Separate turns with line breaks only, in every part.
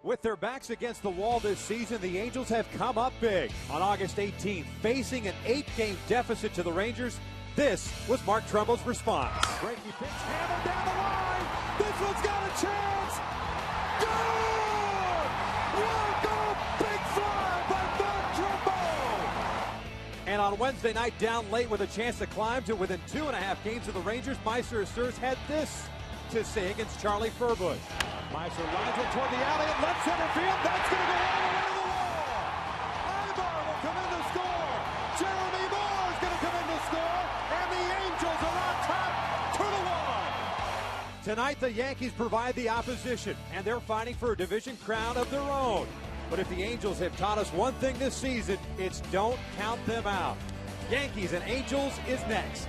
With their backs against the wall this season, the Angels have come up big. On August 18th, facing an 8-game deficit to the Rangers, this was Mark Trumbo's response.
Breaking pitch, hammered down the line. This one's got a chance. Good! Welcome, big fly by Mark Trumbo.
And on Wednesday night, down late with a chance to climb to within 2.5 games of the Rangers, Meister Assures had this to say against Charlie Furbush.
Meister lines it toward the alley at left center field. That's going to go all the way to the wall. Ibar will come in to score. Jeremy Moore is going to come in to score. And the Angels are on top 2-1.
Tonight, the Yankees provide the opposition, and they're fighting for a division crown of their own. But if the Angels have taught us one thing this season, it's don't count them out. Yankees and Angels is next.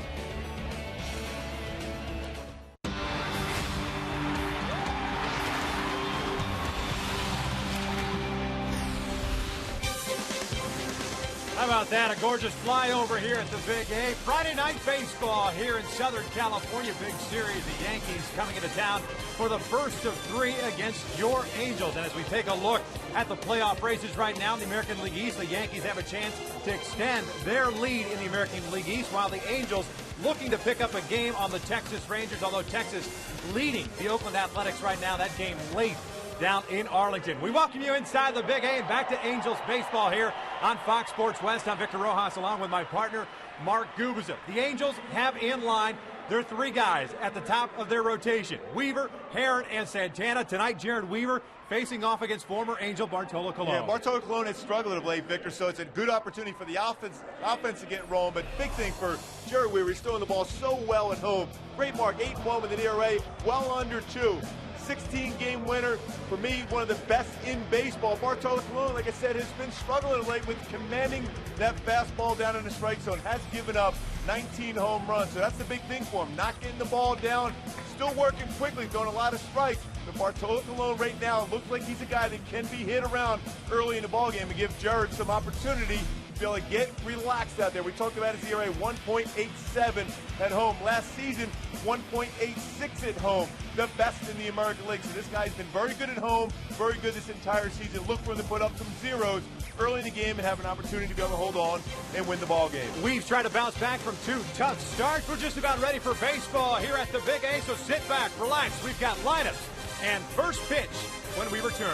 How about that? A gorgeous flyover here at the Big A. Friday night baseball here in Southern California. Big series. The Yankees coming into town for the first of 3 against your Angels. And as we take a look at the playoff races right now in the American League East, the Yankees have a chance to extend their lead in the American League East, while the Angels looking to pick up a game on the Texas Rangers, although Texas leading the Oakland Athletics right now. That game late down in Arlington. We welcome you inside the Big A and back to Angels baseball here on Fox Sports West. I'm Victor Rojas along with my partner, Mark Gubiza. The Angels have in line their 3 guys at the top of their rotation: Weaver, Herron, and Santana. Tonight, Jared Weaver facing off against former Angel Bartolo Colon.
Yeah, Bartolo Colon has struggled of late, Victor, so it's a good opportunity for the offense to get rolling. But big thing for Jared Weaver, he's throwing the ball so well at home. Great mark, 8-1 with an ERA, well under 2. 16-game winner. For me, one of the best in baseball. Bartolo Colon, like I said, has been struggling late with commanding that fastball down in the strike zone. Has given up 19 home runs, so that's the big thing for him. Not getting the ball down, still working quickly, throwing a lot of strikes. But Bartolo Colon right now looks like he's a guy that can be hit around early in the ballgame and give Jared some opportunity to be able to get relaxed out there. We talked about his ERA, 1.87 at home. Last season, 1.86 at home. The best in the American League. So this guy's been very good at home, very good this entire season. Look for him to put up some zeros early in the game and have an opportunity to be able to hold on and win the ball game.
We've tried to bounce back from 2 tough starts. We're just about ready for baseball here at the Big A, so sit back, relax. We've got lineups and first pitch when we return.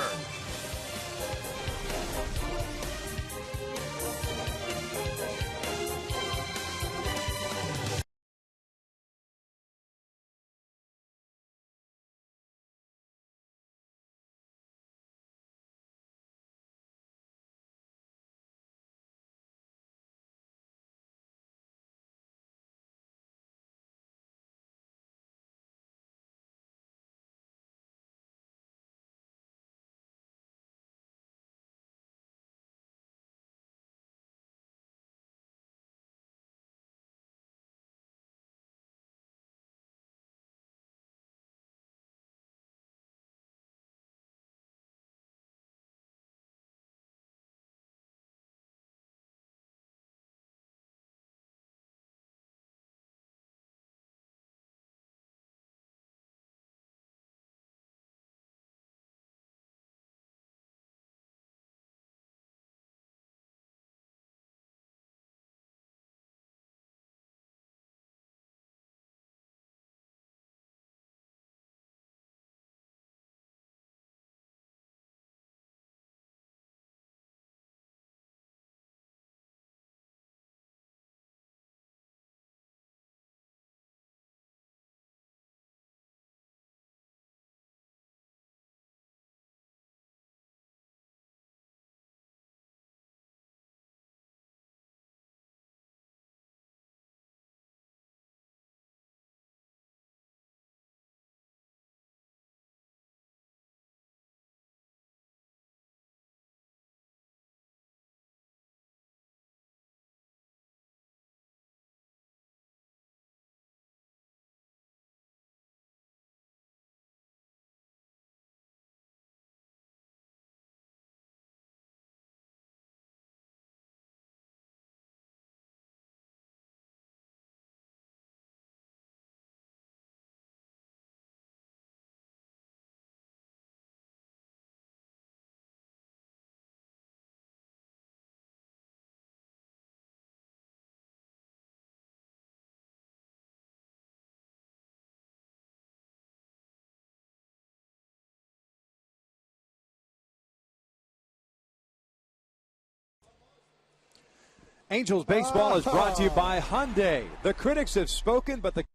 Angels baseball is brought to you by Hyundai. The critics have spoken, but the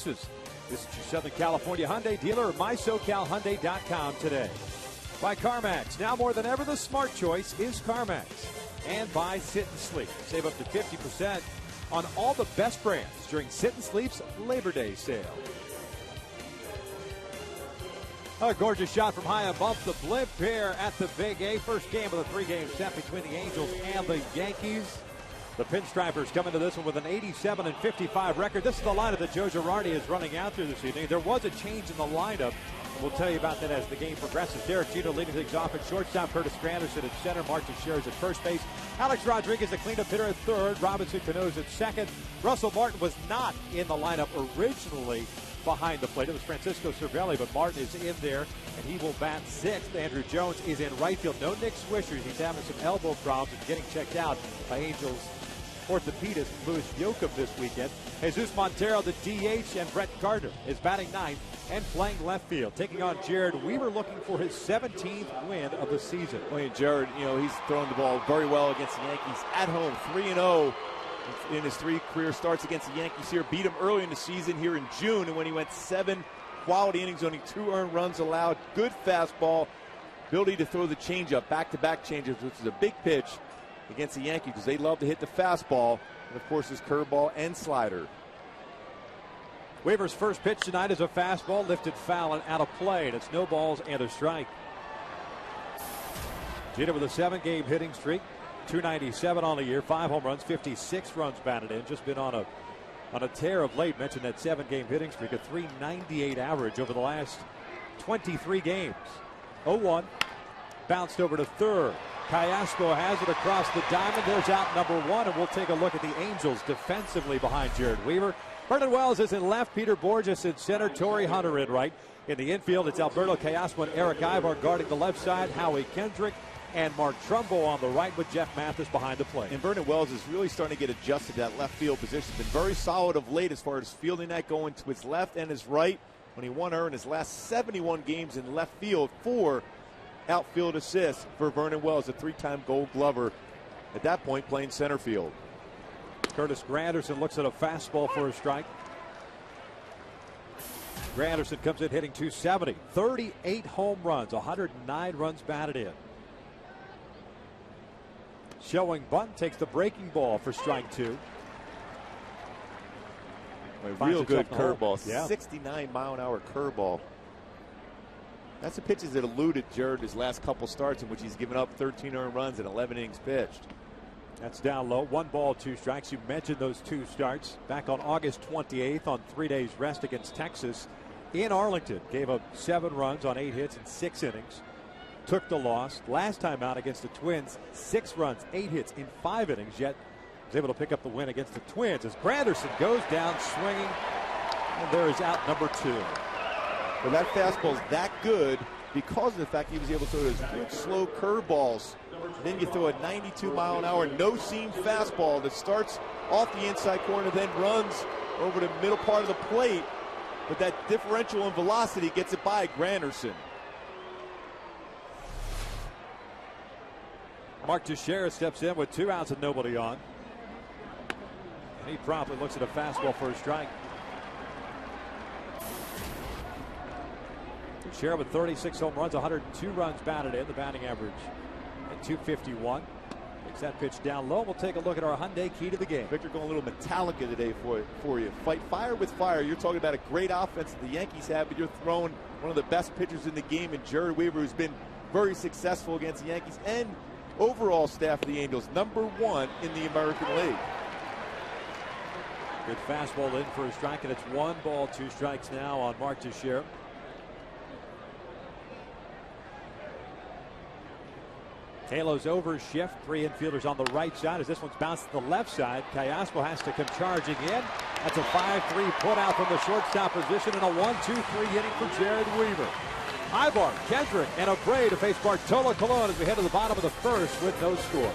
This is your Southern California Hyundai dealer at MySoCalHyundai.com today. By CarMax. Now more than ever, the smart choice is CarMax. And by Sit and Sleep. Save up to 50% on all the best brands during Sit and Sleep's Labor Day sale. A gorgeous shot from high above the blimp here at the Big A. First game of the three-game set between the Angels and the Yankees. The Pinstripers come into this one with an 87-55 record. This is the lineup that Joe Girardi is running out through this evening. There was a change in the lineup. We'll tell you about that as the game progresses. Derek Jeter leading things off at shortstop. Curtis Granderson at center. Mark Teixeira at first base. Alex Rodriguez, the cleanup hitter, at third. Robinson Cano's at second. Russell Martin was not in the lineup originally behind the plate. It was Francisco Cervelli, but Martin is in there, and he will bat sixth. Andrew Jones is in right field. No Nick Swishers. He's having some elbow problems and getting checked out by Angels orthopedist Louis Yoakum this weekend. Jesus Montero, the DH, and Brett Gardner is batting ninth and playing left field. Taking on Jared Weaver, looking for his 17th win of the season.
Well, Jared, he's throwing the ball very well against the Yankees at home, 3-0 in his 3 career starts against the Yankees here. Beat him early in the season here in June, and when he went 7 quality innings, only 2 earned runs allowed. Good fastball, ability to throw the changeup, back-to-back changeups, which is a big pitch against the Yankees because they love to hit the fastball, and of course his curveball and slider.
Weaver's first pitch tonight is a fastball lifted foul and out of play, and it's no balls and a strike. Jeter with a 7-game hitting streak, 297 on the year, 5 home runs, 56 runs batted in. Just been on a tear of late. Mentioned that 7-game hitting streak, a 398 average over the last 23 games. 0-1, bounced over to third. Callasco has it across the diamond. There's out number 1, and we'll take a look at the Angels defensively behind Jared Weaver. Vernon Wells is in left, Peter Borges in center, Torrey Hunter in right. In the infield, it's Alberto Callasco and Eric Ivar guarding the left side, Howie Kendrick and Mark Trumbo on the right, with Jeff Mathis behind the plate.
And Vernon Wells is really starting to get adjusted to that left field position. Been very solid of late as far as fielding that, going to his left and his right. When he won in his last 71 games in left field, 4 outfield assists for Vernon Wells, a 3-time Gold Glover. At that point, playing center field.
Curtis Granderson looks at a fastball for a strike. Granderson comes in hitting 270, 38 home runs, 109 runs batted in. Showing bunt takes the breaking ball for strike 2.
A real good curveball,
yeah.
69-mile-an-hour curveball. That's the pitches that eluded Jared his last couple starts, in which he's given up 13 earned runs and 11 innings pitched.
That's down low. 1 ball, 2 strikes. You mentioned those 2 starts back on August 28th on 3 days rest against Texas in Arlington. Gave up 7 runs on 8 hits in 6 innings. Took the loss. Last time out against the Twins, 6 runs, 8 hits in 5 innings, yet was able to pick up the win against the Twins as Granderson goes down swinging, and there is out number 2.
Well, that fastball is that good because of the fact he was able to throw those good slow curveballs. Then you throw a 92-mile-an-hour no-seam fastball that starts off the inside corner, then runs over the middle part of the plate. But that differential in velocity gets it by Granderson.
Mark Teixeira steps in with 2 outs and nobody on. And he promptly looks at a fastball for a strike. Teixeira with 36 home runs, 102 runs batted in. The batting average at 251. Makes that pitch down low. We'll take a look at our Hyundai key to the game.
Victor, going a little Metallica today for you. Fight fire with fire. You're talking about a great offense that the Yankees have, but you're throwing one of the best pitchers in the game in Jared Weaver, who's been very successful against the Yankees and overall staff of the Angels, #1 in the American League.
Good fastball in for a strike, and it's 1 ball, 2 strikes now on Mark Teixeira. Halos over shift. 3 infielders on the right side as this one's bounced to the left side. Callaspo has to come charging in. That's a 5-3 put out from the shortstop position and a 1-2-3 inning for Jared Weaver. Ibar, Kendrick, and Abreu to face Bartolo Colon as we head to the bottom of the first with no score.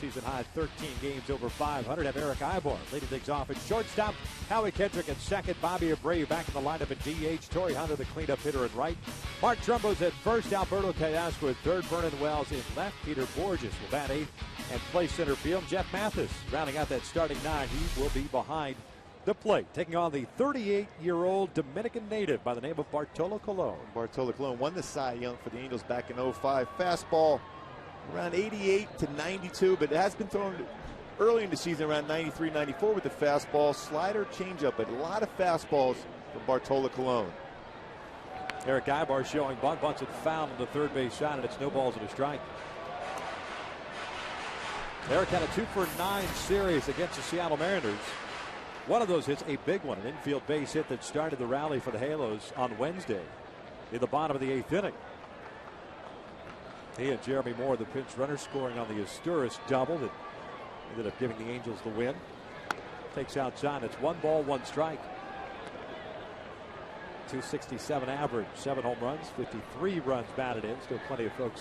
Season high 13 games over 500. Have Eric Ibar leading things off at shortstop. Howie Kendrick at second. Bobby Abreu back in the lineup at DH. Torrey Hunter, the cleanup hitter, at right. Mark Trumbo's at first. Alberto Callaspo at third. Vernon Wells in left. Peter Borges will bat eighth and play center field. Jeff Mathis rounding out that starting 9. He will be behind the plate, taking on the 38-year-old Dominican native by the name of Bartolo Colon.
Bartolo Colon won the Cy Young for the Angels back in 05. Fastball around 88 to 92, but it has been thrown early in the season around 93, 94 with the fastball, slider, changeup, but a lot of fastballs from Bartolo Colon.
Eric Ibar showing bunt, bunts it foul on the third base side, and it's no balls and a strike. Eric had a 2-for-9 series against the Seattle Mariners. One of those hits, a big one, an infield base hit that started the rally for the Halos on Wednesday in the bottom of the 8th inning. He and Jeremy Moore, the pinch runner, scoring on the Asturis double that ended up giving the Angels the win. Takes outside. It's 1 ball, 1 strike. 267 average, 7 home runs, 53 runs batted in. Still plenty of folks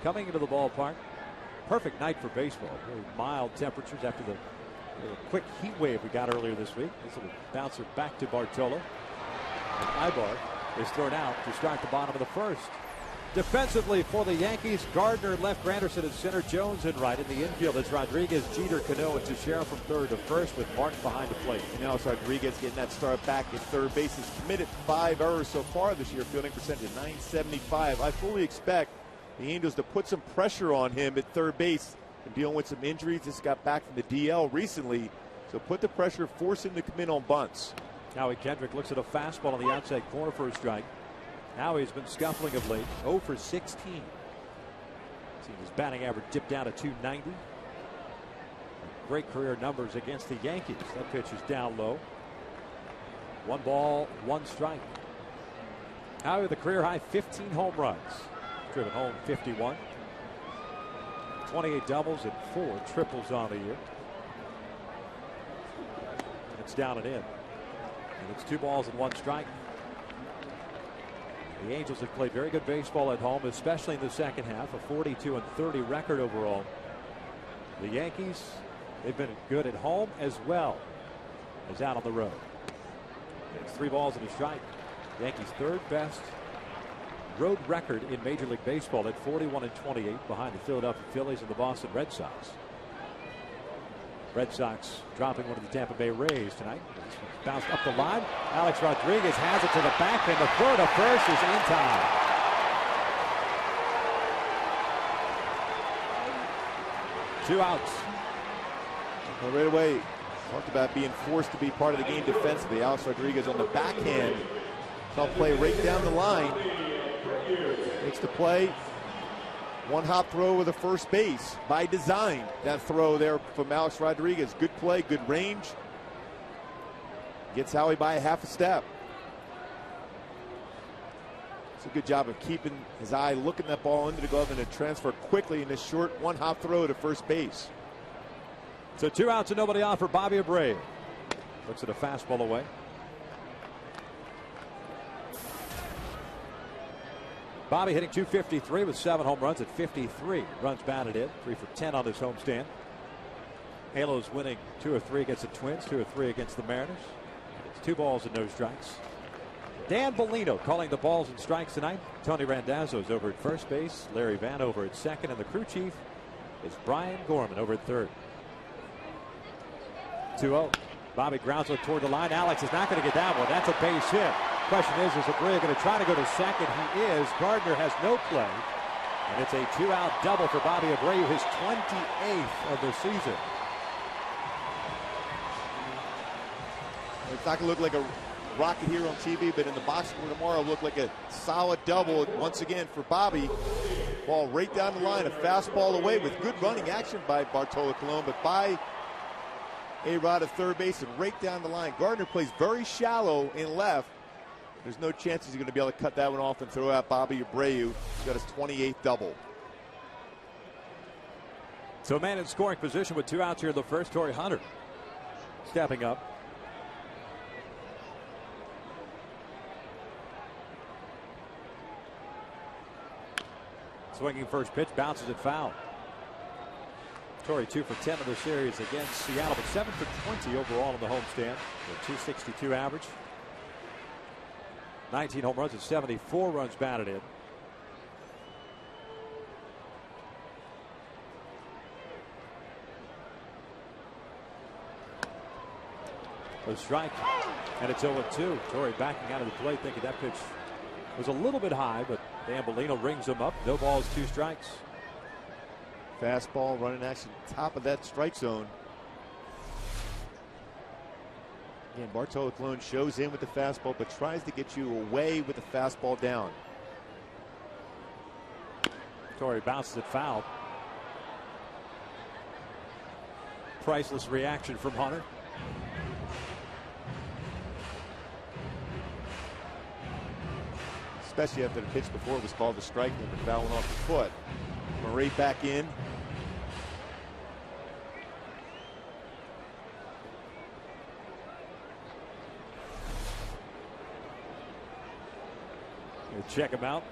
coming into the ballpark. Perfect night for baseball. Really mild temperatures after the quick heat wave we got earlier this week. This little bouncer back to Bartolo. And Ibar is thrown out to start the bottom of the first. Defensively for the Yankees, Gardner left, Granderson at center, Jones in right. In the infield, it's Rodriguez, Jeter, Cano, and Teixeira from third to first with Mark behind the plate.
And now it's Rodriguez getting that start back at third base. He's committed 5 errors so far this year, fielding percentage of .975. I fully expect the Angels to put some pressure on him at third base and dealing with some injuries. Just got back from the DL recently, so put the pressure, force him to come in on bunts.
Howie Kendrick looks at a fastball on the outside corner for a strike. Howie's been scuffling of late, 0 for 16. Seen his batting average dip down to .290. Great career numbers against the Yankees. That pitch is down low. 1 ball, 1 strike. Howie with a career high 15 home runs. Driven home 51. 28 doubles and 4 triples on the year. And it's down and in. And it's 2 balls and 1 strike. The Angels have played very good baseball at home, especially in the second half, a 42-30 record overall. The Yankees, they've been good at home as well as out on the road. It's 3 balls and a strike. Yankees' 3rd best road record in Major League Baseball at 41-28 behind the Philadelphia Phillies and the Boston Red Sox. Red Sox dropping one of the Tampa Bay Rays tonight. It's bounced up the line. Alex Rodriguez has it to the back, and the throw to first is in time. Two outs.
Well, right away, talked about being forced to be part of the game defensively. Alex Rodriguez on the backhand. Tough play right down the line. Makes the play. One hop throw with a first base by design. That throw there from Alex Rodriguez. Good play, good range. Gets Howie by a half a step. It's a good job of keeping his eye, looking that ball into the glove, and then transfer quickly in this short one hop throw to first base.
So 2 outs and nobody on for Bobby Abreu. Looks at a fastball away. Bobby hitting .253 with 7 home runs at 53 runs batted in. 3 for 10 on his homestand. Halos winning 2 of 3 against the Twins, 2 of 3 against the Mariners. It's 2 balls and no strikes. Dan Bellino calling the balls and strikes tonight. Tony Randazzo's over at first base. Larry Van over at second, and the crew chief is Brian Gorman over at third. 2-0. Bobby grounds it toward the line. Alex is not going to get that one. That's a base hit. Question is Abreu going to try to go to second? He is. Gardner has no play. And it's a 2-out double for Bobby Abreu, his 28th of the season.
It's not going to look like a rocket here on TV, but in the box score tomorrow, look like a solid double once again for Bobby. Ball right down the line, a fastball away with good running action by Bartolo Colon, but by A-Rod at third base and right down the line. Gardner plays very shallow in left. There's no chance he's going to be able to cut that one off and throw out Bobby Abreu. He's got his 28th double.
So a man in scoring position with 2 outs here in the first. Torrey Hunter stepping up. Swinging first pitch, bounces it foul. Torrey 2 for 10 of the series against Seattle, but 7 for 20 overall in the homestand. A .262 average. 19 home runs and 74 runs batted in. A strike, and it's 0-2. Torrey backing out of the plate, thinking that pitch was a little bit high, but Dan Bellino rings him up. No balls, 2 strikes.
Fastball running action top of that strike zone. Again, Bartolo Colon shows in with the fastball, but tries to get you away with the fastball down.
Torrey bounces it foul. Priceless reaction from Hunter.
Especially after the pitch before was called a strike and the foul went off the foot. Murray back in.
Check him out.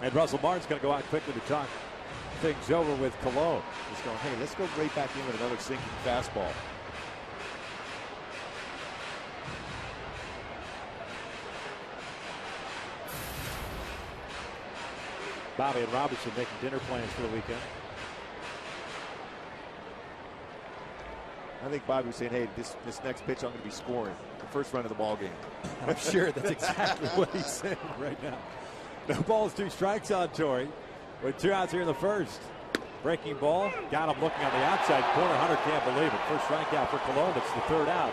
And Russell Martin's going to go out quickly to talk things over with Colon.
He's going, hey, let's go right back in with another sinking fastball.
Bobby and Robertson making dinner plans for the weekend.
I think Bobby was saying, hey, this next pitch I'm going to be scoring the first run of the ball game.
I'm sure that's exactly what he's saying right now. No balls, 2 strikes on Torrey with 2 outs here in the first. Breaking ball, got him looking on the outside corner. Hunter can't believe it. First strikeout for Colon. It's the 3rd out.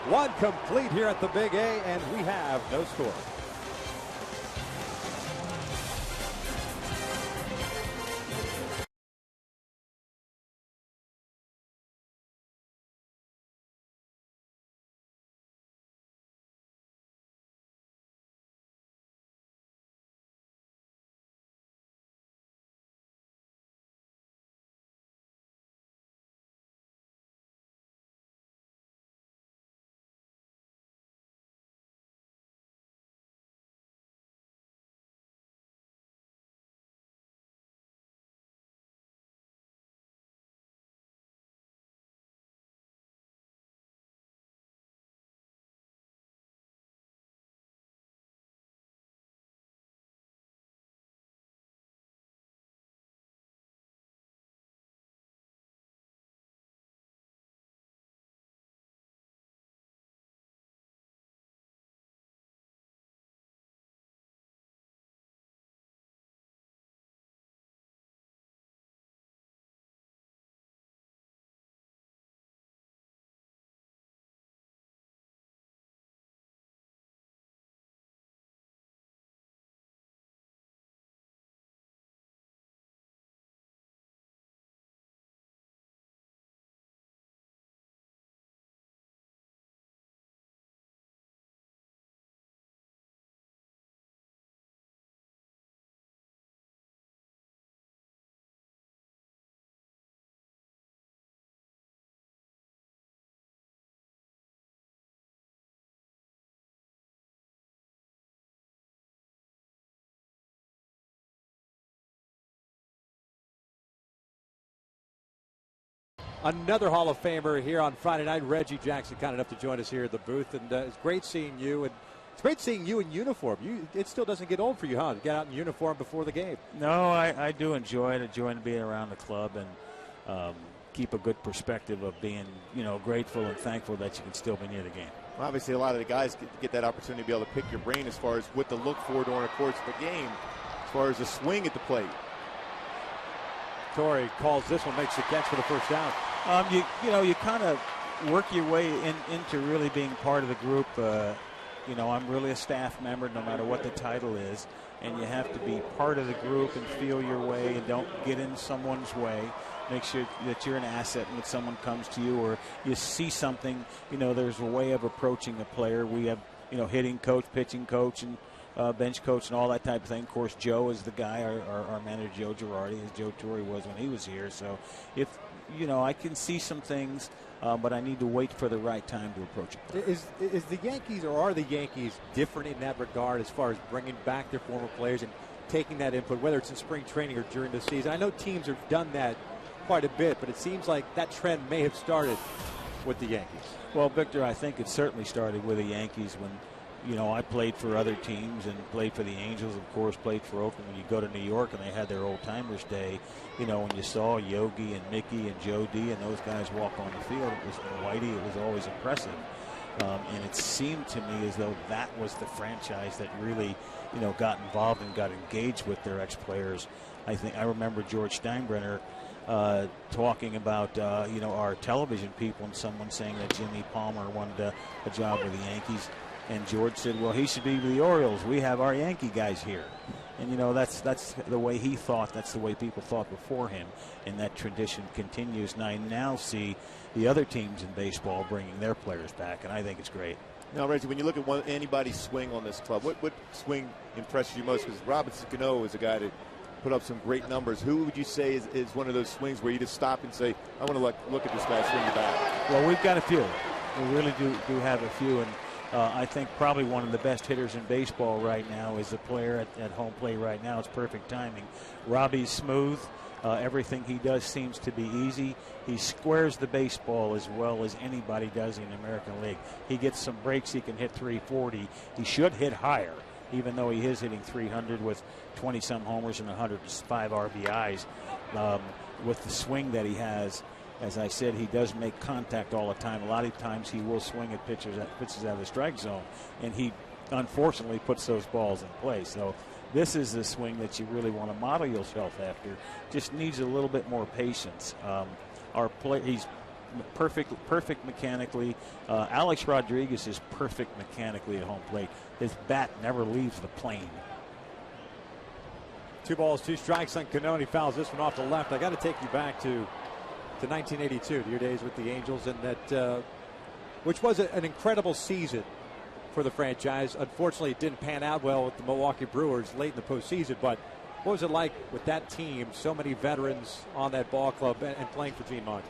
1 complete here at the Big A, and we have no score. another Hall of Famer here on Friday night. Reggie Jackson, kind enough to join us here at the booth, and it's great seeing you. And it's great seeing you in uniform. It still doesn't get old for you, huh? To get out in uniform before the game.
No, I do enjoy it. Enjoying being around the club and keep a good perspective of being, grateful and thankful that you can still be near the game.
Well, obviously, a lot of the guys get that opportunity to be able to pick your brain as far as what to look for during the course of the game, as far as the swing at the plate.
Torrey calls this one, makes the catch for the first down.
You kind of work your way into really being part of the group. I'm really a staff member no matter what the title is, and you have to be part of the group and feel your way and don't get in someone's way. Make sure that you're an asset when someone comes to you or you see something. There's a way of approaching a player. We have, hitting coach, pitching coach, and bench coach and all that type of thing. Of course, Joe is the guy, our manager, Joe Girardi, as Joe Torrey was when he was here. So if, I can see some things, but I need to wait for the right time to approach it.
Is the Yankees, or are the Yankees different in that regard as far as bringing back their former players and taking that input, whether it's in spring training or during the season? I know teams have done that quite a bit, but it seems like that trend may have started with the Yankees.
Well, Victor, I think it certainly started with the Yankees when, I played for other teams and played for the Angels, of course, played for Oakland. When you go to New York and they had their old-timers day, when you saw Yogi and Mickey and Joe D and those guys walk on the field, it was Whitey, it was always impressive. And it seemed to me as though that was the franchise that really, got involved and got engaged with their ex-players. I remember George Steinbrenner talking about, our television people and someone saying that Jimmy Palmer wanted a job with the Yankees. And George said, well, he should be with the Orioles. We have our Yankee guys here. And, that's the way he thought. That's the way people thought before him. And that tradition continues. And I now see the other teams in baseball bringing their players back. And I think it's great.
Now, Reggie, when you look at anybody's swing on this club, what swing impresses you most? Because Robinson Cano is a guy that put up some great numbers. Who would you say is one of those swings where you just stop and say, I want to look at this guy swing the bat?
Well, we've got a few. We really do have a few. And I think probably one of the best hitters in baseball right now is the player at home plate right now. It's perfect timing. Robbie's smooth. Everything he does seems to be easy. He squares the baseball as well as anybody does in the American League. He gets some breaks. He can hit 340. He should hit higher, even though he is hitting 300 with 20-some homers and 105 RBIs. With the swing that he has, as I said, he does make contact all the time. A lot of times he will swing at pitches out of the strike zone, and he unfortunately puts those balls in play. So this is the swing that you really want to model yourself after. Just needs a little bit more patience. He's perfect mechanically. Alex Rodriguez is perfect mechanically at home plate. His bat never leaves the plane.
2 balls, 2 strikes on Cano. He fouls this one off the left. I got to take you back to 1982, to your days with the Angels, and that which was an incredible season for the franchise. Unfortunately, it didn't pan out well with the Milwaukee Brewers late in the postseason, but what was it like with that team, so many veterans on that ball club, and playing for Gene Mauch?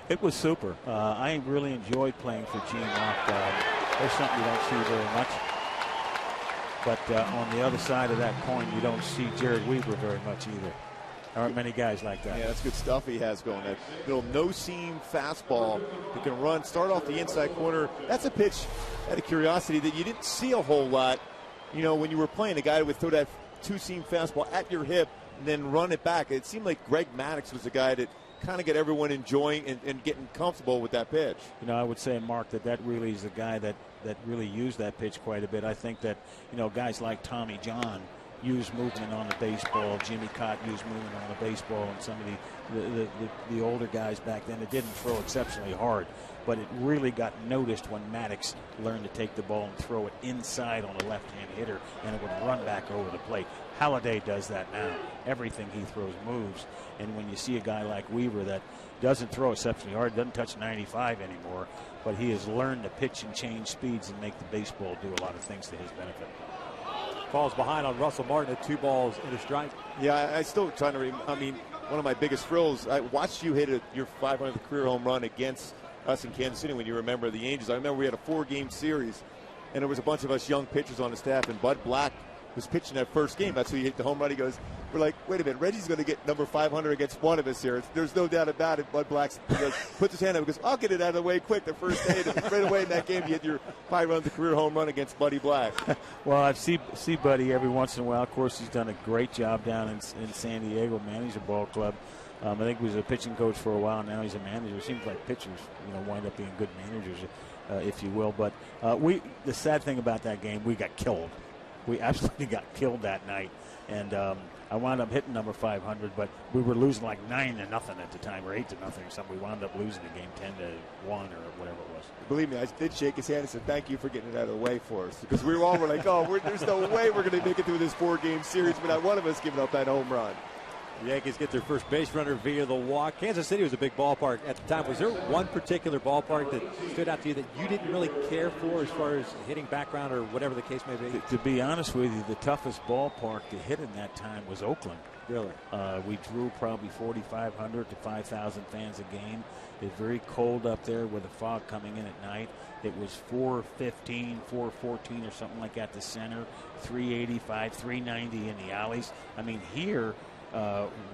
It was super. I really enjoyed playing for Gene Mauch. There's something you don't see very much. But on the other side of that coin, you don't see Jared Weaver very much either. There aren't many guys like that.
Yeah, that's good stuff he has going. That little no-seam fastball that can run, start off the inside corner. That's a pitch out of curiosity that you didn't see a whole lot, when you were playing. A guy would throw that two-seam fastball at your hip and then run it back. It seemed like Greg Maddux was the guy that kind of get everyone enjoying and getting comfortable with that pitch.
I would say, Mark, that really is the guy that really used that pitch quite a bit. I think that, guys like Tommy John use movement on the baseball. Jimmy Cott used movement on the baseball, and some of the older guys back then, it didn't throw exceptionally hard, but it really got noticed when Maddux learned to take the ball and throw it inside on a left-hand hitter, and it would run back over the plate. Halladay does that now. Everything he throws moves, and when you see a guy like Weaver that doesn't throw exceptionally hard, doesn't touch 95 anymore, but he has learned to pitch and change speeds and make the baseball do a lot of things to his benefit.
Falls behind on Russell Martin at 2 balls and a strike.
Yeah, I still trying to one of my biggest thrills, I watched you hit your 500th career home run against us in Kansas City when you remember the Angels. I remember we had a 4-game series, and there was a bunch of us young pitchers on the staff, and Bud Black was pitching that first game. That's who he hit the home run. He goes, we're like, wait a minute, Reggie's going to get number 500 against one of us here. There's no doubt about it. Bud Black puts his hand up and goes, I'll get it out of the way quick the first day. And right away in that game, you hit your 5 runs, a career home run against Buddy Black.
Well, I see Buddy every once in a while. Of course, he's done a great job down in San Diego, managing a ball club. I think he was a pitching coach for a while. Now he's a manager. It seems like pitchers, wind up being good managers, if you will. But the sad thing about that game, we got killed. We absolutely got killed that night. And I wound up hitting number 500, but we were losing like 9-0 at the time, or 8-0 or something. We wound up losing the game 10-1 or whatever it was.
Believe me, I did shake his hand and said, thank you for getting it out of the way for us. Because we were like, there's no way we're going to make it through this 4-game series without one of us giving up that home run.
The Yankees get their first base runner via the walk. Kansas City was a big ballpark at the time. Was there one particular ballpark that stood out to you that you didn't really care for as far as hitting background or whatever the case may be?
To be honest with you, the toughest ballpark to hit in that time was Oakland.
Really?
We drew probably 4,500 to 5,000 fans a game. It's very cold up there with the fog coming in at night. It was 415, 414 or something like that, the center, 385, 390 in the alleys. I mean, here,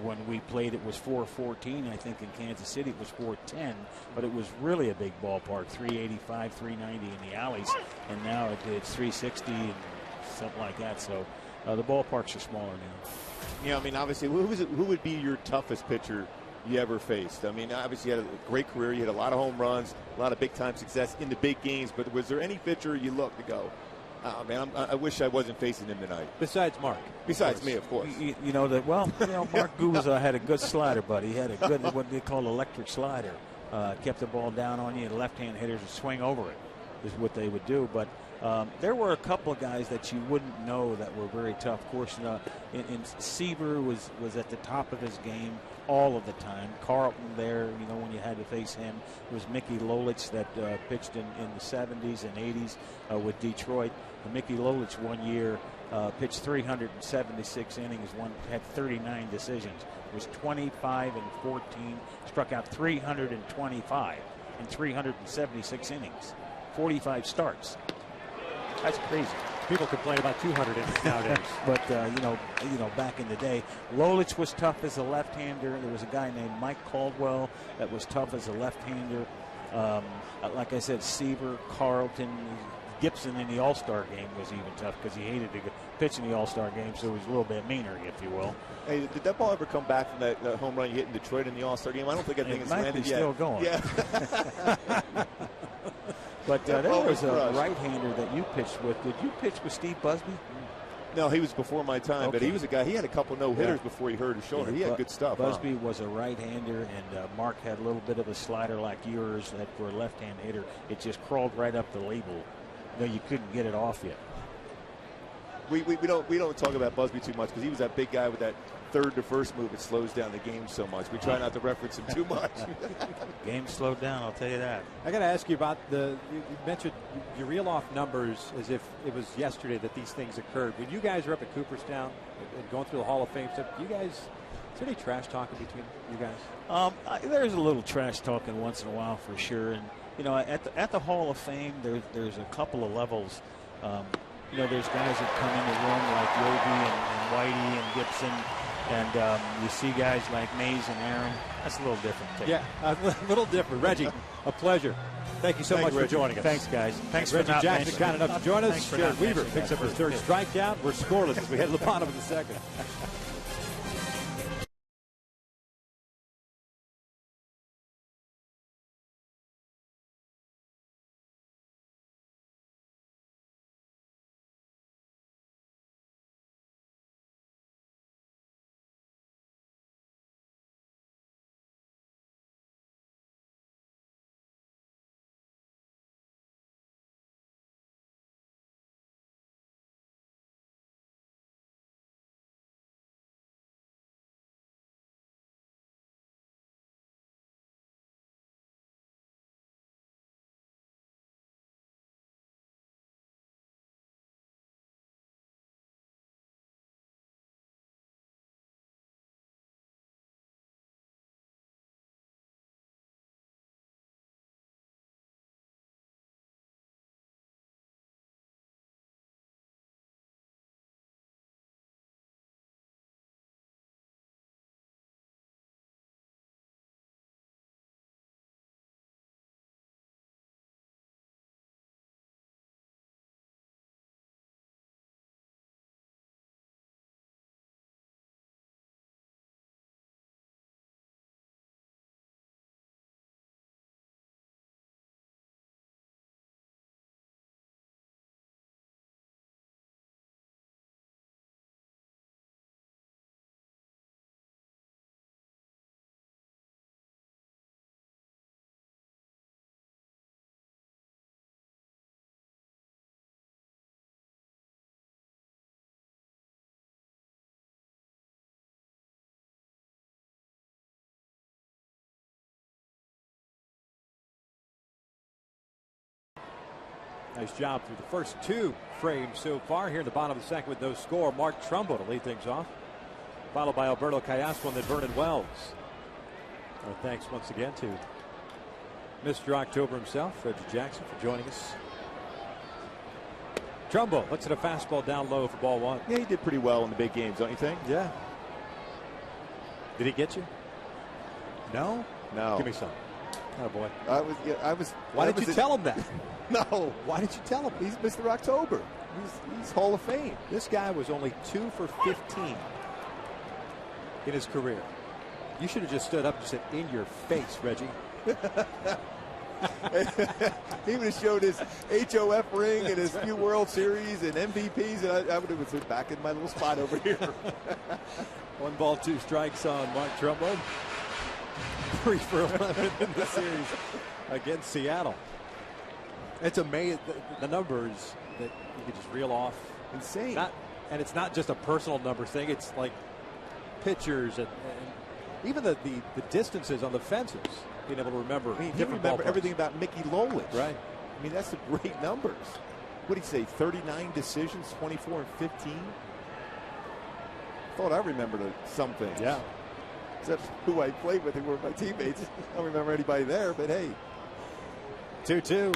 when we played, it was 414. I think in Kansas City it was 410, but it was really a big ballpark, 385, 390 in the alleys, and now it's 360 and something like that. So the ballparks are smaller now.
Yeah, I mean, obviously, who would be your toughest pitcher you ever faced? I mean, obviously, you had a great career. You had a lot of home runs, a lot of big-time success in the big games, but was there any pitcher you looked to go, oh, man, I wish I wasn't facing him tonight?
Besides Mark.
Besides me, of course.
Mark Gubas had a good slider, buddy. He had a good, what they call electric slider. Kept the ball down on you, and left-hand hitters would swing over it, is what they would do. But there were a couple of guys that you wouldn't know that were very tough. Of course, Seaver was at the top of his game all of the time. Carlton there, when you had to face him. It was Mickey Lolich that pitched in the 70s and 80s with Detroit. Mickey Lolich one year pitched 376 innings, had 39 decisions. It was 25-14, struck out 325 in 376 innings, 45 starts. That's crazy.
People complain about 200 innings nowadays.
But back in the day, Lolich was tough as a left-hander. There was a guy named Mike Caldwell that was tough as a left-hander. Like I said, Seaver, Carlton, Gibson in the All-Star game was even tough because he hated to pitch in the All-Star game, so he was a little bit meaner, if you will.
Hey, did that ball ever come back from that home run you hit in Detroit in the All-Star game? I don't think it's landed yet.
Still going.
Yeah.
But there was a right-hander that you pitched with. Did you pitch with Steve Busby?
No, he was before my time, but he was a guy. He had a couple no-hitters before he hurt his shoulder. He had good stuff.
Busby was a right-hander, and Mark had a little bit of a slider like yours that for a left-hand hitter. It just crawled right up the label. You couldn't get it off yet.
We don't talk about Busby too much because he was that big guy with that third to first move. It slows down the game so much. We try not to reference him too much.
Game slowed down, I'll tell you that.
I got to ask you about you mentioned you reel off numbers as if it was yesterday that these things occurred. When you guys were up at Cooperstown and going through the Hall of Fame stuff, is there any trash talking between you guys?
There's a little trash talking once in a while for sure. And at the Hall of Fame, there's a couple of levels. There's guys that come in the room like Yogi and Whitey and Gibson, and you see guys like Mays and Aaron. That's a little different.
Yeah, a little different. Reggie, a pleasure. Thank you so much for joining us.
Thanks, guys. Thanks
Reggie
for not
Jackson, kind enough to join us. Jared Weaver picks up his third strikeout. We're scoreless as we head to the bottom of the second. Nice job through the first 2 frames so far. Here in the bottom of the second with no score. Mark Trumbo to lead things off, followed by Alberto Callaspo and then Vernon Wells. Our thanks once again to Mr. October himself, Reggie Jackson, for joining us. Trumbo looks at a fastball down low for ball 1.
Yeah, he did pretty well in the big games, don't you think?
Yeah. Did he get you? No?
No.
Give me some. Oh, boy.
I was.
Why did you tell him that?
No.
Why did you tell him?
He's Mr. October. He's Hall of Fame.
This guy was only 2 for 15 in his career. You should have just stood up and said, "In your face, Reggie."
He would have showed his HOF ring and his few World Series and MVPs, and I would have been back in my little spot over here.
1 ball, 2 strikes on Mark Trumbo. 3 for 11 in the series against Seattle. It's amazing the numbers that you could just reel off.
Insane.
And it's not just a personal number thing. It's like pitchers and even the distances on the fences. Being able to remember.
I mean,
different
remember
ballparks.
everything about Mickey Lolich.
Right.
I mean, that's some great numbers. What did he say? 39 decisions, 24 and 15. Thought I remembered some things.
Yeah.
Except who I played with and were my teammates. I don't remember anybody there, but hey.
2-2.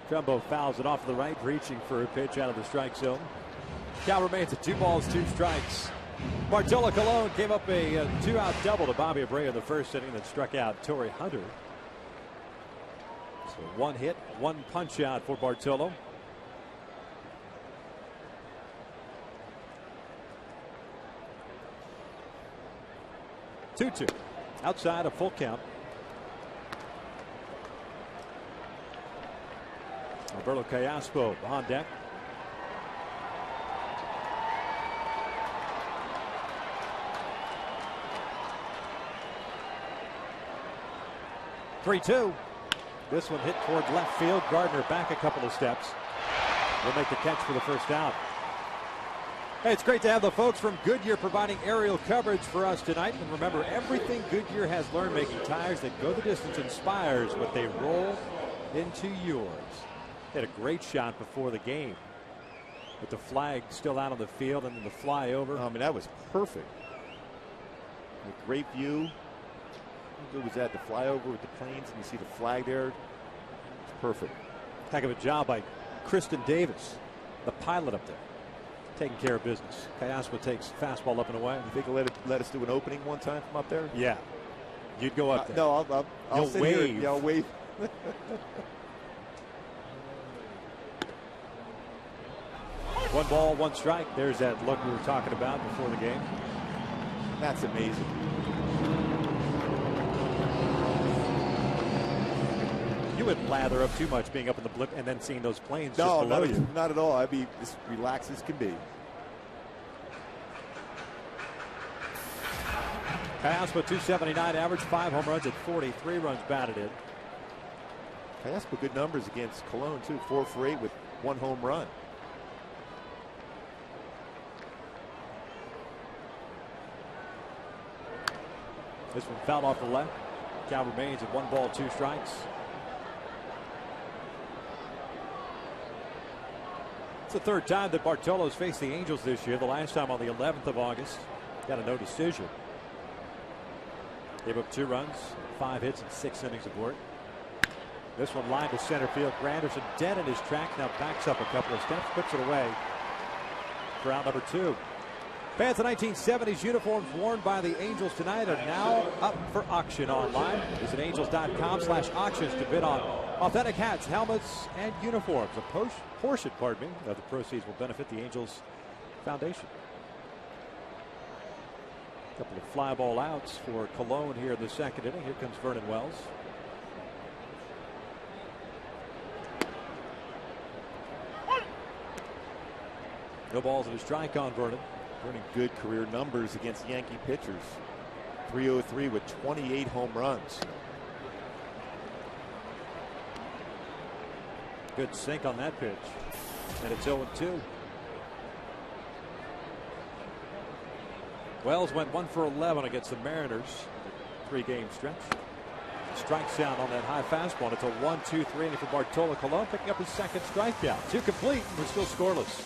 Trumbo fouls it off to the right, reaching for a pitch out of the strike zone. Count remains at 2 balls, 2 strikes. Bartolo Colon gave up a 2-out double to Bobby Abreu in the first inning, then struck out Torrey Hunter. So 1 hit, 1 punch out for Bartolo. Two outside a full count. Alberto Callaspo on deck. Three-two. This one hit toward left field. Gardner back a couple of steps. Will make the catch for the first out. Hey, it's great to have the folks from Goodyear providing aerial coverage for us tonight. And remember, everything Goodyear has learned making tires that go the distance inspires what they roll into yours. They had a great shot before the game with the flag still out on the field and then the flyover.
I mean, that was perfect. A great view. How good was that? The flyover with the planes, and you see the flag there. It's perfect.
Heck of a job by Kristen Davis, the pilot up there, taking care of business. Callaspo takes fastball up and away.
You think he'll let us do an opening one time from up there?
Yeah. You'd go up there.
No, I'll sit
wave.
here. Yeah, I'll wave.
1 ball, 1 strike. There's that look we were talking about before the game.
That's amazing.
You wouldn't lather up too much being up in the blip and then seeing those planes
No,
just below you.
Not at all. I'd be as relaxed as can be.
Callaspo 279 average, 5 home runs at 43 runs batted in.
Callaspo good numbers against Cologne too. 4 for 8 with 1 home run.
This one fouled off the left. Count remains at 1 ball, 2 strikes. It's the 3rd time that Bartolo's faced the Angels this year. The last time on the 11th of August. Got a no decision. Gave up 2 runs, 5 hits, and 6 innings of work. This one lined to center field. Granderson dead in his track. Now backs up a couple of steps, puts it away for out number 2. Fans, the 1970s uniforms worn by the Angels tonight are now up for auction online. Visit angels.com/auctions to bid on authentic hats, helmets, and uniforms. A portion, of the proceeds will benefit the Angels Foundation. A couple of fly ball outs for Cologne here in the 2nd inning. Here comes Vernon Wells. No balls and a strike on Vernon.
Vernon good career numbers against Yankee pitchers. 303 with 28 home runs.
Good sink on that pitch. And it's 0-2. Wells went 1 for 11 against the Mariners. 3-game stretch. strike sound on that high fastball. And it's a 1-2-3 inning for Bartolo Colon, picking up his second strikeout. 2 complete, and we're still scoreless.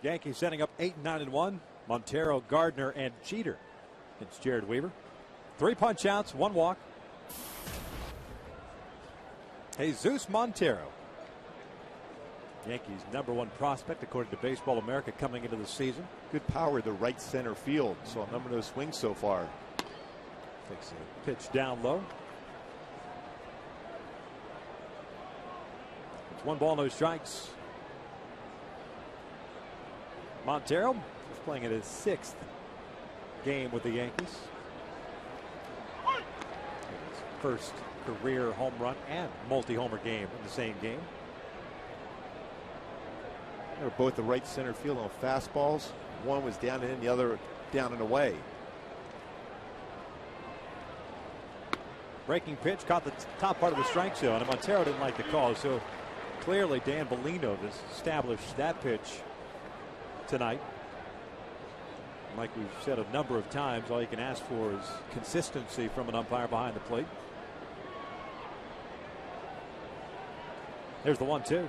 Yankees setting up 8-9-1. Montero, Gardner, and Jeter against Jared Weaver. 3 punch outs, 1 walk. Jesus Montero, Yankees' #1 prospect according to Baseball America coming into the season.
Good power to right center field. Saw a number of those swings so far.
Takes a pitch down low. It's 1 ball, no strikes. Montero is playing in his 6th game with the Yankees. His first career home run and multi-homer game in the same game.
They were both the right center field on fastballs. One was down and in, the other down and away.
Breaking pitch caught the top part of the strike zone, and Montero didn't like the call, so clearly Dan Bellino has established that pitch tonight. Like we've said a number of times, all you can ask for is consistency from an umpire behind the plate. There's the 1-2.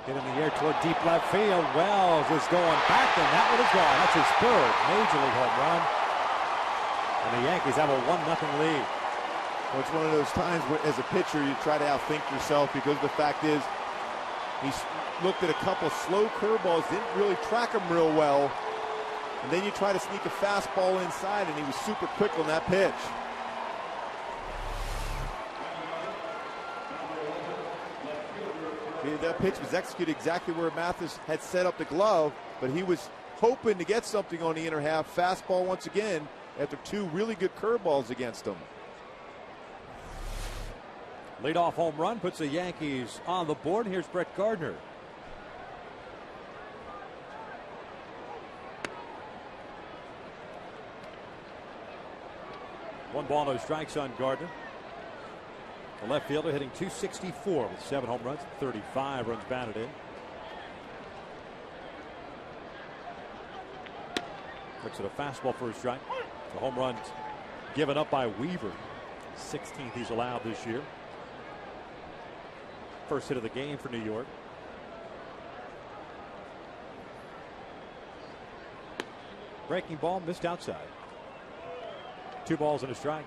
Hit in the air toward deep left field. Wells is going back, and that one is gone. That's his 3rd major league home run. And the Yankees have a 1-0 lead.
Well, it's one of those times where, as a pitcher, you try to outthink yourself, because the fact is, he's looked at a couple slow curveballs, didn't really track them real well, and then you try to sneak a fastball inside, and he was super quick on that pitch. That pitch was executed exactly where Mathis had set up the glove, but he was hoping to get something on the inner half. Fastball once again after 2 really good curveballs against him.
Leadoff home run puts the Yankees on the board. Here's Brett Gardner. One ball, no strikes on Gardner. The left fielder hitting .264 with 7 home runs, 35 runs batted in. Looks at a fastball for a strike. The home run given up by Weaver. 16th he's allowed this year. First hit of the game for New York. Breaking ball missed outside. 2 balls and a strike.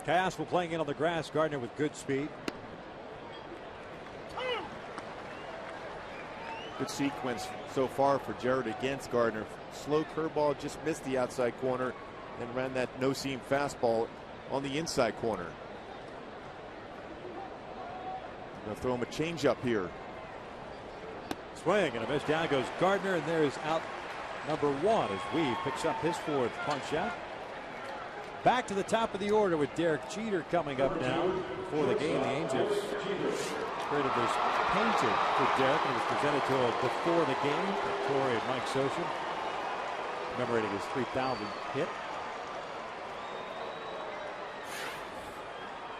Castle playing in on the grass. Gardner with good speed.
Good sequence so far for Jared against Gardner. Slow curveball, just missed the outside corner. and ran that no-seam fastball on the inside corner. Going to throw him a changeup here.
Swing and a miss. Down goes Gardner, and there's out number 1 as Weave picks up his 4th punch out. Back to the top of the order with Derek Jeter coming up now. Before the game, the Angels created this painting for Derek, and it was presented to him before the game by Torrey and Mike Scioscia, commemorating his 3,000th hit.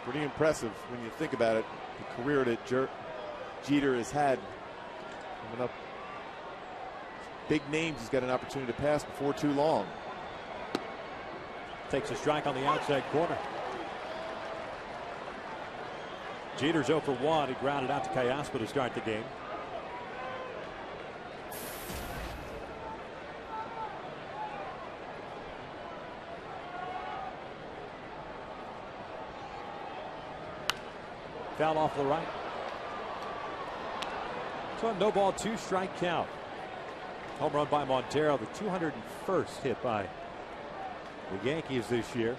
Pretty impressive when you think about it. The career that Jeter has had coming up. Big names he's got an opportunity to pass before too long.
Takes a strike on the outside corner. Jeter's 0 for 1. He grounded out to Kayaspa to start the game. Foul off the right. So no ball, 2 strike count. Home run by Montero, the 201st hit by the Yankees this year.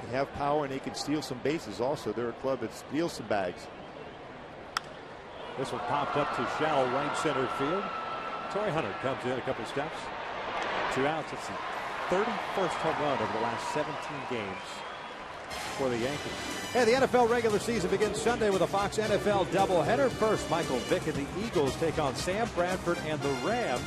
They have power and they can steal some bases also. They're a club that steals some bags.
This one popped up to shallow right center field. Torrey Hunter comes in a couple steps. 2 outs. It's the 31st home run over the last 17 games for the Yankees. Hey, the NFL regular season begins Sunday with a Fox NFL doubleheader. First, Michael Vick and the Eagles take on Sam Bradford and the Rams.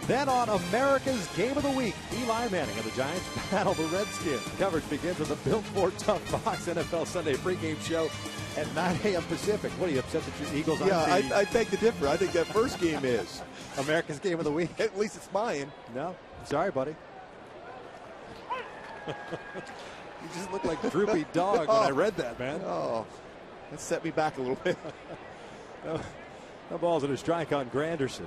Then on America's Game of the Week, Eli Manning and the Giants battle the Redskins. Coverage begins with the Built Ford Tough Fox NFL Sunday pregame show at 9 a.m. Pacific. What are you upset that your Eagles aren't?
Yeah, I beg to differ. I think that first game is
America's Game of the Week.
At least it's mine.
No, sorry, buddy. You just look like a droopy dog when I read that, man.
Oh, that set me back a little bit.
No balls and a strike on Granderson.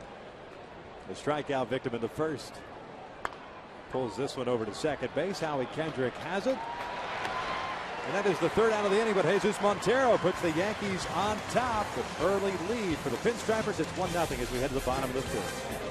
The strikeout victim in the first. Pulls this one over to second base. Howie Kendrick has it. And that is the 3rd out of the inning, but Jesus Montero puts the Yankees on top. An early lead for the Pinstripers. It's 1-0 as we head to the bottom of the 3rd.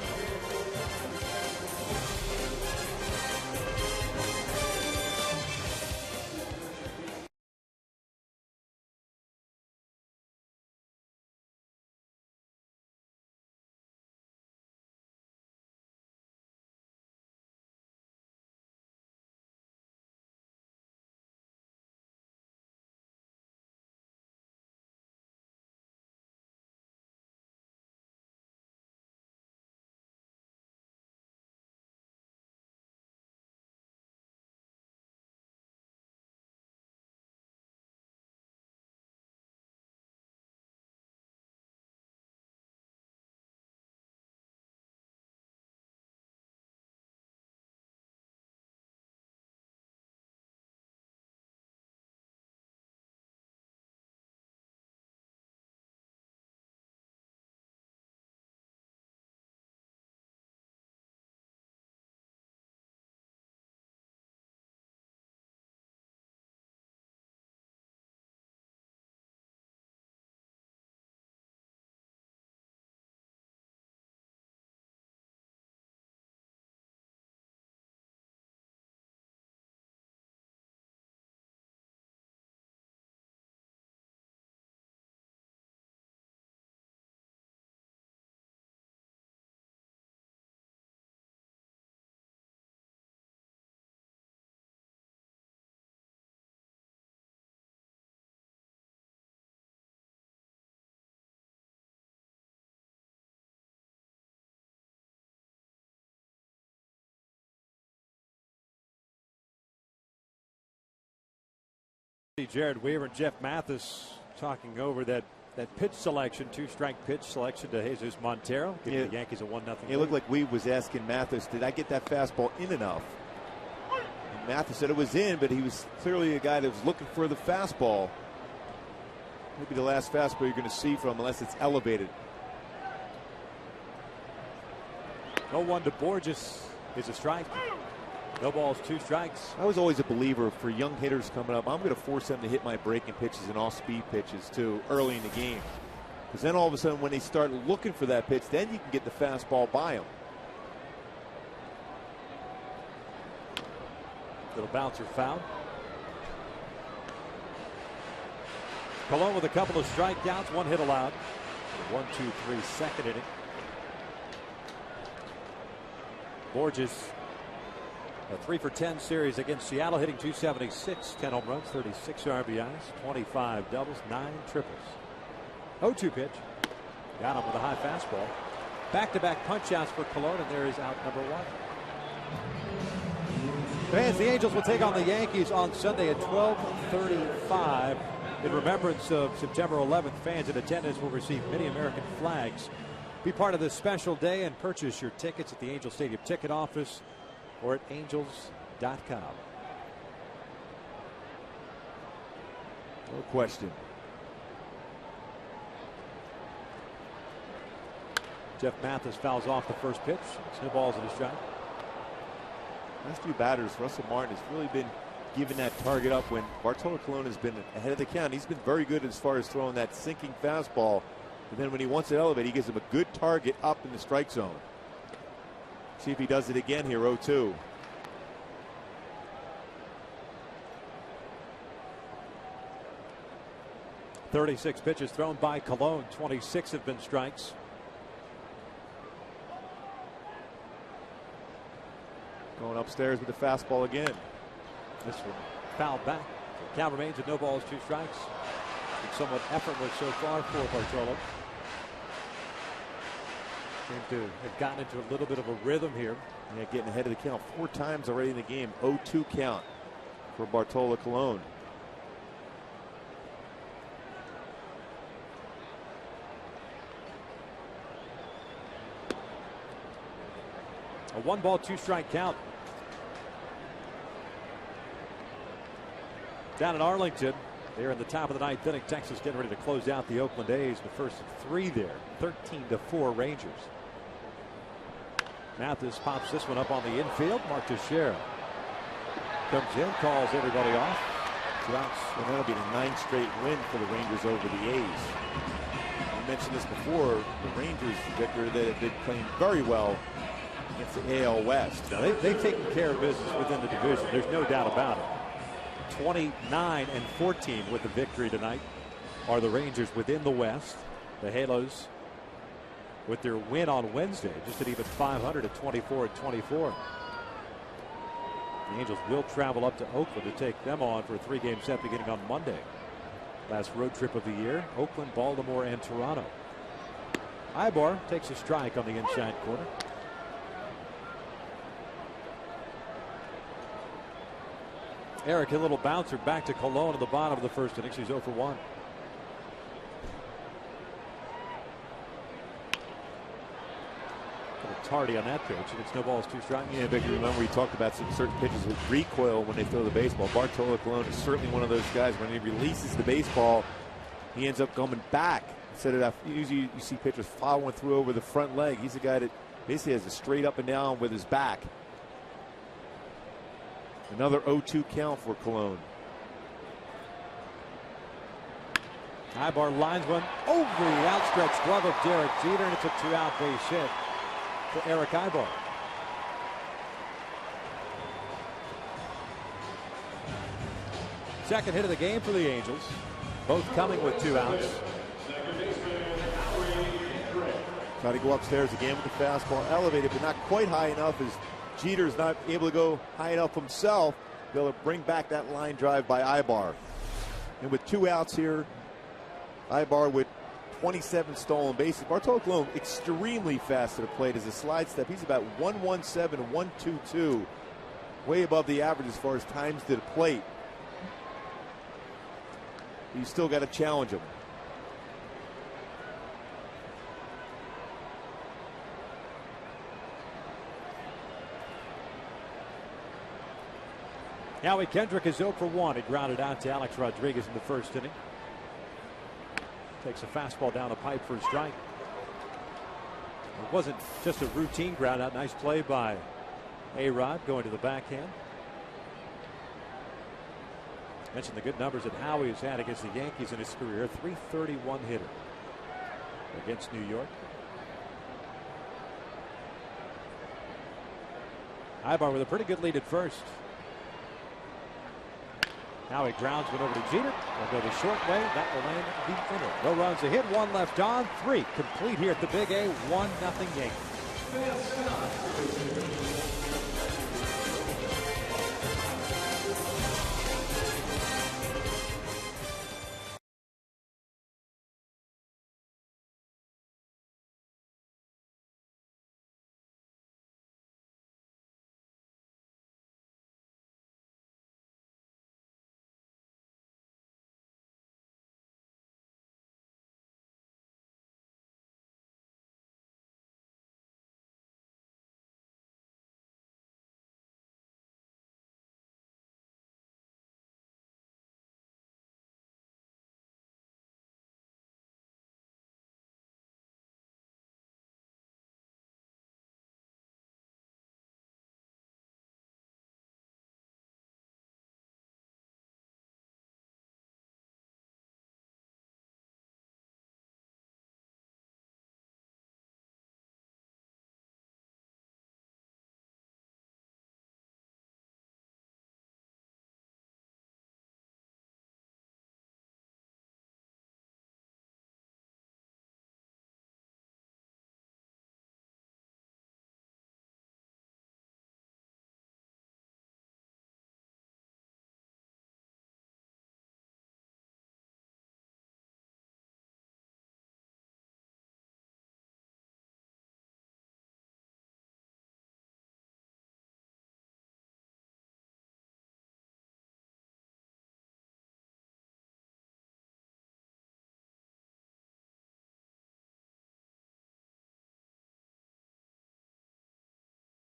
Jared Weaver and Jeff Mathis talking over that pitch selection, 2-strike pitch selection to Jesus Montero, giving the Yankees a 1-0 lead.
It looked like Weaver was asking Mathis, did I get that fastball in enough? And Mathis said it was in, but he was clearly a guy that was looking for the fastball. Maybe the last fastball you're going to see from him unless it's elevated.
0-1 to Borges is a strike. No balls, 2 strikes.
I was always a believer for young hitters coming up. I'm going to force them to hit my breaking pitches and off-speed pitches too early in the game. Because then all of a sudden when they start looking for that pitch, then you can get the fastball by them.
Little bouncer foul. Colon with a couple of strikeouts, 1 hit allowed. 1-2-3 second inning. Borges, a 3 for 10 series against Seattle, hitting .276, 10 home runs, 36 RBIs, 25 doubles, 9 triples. 0-2 pitch. Got him with a high fastball. Back-to-back punch-outs for Colon, and there is out number 1. Fans, the Angels will take on the Yankees on Sunday at 12:35. In remembrance of September 11th, fans in attendance will receive many American flags. Be part of this special day and purchase your tickets at the Angel Stadium ticket office or at angels.com.
No question.
Jeff Mathis fouls off the first pitch. Snowballs in his strike.
Last 2 batters, Russell Martin has really been giving that target up when Bartolo Colon has been ahead of the count. He's been very good as far as throwing that sinking fastball. And then when he wants it elevated, he gives him a good target up in the strike zone. See if he does it again here, 0-2.
.36 pitches thrown by Colon. 26 have been strikes.
Going upstairs with the fastball again.
This one fouled back. The count remains at 0 balls, 2 strikes. It's somewhat effortless so far for Bartolo. Seems to have gotten into a little bit of a rhythm here.
Yeah, getting ahead of the count 4 times already in the game. 0-2 count for Bartolo Colon.
A 1 ball, 2 strike count. Down in Arlington, they're in the top of the 9th inning. Texas getting ready to close out the Oakland A's. The first of 3 there. 13-4 Rangers. Mathis pops this one up on the infield. Mark Teixeira comes in, calls everybody off. 2 outs.
And that'll be the 9th straight win for the Rangers over the A's. I mentioned this before. The Rangers, Victor, that have been playing very well against the AL West.
Now they've taken care of business within the division. There's no doubt about it. 29-14 with the victory tonight are the Rangers within the West. The Halos with their win on Wednesday, just at even 500 at 24-24. The Angels will travel up to Oakland to take them on for a 3-game set beginning on Monday. Last road trip of the year, Oakland, Baltimore, and Toronto. Ibar takes a strike on the inside corner. Eric, a little bouncer back to Colon at the bottom of the first inning. He's 0 for 1. A little tardy on that pitch, and it's no balls, 2 strikes.
Yeah, Victor, remember we talked about some certain pitches with recoil when they throw the baseball. Bartolo Colon is certainly one of those guys. When he releases the baseball, he ends up coming back instead of that. Usually you see pitchers following through over the front leg. He's a guy that basically has a straight up and down with his back. Another 0-2 count for Colon.
Ibar lines one over the outstretched glove of Derek Jeter, and it's a 2-out base hit for Eric Ibar. Second hit of the game for the Angels, both coming with 2 outs.
Try to go upstairs again with the fastball elevated, but not quite high enough as Jeter's not able to go high enough himself. Be able to bring back that line drive by Ibar. And with 2 outs here, Ibar with 27 stolen bases. Bartolo Colon extremely fast to the plate as a slide step. He's about 117, 122, way above the average as far as times to the plate. You still got to challenge him.
Howie Kendrick is 0 for 1. He grounded out to Alex Rodriguez in the first inning. Takes a fastball down the pipe for a strike. It wasn't just a routine ground out. Nice play by A-Rod going to the backhand. Mentioned the good numbers that Howie has had against the Yankees in his career. .331 hitter. against New York. Ibar with a pretty good lead at first. Now he grounds one over to Jeter. They'll go the short way. That will land the inner. No runs, a hit, one left on. 3 complete here at the Big A. 1-0 Yankees.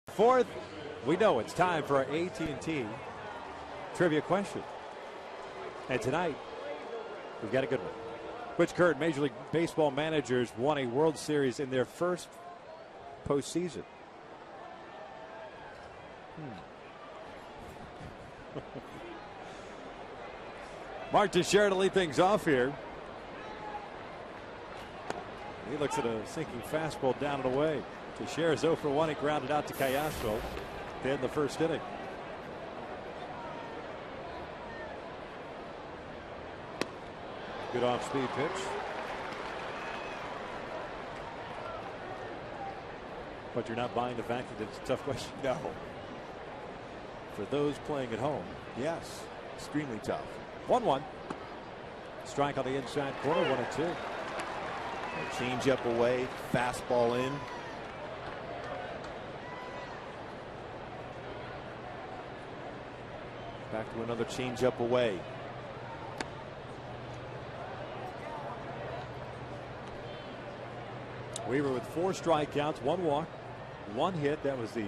Fourth, we know it's time for our AT&T trivia question. And tonight, we've got a good one. Which current Major League Baseball managers won a World Series in their first postseason? Mark Teixeira to lead things off here. He looks at a sinking fastball down and away. Teixeira's 0 for 1. He grounded out to Castro to end the first inning. Good off-speed pitch. But you're not buying the fact that it's a tough question?
No.
For those playing at home.
Yes. Extremely tough.
1-1. Strike on the inside corner. 1-2.
Change up away. Fastball in. Back to another change-up away.
Weaver with 4 strikeouts, 1 walk, 1 hit. That was the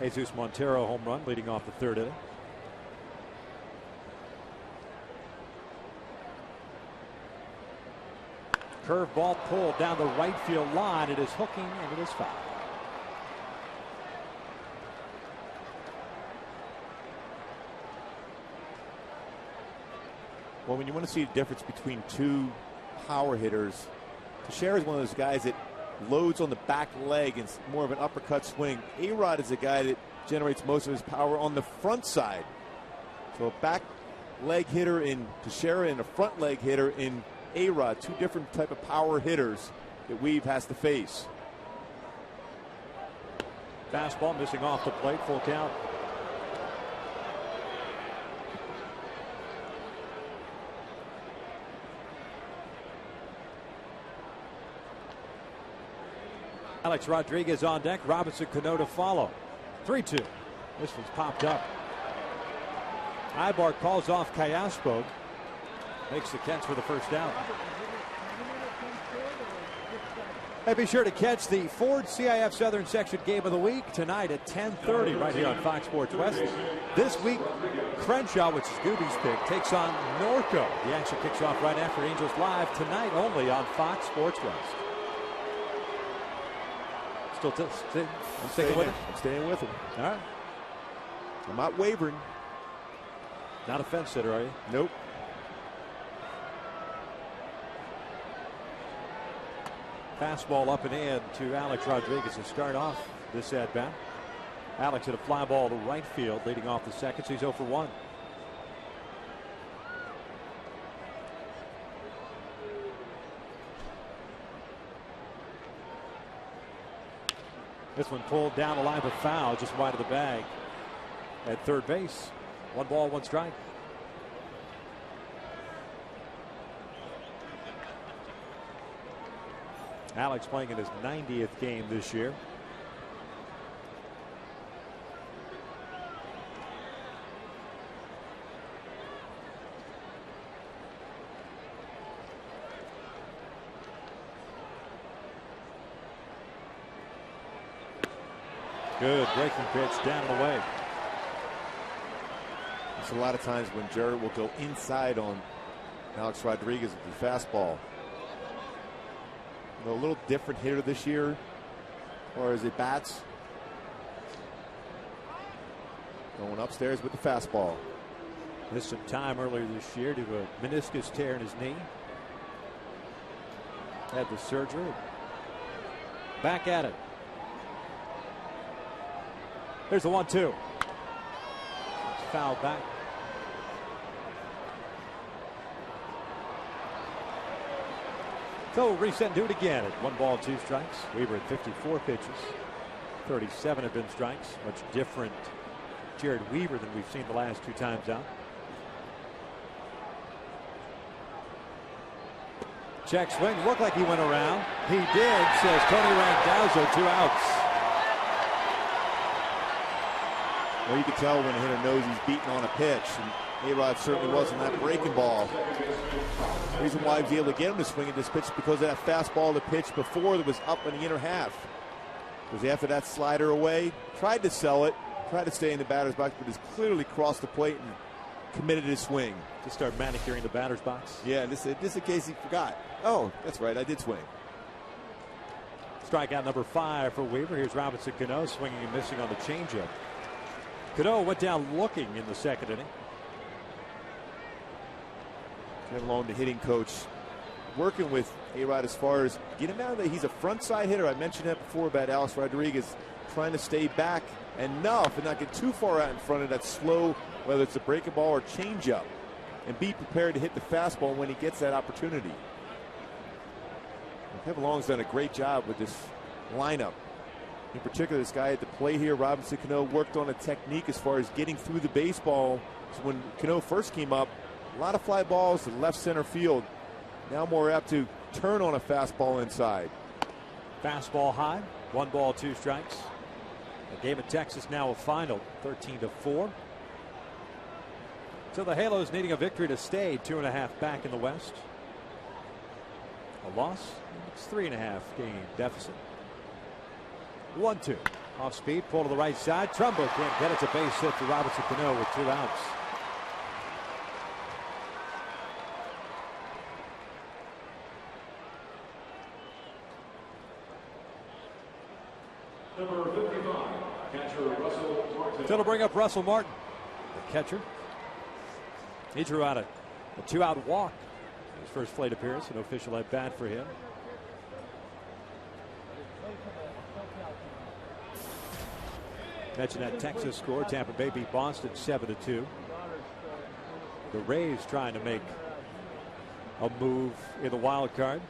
Jesus Montero home run leading off the 3rd inning. Curveball pulled down the right field line. It is hooking and it is foul.
Well, when you want to see the difference between 2 power hitters, Teixeira is one of those guys that loads on the back leg and more of an uppercut swing. A-Rod is a guy that generates most of his power on the front side. So a back leg hitter in Teixeira and a front leg hitter in A-Rod. 2 different type of power hitters that Weave has to face.
Fastball missing off the plate, full count. Alex Rodriguez on deck. Robinson Cano to follow. 3-2. This one's popped up. Ibar calls off Castro. Makes the catch for the first down. Hey, be sure to catch the Ford CIF Southern Section Game of the Week tonight at 10:30 right here on Fox Sports West. This week, Crenshaw, which is Gooby's pick, takes on Norco. The action kicks off right after Angels Live tonight only on Fox Sports West. I'm sticking with it.
I'm staying with him.
All right.
I'm not wavering.
Not a fence sitter, are you?
Nope.
Fastball up and in to Alex Rodriguez to start off this at-bat. Alex hit a fly ball to right field leading off the second. So he's 0 for 1. This one pulled down the line of foul just wide of the bag at third base. 1 ball, 1 strike. Alex playing in his 90th game this year. Good breaking pitch down and away.
There's a lot of times when Jared will go inside on Alex Rodriguez with the fastball. A little different hitter this year, or as it bats. Going upstairs with the fastball.
Missed some time earlier this year due to a meniscus tear in his knee. Had the surgery. Back at it. There's the 1-2. Foul back. So we'll reset and do it again at 1 ball, 2 strikes. Weaver at 54 pitches. 37 have been strikes. Much different Jared Weaver than we've seen the last 2 times out. Check swing. Looked like he went around. He did, says Tony Randazzo. 2 outs.
Well, you can tell when a hitter knows he's beating on a pitch. And A-Rod certainly wasn't that breaking ball. The reason why he was able to get him to swing at this pitch is because of that fastball, the pitch before that was up in the inner half. Was after that slider away, tried to sell it, tried to stay in the batter's box, but has clearly crossed the plate and committed his swing.
To start manicuring the batter's box.
Yeah, this is a case he forgot. Oh, that's right, I did swing.
Strikeout number 5 for Weaver. Here's Robinson Cano swinging and missing on the changeup. Cano went down looking in the second inning.
Kevin Long, the hitting coach, working with A-Rod as far as get him out of there. He's a front side hitter. I mentioned that before about Alex Rodriguez trying to stay back enough and not get too far out in front of that slow, whether it's a breaking ball or changeup, and be prepared to hit the fastball when he gets that opportunity. And Kevin Long's done a great job with this lineup. In particular, this guy at the plate here, Robinson Cano, worked on a technique as far as getting through the baseball. So when Cano first came up, a lot of fly balls to left center field. Now more apt to turn on a fastball inside.
Fastball high. 1 ball, 2 strikes. The game at Texas now a final 13-4. So the Halos needing a victory to stay 2.5 back in the West. A loss, it's 3.5 game deficit. 1-2. Off speed, pull to the right side. Trumbo can't get it. It's a base hit for Robinson Cano with 2 outs.
Number 55, catcher Russell Martin.
So to bring up Russell Martin, the catcher. He drew out a 2-out walk. His first plate appearance, an official at bat for him. Mentioned that Texas score. Tampa Bay beat Boston 7-2. The Rays trying to make a move in the wild card.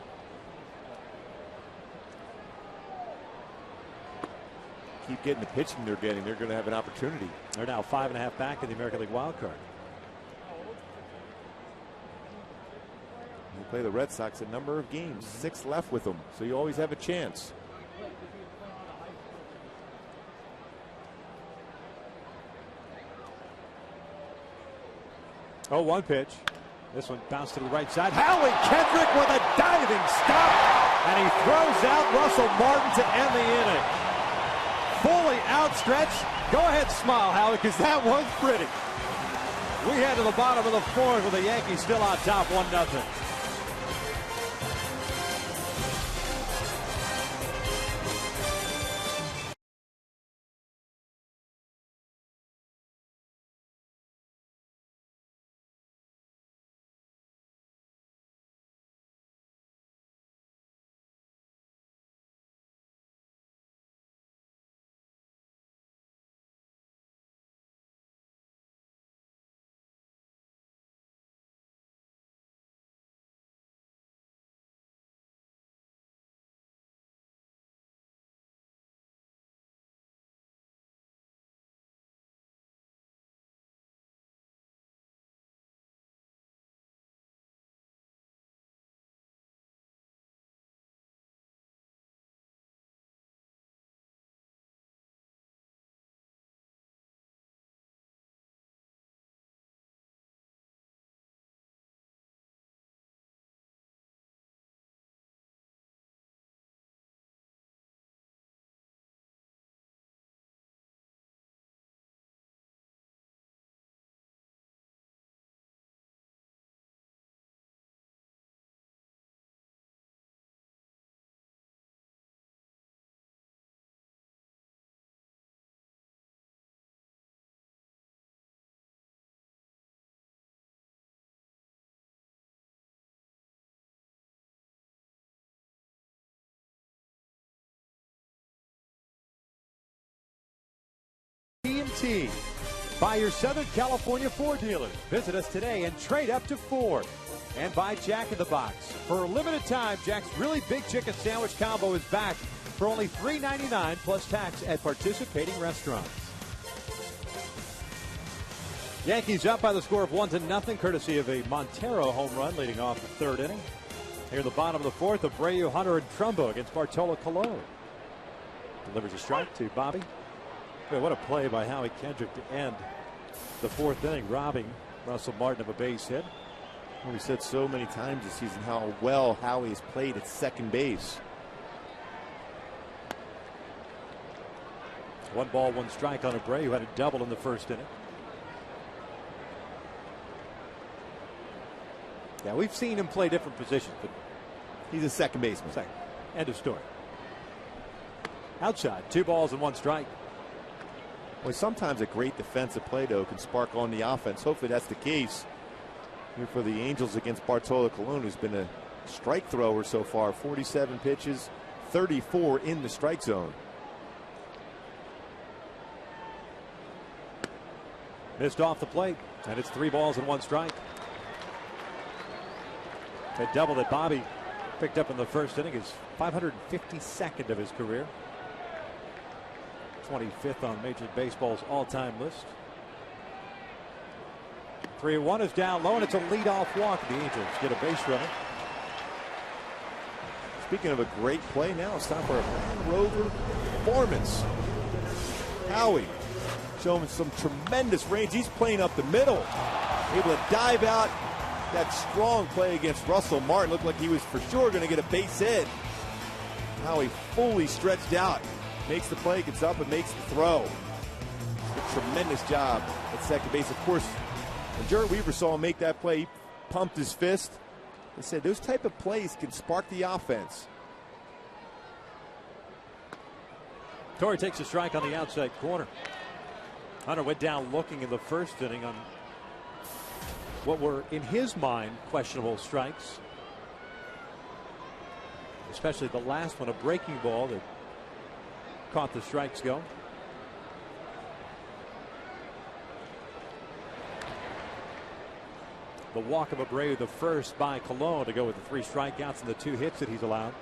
Keep getting the pitching they're getting. They're going to have an opportunity.
They're now 5.5 back in the American League wild card.
You play the Red Sox a number of games, 6 left with them, so you always have a chance.
Oh, 1 pitch. This one bounced to the right side. Howie Kendrick with a diving stop. And he throws out Russell Martin to end the inning. Fully outstretched. Go ahead, smile, Howie, because that was pretty. We head to the bottom of the 4th with the Yankees still on top 1-0.
guarantee. By your Southern California Ford dealers. Visit us today and trade up to Ford. And by Jack in the Box. For a limited time, Jack's really big chicken sandwich combo is back for only $3.99 plus tax at participating restaurants. Yankees up by the score of 1-0, courtesy of a Montero home run leading off the third inning. Here at the bottom of the fourth, Abreu, Hunter, and Trumbo against Bartolo Colon. Delivers a strike to Bobby. Boy, what a play by Howie Kendrick to end the fourth inning, robbing Russell Martin of a base hit.
Well, we said so many times this season how well Howie's played at second base.
1 ball, 1 strike on Abreu, who had a double in the first inning.
Yeah, we've seen him play different positions, but
he's a second baseman.
Second. End of story. Outside, 2 balls and 1 strike.
Well, sometimes a great defensive play, though, can spark on the offense. Hopefully that's the case here for the Angels against Bartolo Colon, who's been a strike thrower so far. 47 pitches, 34 in the strike zone.
Missed off the plate, and it's 3 balls and 1 strike. That double that Bobby picked up in the first inning is 552nd of his career. 25th on Major League Baseball's all-time list. 3-1 is down low, and it's a leadoff walk. The Angels get a base runner.
Speaking of a great play, now it's time for a Land Rover performance. Howie showing some tremendous range. He's playing up the middle, able to dive out. That strong play against Russell Martin looked like he was for sure going to get a base hit. Howie fully stretched out, makes the play, gets up and makes the throw. A tremendous job at second base. Of course, when Jared Weaver saw him make that play, he pumped his fist. They said those type of plays can spark the offense.
Torrey takes a strike on the outside corner. Hunter went down looking in the first inning on what were, in his mind, questionable strikes. Especially the last one, a breaking ball that caught the strike zone. The walk of Abreu, the first by Colon, to go with the 3 strikeouts and the 2 hits that he's allowed.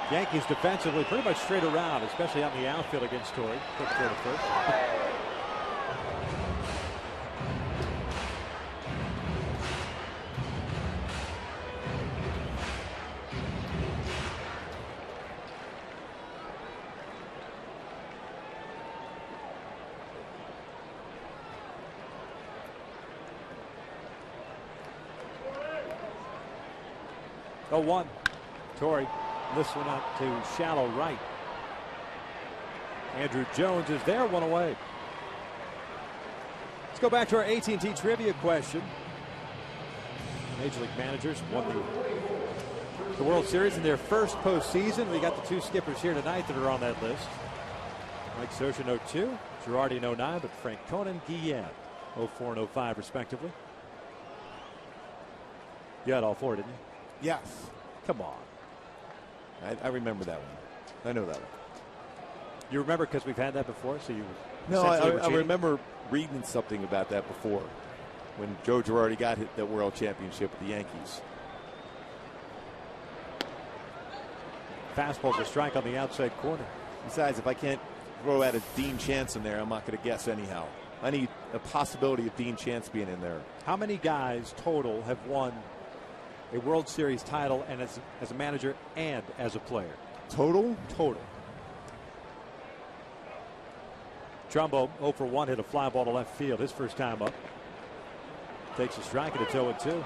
Yankees defensively pretty much straight around, especially out in the outfield against Torrey. Quick throw to first. Oh, 1. Torrey. This one out to shallow right. Andrew Jones is there, 1 away. Let's go back to our AT&T trivia question. Major League managers won the World Series in their first postseason. We got the 2 skippers here tonight that are on that list. Mike Scioscia in 02, Girardi in 09, but Frank Conan, Guillen 04 and 05 respectively. You had all 4, didn't you?
Yes.
Come on.
I remember that one. I know that one.
You remember because we've had that before, so you.
No, I remember reading something about that before, when Joe Girardi got the World Championship with the Yankees.
Fastball's a strike on the outside corner.
Besides, if I can't throw out a Dean Chance in there, I'm not going to guess anyhow. I need a possibility of Dean Chance being in there.
How many guys total have won a World Series title and as a manager and as a player?
Total?
Total. Trumbo 0 for 1, hit a fly ball to left field his first time up. Takes a strike and it's 0-2.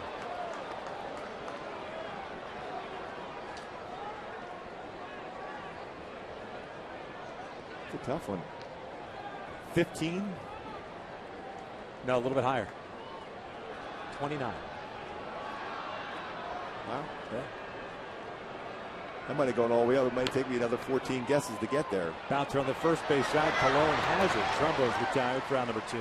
It's a tough one. 15?
No, a little bit higher. 29.
Wow. Yeah. That might have gone all the way up. It might take me another 14 guesses to get there.
Bouncer on the first base side. Colon has it. Trumbo's retired for round number 2.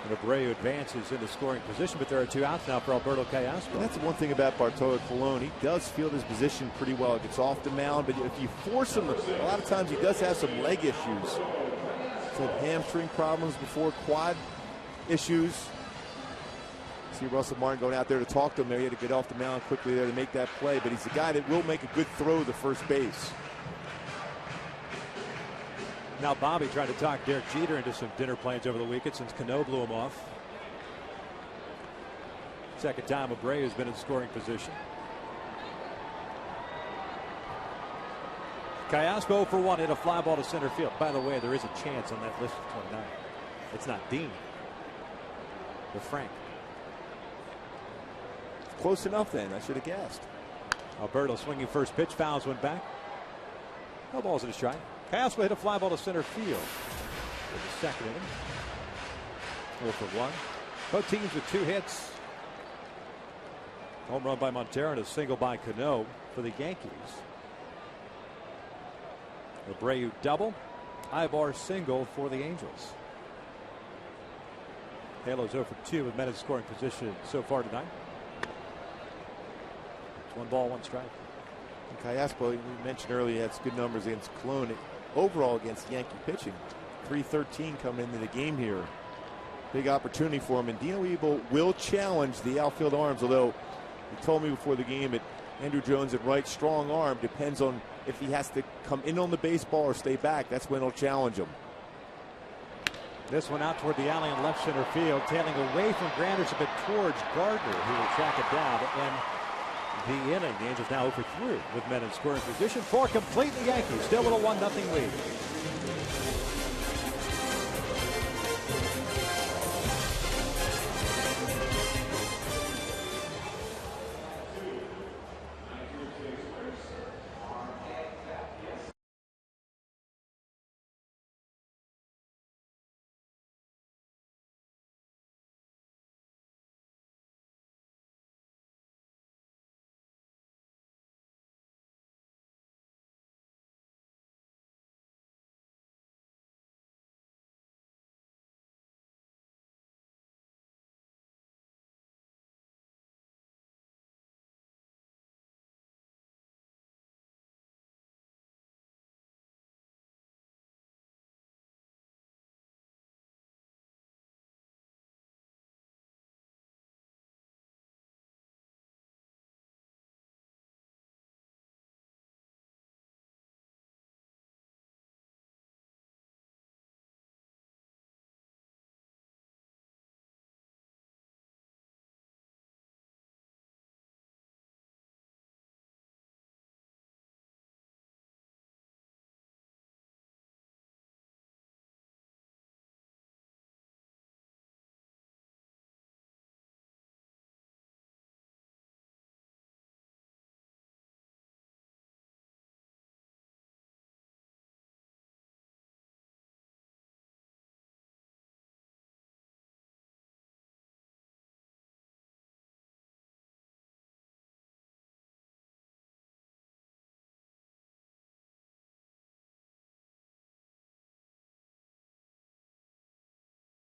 And Abreu advances into scoring position, but there are 2 outs now for Alberto Callaspo.
And that's the one thing about Bartolo Colon. He does field his position pretty well. He gets off the mound, but if you force him, a lot of times he does have some leg issues. He's had hamstring problems before, quad issues. See Russell Martin going out there to talk to him there. He had to get off the mound quickly there to make that play, but he's the guy that will make a good throw to first base.
Now Bobby trying to talk Derek Jeter into some dinner plans over the weekend since Cano blew him off. Second time Abreu has been in scoring position. Callaspo for 1, hit a fly ball to center field. By the way, there is a chance on that list of 29. It's not Dean, but Frank.
Close enough then. I should have guessed.
Alberto swinging first pitch, fouls one back. No balls in a strike. Callaspo hit a fly ball to center field in the second inning. 0 for 1. Both teams with 2 hits. Home run by Montero and a single by Cano for the Yankees. Abreu double. Ibar single for the Angels. Halos 0 for 2 with men in scoring position so far tonight. It's 1 ball, 1 strike.
Callaspo, we mentioned earlier, he had good numbers against Cologne. Overall against Yankee pitching, 313 coming into the game here. Big opportunity for him, and Dino Ebel will challenge the outfield arms, although he told me before the game that Andrew Jones at right, strong arm, depends on if he has to come in on the baseball or stay back. That's when he'll challenge him.
This one out toward the alley in left center field, tailing away from Granderson but towards Gardner, who will track it down and the inning. The Angels now 0 for 3 with men in scoring position. 4 complete. The Yankees still with a 1-0 lead.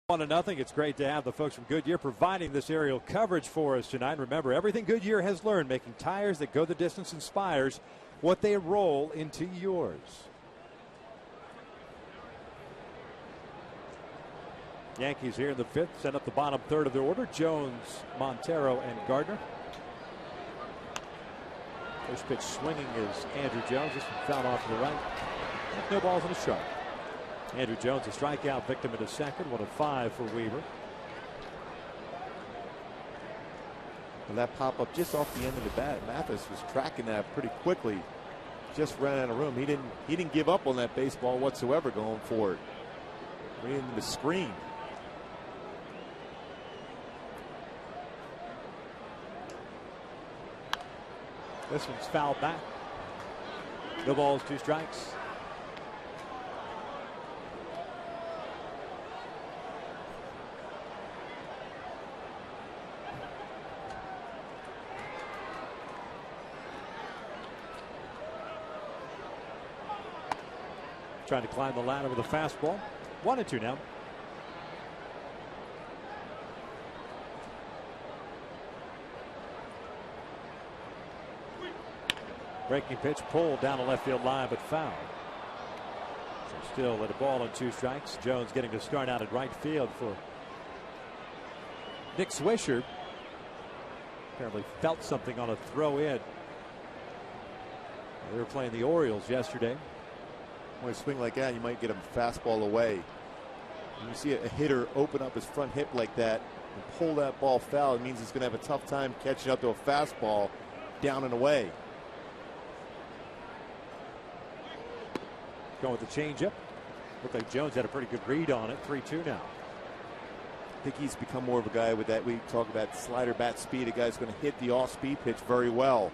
One to nothing. It's great to have the folks from Goodyear providing this aerial coverage for us tonight. Remember, everything Goodyear has learned, making tires that go the distance, inspires what they roll into yours. Yankees here in the 5th set up the bottom third of their order. Jones, Montero, and Gardner. First pitch swinging is Andrew Jones. This one fouled off to the right. No balls in a strike. Andrew Jones, a strikeout victim in his second. 1 of 5 for Weaver.
And that pop up just off the end of the bat. Mathis was tracking that pretty quickly. Just ran out of room. He didn't give up on that baseball whatsoever going for it. Right into the screen.
This one's fouled back. No balls, 2 strikes. Trying to climb the ladder with a fastball. 1-2 now. Breaking pitch pulled down the left field line, but foul. So still with a ball and 2 strikes. Jones getting to start out at right field for Nick Swisher. Apparently felt something on a throw in. They were playing the Orioles yesterday.
When you swing like that, you might get a fastball away. When you see a hitter open up his front hip like that and pull that ball foul, it means he's going to have a tough time catching up to a fastball down and away.
Going with the changeup. Looked like Jones had a pretty good read on it. 3-2 now.
I think he's become more of a guy with that. We talk about slider bat speed. A guy's going to hit the off-speed pitch very well.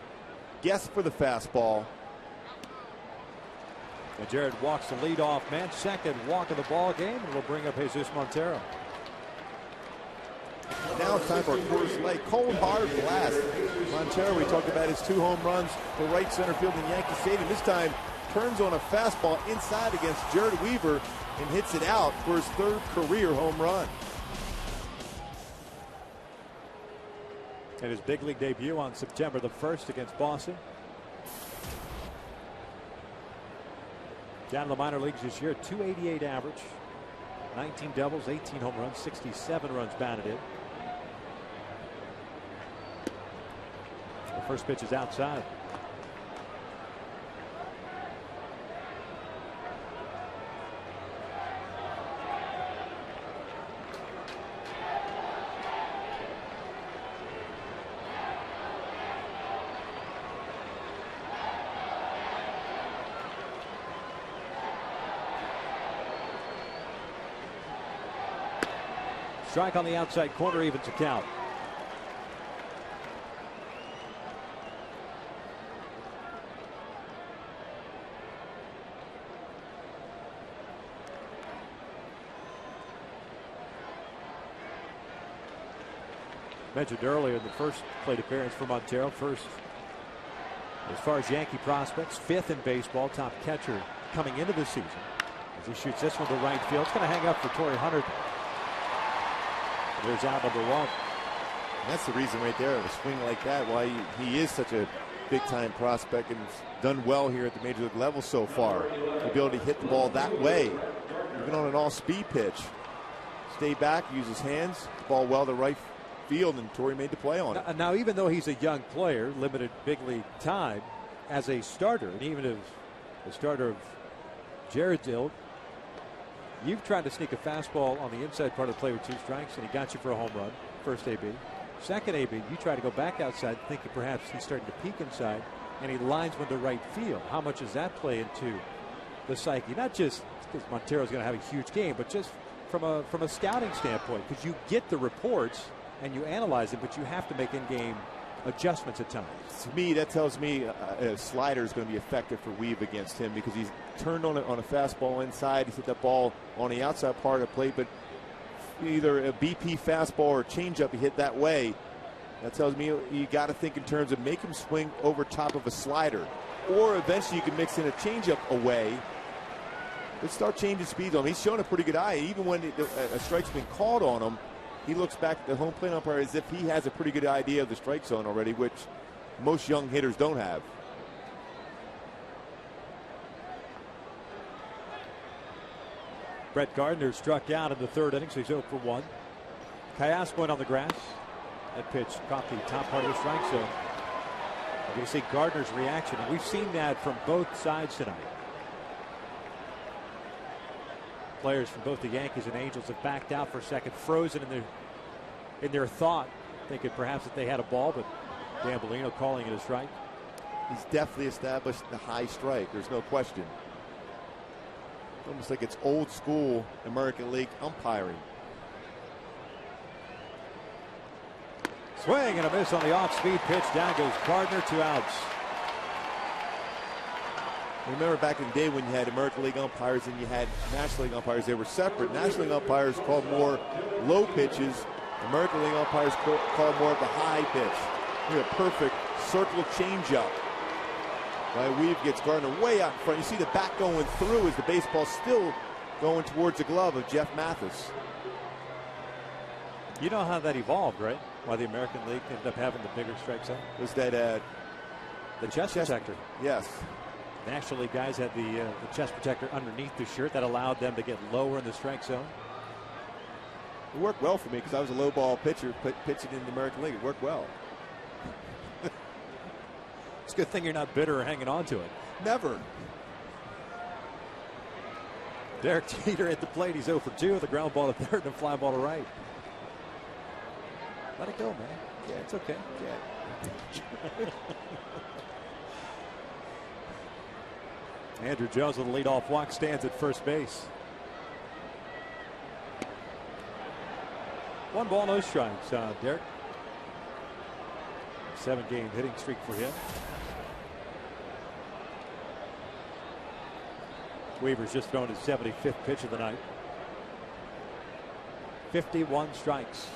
Guess for the fastball.
And Jared walks the leadoff man. Second walk of the ball game, and will bring up Jesus Montero.
Now it's time for a Coors Light cold hard blast. Montero, we talked about his 2 home runs for right center field in Yankee Stadium. This time turns on a fastball inside against Jared Weaver and hits it out for his 3rd career home run.
And his big league debut on September the 1st against Boston. Down in the minor leagues this year, 288 average, 19 doubles, 18 home runs, 67 runs batted in. The first pitch is outside. Strike on the outside corner, evens the count. Mentioned earlier in the first plate appearance for Montero. First, as far as Yankee prospects, 5th in baseball, top catcher coming into the season. As he shoots this one to right field, it's going to hang up for Torrey Hunter. There's out number 1.
And that's the reason right there, a swing like that, why he is such a big-time prospect and done well here at the major league level so far. The ability to hit the ball that way, even on an all-speed pitch. Stay back, use his hands, ball well to right field, and Torrey made the play on it.
Now, even though he's a young player, limited big league time, as a starter, and even as a starter of Jared's ilk, you've tried to sneak a fastball on the inside part of the play with 2 strikes, and he got you for a home run. First AB. Second AB, you try to go back outside, thinking perhaps he's starting to peek inside, and he lines one to right field. How much does that play into the psyche? Not just because Montero's going to have a huge game, but just from a scouting standpoint, because you get the reports and you analyze it, but you have to make in-game adjustments at times.
To me, that tells me a slider is going to be effective for Weave against him, because he's turned on a fastball inside. He's hit that ball on the outside part of the plate, but either a BP fastball or a changeup he hit that way. That tells me you got to think in terms of make him swing over top of a slider, or eventually you can mix in a changeup away. Let's start changing speeds on him. He's shown a pretty good eye. Even when a strike's been called on him, he looks back at the home plate umpire as if he has a pretty good idea of the strike zone already, which most young hitters don't have.
Brett Gardner struck out in the 3rd inning, so he's 0 for 1. Callas going on the grass. That pitch caught the top part of the strike zone. We're going to see Gardner's reaction, and we've seen that from both sides tonight. Players from both the Yankees and Angels have backed out for a second, frozen in their thought, thinking perhaps that they had a ball, but Gambolino calling it a strike.
He's definitely established the high strike. There's no question. Almost like it's old school American League umpiring.
Swing and a miss on the off-speed pitch. Down goes Gardner, 2 outs.
Remember back in the day when you had American League umpires and you had National League umpires, they were separate. National League umpires called more low pitches. American League umpires called more of the high pitch. Here's a perfect circle changeup. Weave gets Gardner way out in front. You see the bat going through as the baseball still going towards the glove of Jeff Mathis.
You know how that evolved, right? Why the American League ended up having the bigger strike zone?
Was that
The chest protector.
Yes.
Naturally, guys had the chest protector underneath the shirt. That allowed them to get lower in the strike zone.
It worked well for me because I was a low ball pitcher, pitching in the American League. It worked well.
It's a good thing you're not bitter or hanging on to it.
Never.
Derek Jeter at the plate. He's 0 for 2 with a ground ball to third and a fly ball to right. Let it go, man. Yeah, it's okay. Yeah. Andrew Jones with a leadoff walk stands at first base. 1 ball, no strikes. Derek. 7-game hitting streak for him. Weaver's just thrown his 75th pitch of the night. 51 strikes.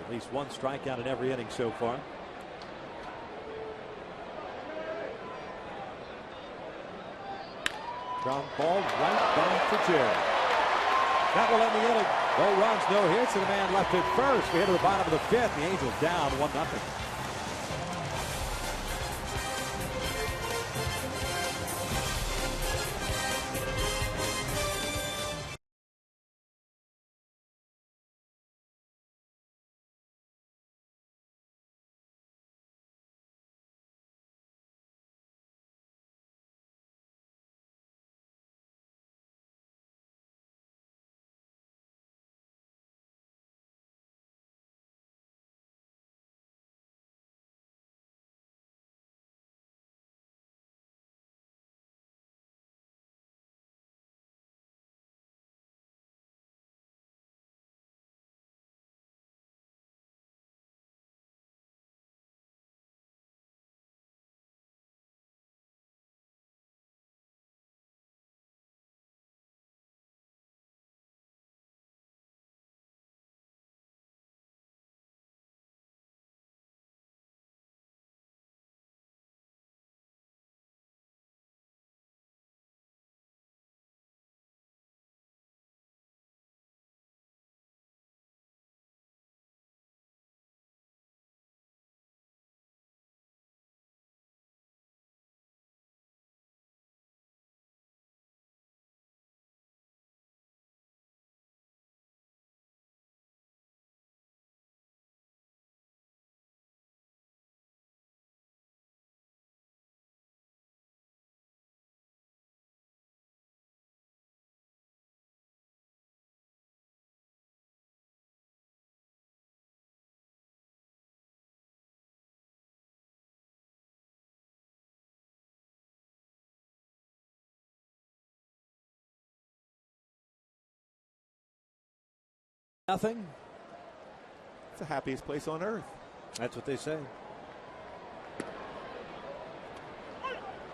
At least 1 strikeout in every inning so far. Ground ball right down to Jerry. That will end the inning. No runs, no hits, and a man left at first. We hit to the bottom of the 5th. The Angels down 1-0. Nothing.
It's the happiest place on earth.
That's what they say.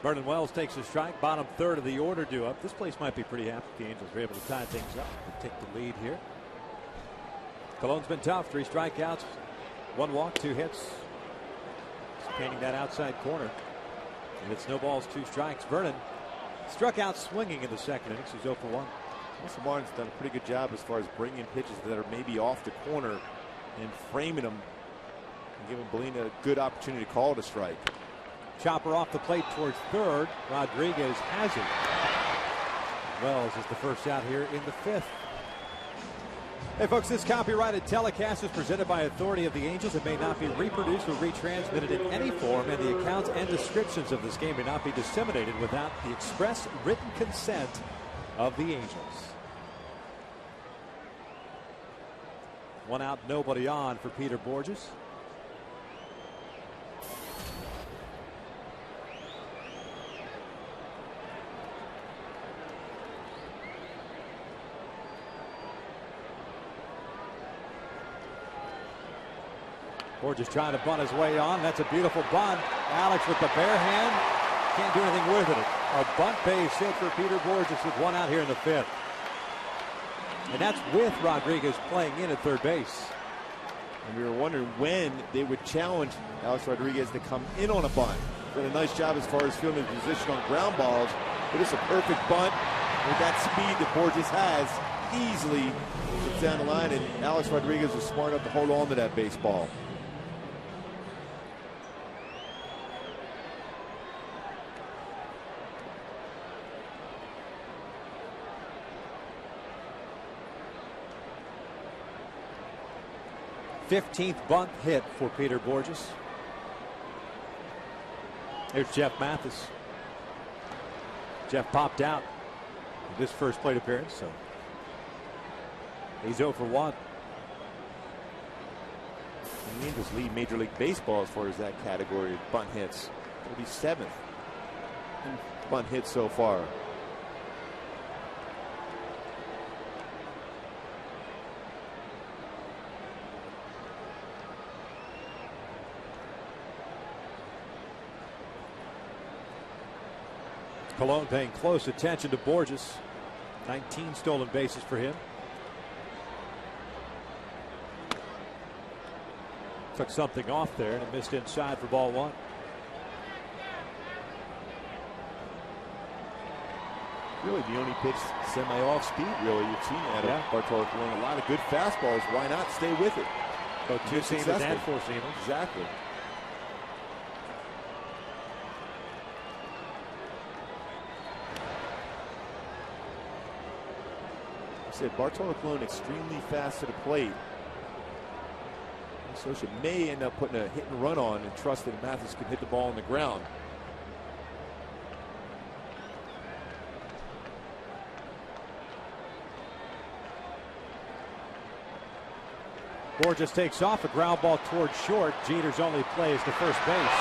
Vernon Wells takes a strike. Bottom 3rd of the order due up. This place might be pretty happy if the Angels are able to tie things up and take the lead here. Cologne's been tough. 3 strikeouts, 1 walk, 2 hits. He's painting that outside corner. And it's no balls, 2 strikes. Vernon struck out swinging in the 2nd inning. He's 0 for 1.
Russell Martin's done a pretty good job as far as bringing in pitches that are maybe off the corner and framing them and giving Molina a good opportunity to call it a strike.
Chopper off the plate towards 3rd. Rodriguez has it. Wells is the first out here in the 5th. Hey folks, this copyrighted telecast is presented by authority of the Angels. It may not be reproduced or retransmitted in any form, and the accounts and descriptions of this game may not be disseminated without the express written consent of the Angels. 1 out, nobody on for Peter Borges. Borges trying to bunt his way on. That's a beautiful bunt. Alex with the bare hand. Can't do anything with it. A bunt base hit for Peter Borges with 1 out here in the 5th. And that's with Rodriguez playing in at 3rd base.
And we were wondering when they would challenge Alex Rodriguez to come in on a bunt. Did a nice job as far as fielding his position on ground balls. But it's a perfect bunt with that speed that Borges has. Easily gets down the line, and Alex Rodriguez was smart enough to hold on to that baseball.
15th bunt hit for Peter Borges. There's Jeff Mathis. Jeff popped out in his first plate appearance, so he's 0 for 1.
The Angels lead Major League Baseball as far as that category of bunt hits. 37th in bunt hits so far.
Colon paying close attention to Borges. 19 stolen bases for him. Took something off there and it missed inside for ball 1.
Really the only pitch semi-off speed really you've seen out of Bartolo Colon. A lot of good fastballs. Why not stay with it?
Both two-seamers and four-seamers.
Exactly. Said Bartolo Colon extremely fast to the plate. Socha may end up putting a hit and run on and trust that Mathis can hit the ball on the ground.
Borges takes off, a ground ball towards short. Jeter's only play is to first base.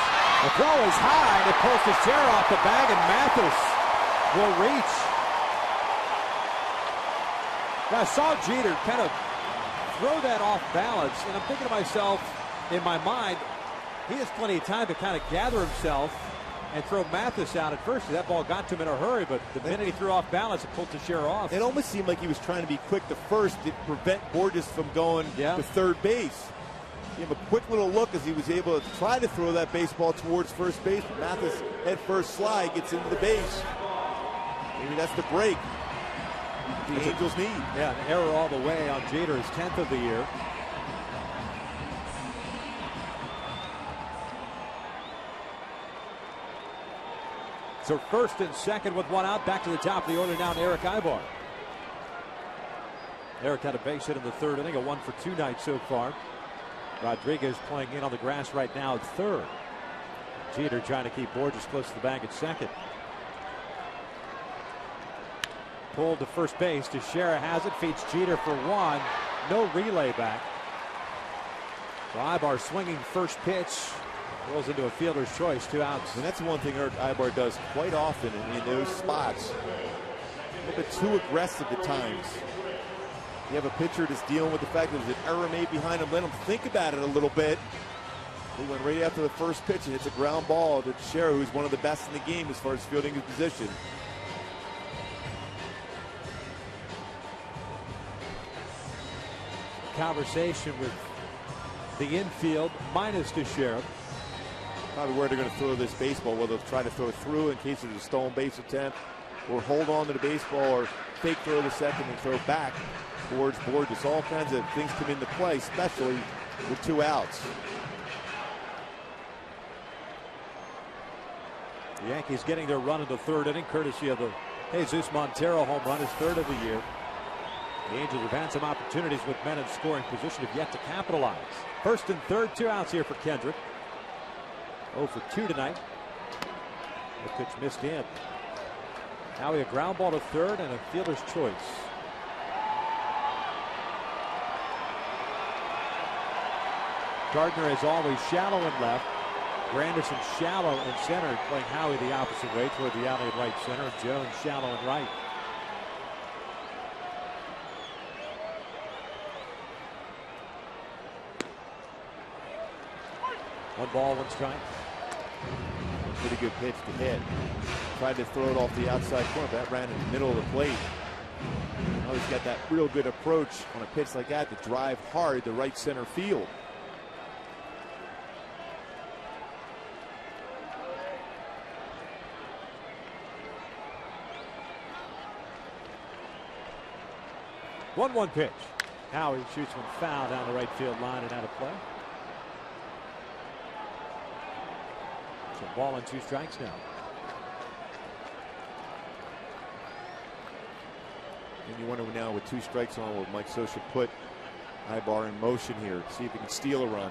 The throw is high and it pulls the chair off the bag and Mathis will reach. I saw Jeter kind of throw that off balance, and I'm thinking to myself, in my mind, he has plenty of time to kind of gather himself and throw Mathis out at first. That ball got to him in a hurry, but the minute he threw off balance, it pulled Teixeira off.
It almost seemed like he was trying to be quick to first to prevent Borges from going to third base. He gave a quick little look as he was able to try to throw that baseball towards first base. But Mathis head first slide gets into the base. Maybe that's the break the Angels need.
Yeah, an error all the way on Jeter, his 10th of the year. So first and second with one out. Back to the top of the order now, Eric Ibar. Eric had a base hit in the third inning, a 1-for-2 night so far. Rodriguez playing in on the grass right now at third. Jeter trying to keep Borges close to the bag at second. Pulled to first base. Teixeira has it, feeds Jeter for one. No relay back. So Ibar swinging first pitch. Rolls into a fielder's choice, 2 outs.
And that's the one thing Eric Ibar does quite often in those spots. A little bit too aggressive at times. You have a pitcher that's dealing with the fact that there's an error made behind him. Let him think about it a little bit. He went right after the first pitch and hits a ground ball to Teixeira, who's one of the best in the game as far as fielding his position.
Conversation with the infield minus Teixeira.
Probably where they're going to throw this baseball, whether they'll try to throw through in case there's a stolen base attempt, or hold on to the baseball, or fake throw the second and throw back towards Borges. All kinds of things come into play, especially with 2 outs.
The Yankees getting their run in the third inning, courtesy of the Jesus Montero home run, his third of the year. The Angels have had some opportunities with men in scoring position, have yet to capitalize. First and third, 2 outs here for Kendrick. 0 for 2 tonight. The pitch missed in. Now we have a ground ball to third and a fielder's choice. Gardner is always shallow and left. Granderson shallow and center, playing Howie the opposite way toward the alley at right center. Jones shallow and right. One ball, one strike.
Pretty good pitch to hit. Tried to throw it off the outside corner. That ran in the middle of the plate. Now he's got that real good approach on a pitch like that to drive hard to right center field.
One pitch. Howie shoots one foul down the right field line and out of play. So ball and 2 strikes now.
And you wonder now with 2 strikes on, will Mike Socha put Ibar in motion here. See if he can steal a run.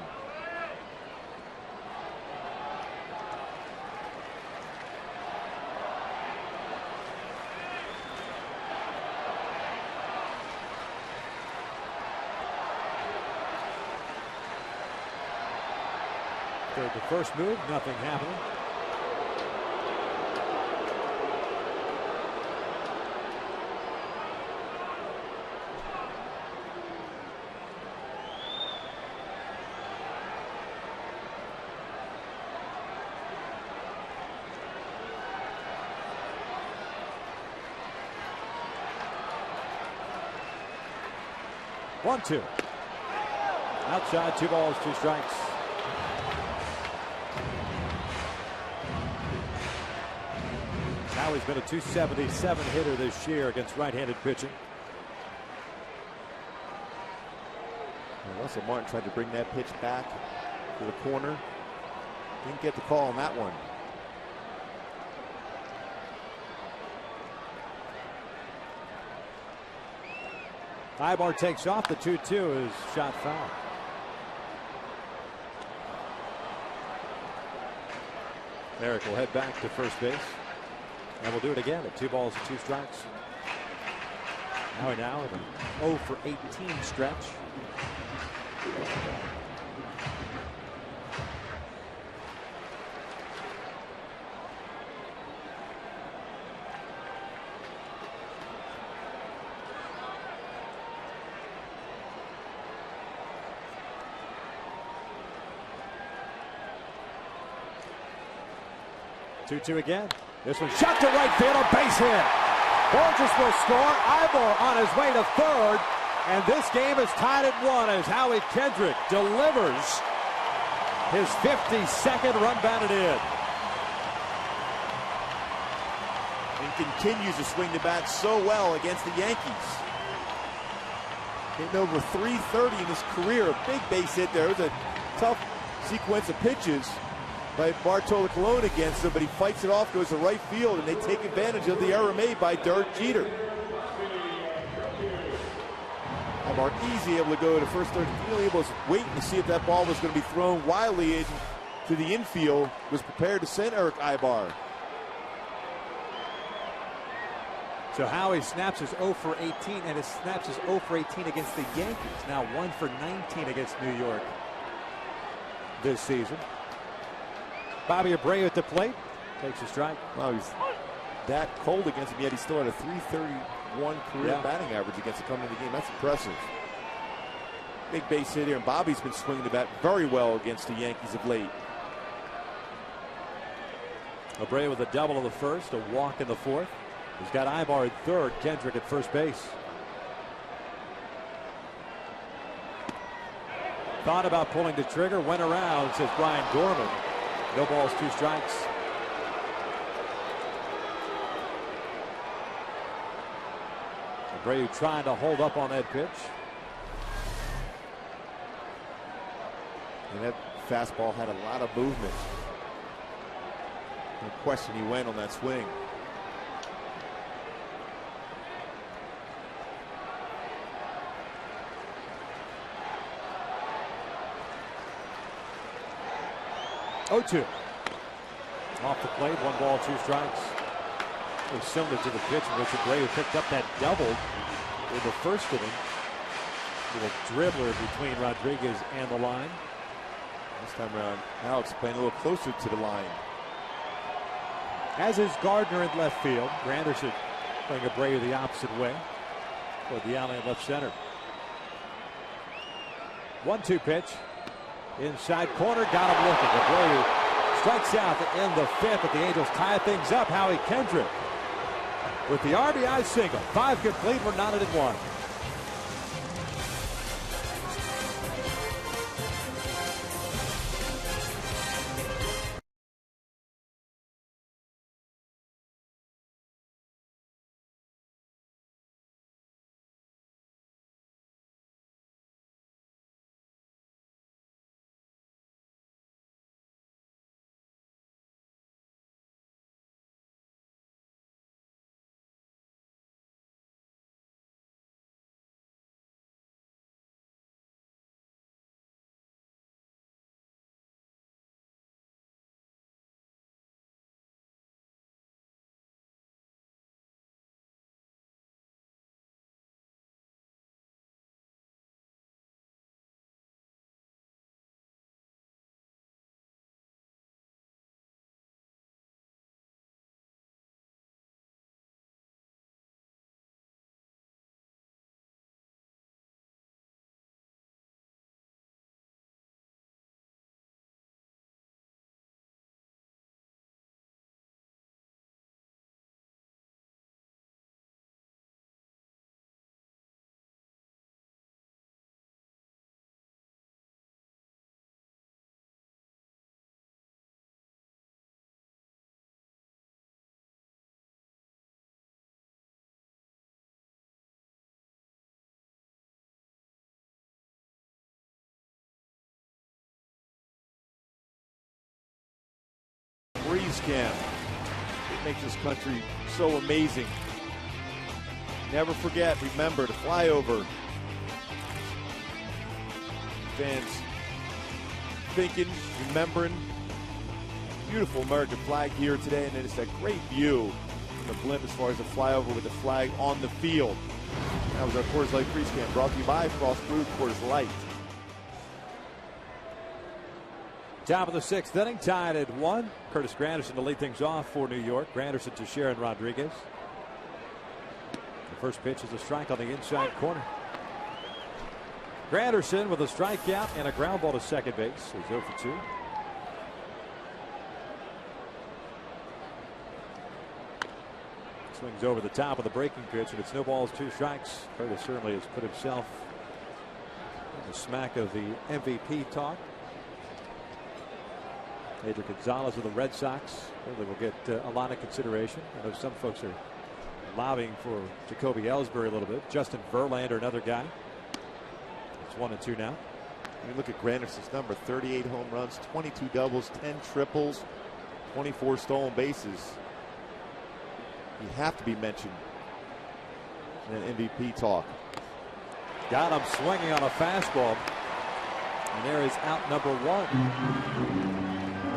The first move, nothing happening. One, two. Outside, 2 balls, 2 strikes. Now he's been a .277 hitter this year against right-handed pitching.
Russell Martin tried to bring that pitch back to the corner. Didn't get the call on that one.
Ibar takes off. The 2-2 is shot foul. Merrick will head back to first base. And we'll do it again at 2 balls and 2 strikes. Now in an 0 for 18 stretch. Two again. This one shot to right field, a base hit. Borges will score. Ibar on his way to third. And this game is tied at 1 as Howie Kendrick delivers his 52nd run batted in.
And continues to swing the bat so well against the Yankees. Hitting over .330 in his career. A big base hit there. It was a tough sequence of pitches by Bartolo Colon against him, but he fights it off, goes to right field, and they take advantage of the error made by Derek Jeter. Ibar easy able to go to first, third. Really able to wait and see if that ball was going to be thrown wildly into the infield. Was prepared to send Eric Ibar.
So Howie snaps his 0 for 18, and it snaps his 0 for 18 against the Yankees. Now 1 for 19 against New York this season. Bobby Abreu at the plate. Takes a strike.
Wow, he's that cold against him, yet he still had a .331 career batting average against him coming into the game. That's impressive. Big base hit here, and Bobby's been swinging the bat very well against the Yankees of late.
Abreu with a double in the first, a walk in the fourth. He's got Ibar at third, Kendrick at first base. Thought about pulling the trigger, went around, says Brian Gorman. No balls, 2 strikes. Abreu trying to hold up on that pitch.
And that fastball had a lot of movement. No question he went on that swing.
Oh-2. Off the plate, 1 ball, 2 strikes. It was similar to the pitch in which Abreu picked up that double in the first inning. Little dribbler between Rodriguez and the line.
This time around, Alex playing a little closer to the line.
As is Gardner in left field. Granderson playing Abreu the opposite way toward the alley in left center. 1-2 pitch. Inside corner, got him looking. Abreu strikes out to end the 5th, but the Angels tie things up. Howie Kendrick with the RBI single. 5 complete, we're knotted at 1.
freeze cam. It makes this country so amazing. Never forget, remember to fly over. Fans thinking, remembering. Beautiful American flag here today, and then it's that great view from the blimp as far as the flyover with the flag on the field. That was our Coors Light freeze cam, brought to you by Frost Brewed Coors Light.
Top of the 6th inning, tied at 1. Curtis Granderson to lead things off for New York. Granderson to Sharon Rodriguez. The first pitch is a strike on the inside corner. Granderson with a strikeout and a ground ball to second base. He's 0 for 2. Swings over the top of the breaking pitch, and it's no balls, 2 strikes. Curtis certainly has put himself in the smack of the MVP talk. Adrian Gonzalez of the Red Sox really will get a lot of consideration. I know some folks are lobbying for Jacoby Ellsbury a little bit. Justin Verlander, another guy. It's 1-2 now.
When you look at Granderson's number, 38 home runs, 22 doubles, 10 triples, 24 stolen bases. You have to be mentioned in an MVP talk.
Got him swinging on a fastball. And there is out number 1.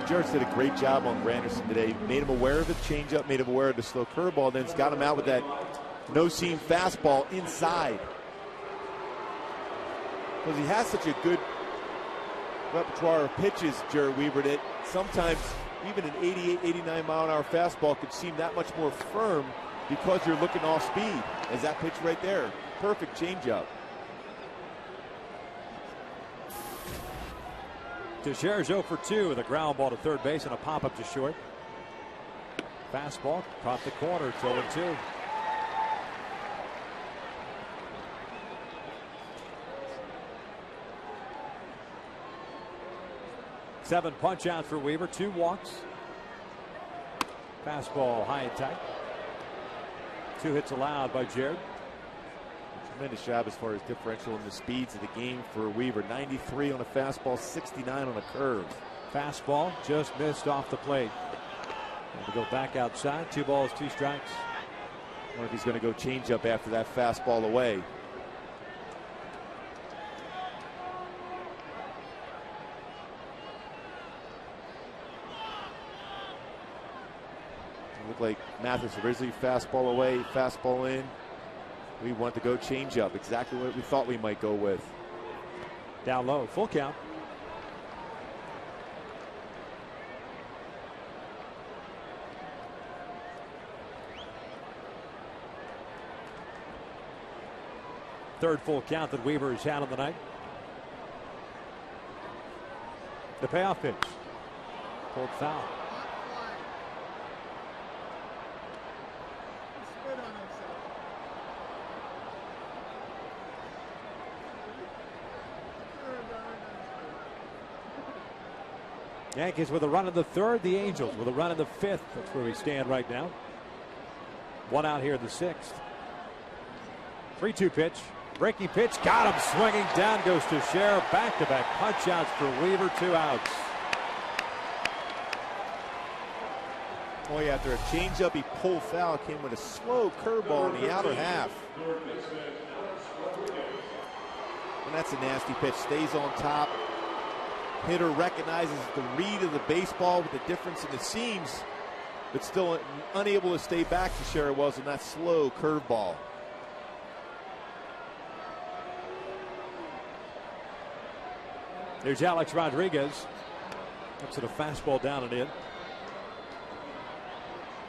Jarrett's did a great job on Granderson today. Made him aware of the changeup, made him aware of the slow curveball, then it's got him out with that no-seam fastball inside. Because he has such a good repertoire of pitches, Jared Weaver, that sometimes even an 88, 89 mile an hour fastball could seem that much more firm because you're looking off speed. As that pitch right there, perfect changeup.
Teixeira's 0 for 2 with a ground ball to third base and a pop-up to short. Fastball caught the corner. It's 0-2. Seven punch outs for Weaver, 2 walks. Fastball high and tight. 2 hits allowed by Jared.
Tremendous job as far as differential in the speeds of the game for Weaver. 93 on a fastball, 69 on a curve.
Fastball just missed off the plate. And to go back outside, 2 balls, 2 strikes.
I wonder if he's going to go change up after that fastball away. It looked like Mathis originally fastball away, fastball in. We want to go change up, exactly what we thought we might go with.
Down low, full count. Third full count that Weaver has had on the night. The payoff pitch. Pulled foul. Yankees with a run in the 3rd. The Angels with a run in the 5th. That's where we stand right now. 1 out here in the 6th. 3-2 pitch. Breaking pitch. Got him swinging. Down goes to Sheriff. Back-to-back punch outs for Weaver. 2 outs.
Boy, after a changeup, he pulled foul. Came with a slow curveball in the outer half. And that's a nasty pitch. Stays on top. Hitter recognizes the read of the baseball with the difference in the seams, but still unable to stay back to Sheriff was in that slow curveball.
There's Alex Rodriguez. That's a fastball down and in.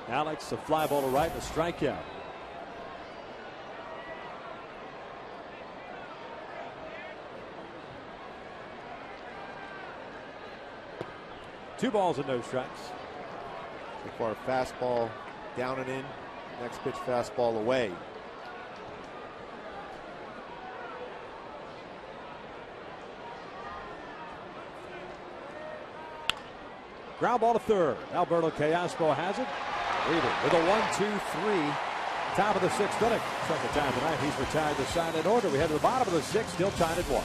Alex, a fly ball to right, and a strikeout. Two balls and no strikes.
So far, fastball down and in. Next pitch, fastball away.
Ground ball to third. Alberto Callaspo has it. Weaver with a 1-2-3. Top of the 6th inning. Second time tonight he's retired the side in order. We head to the bottom of the 6th, still tied at 1.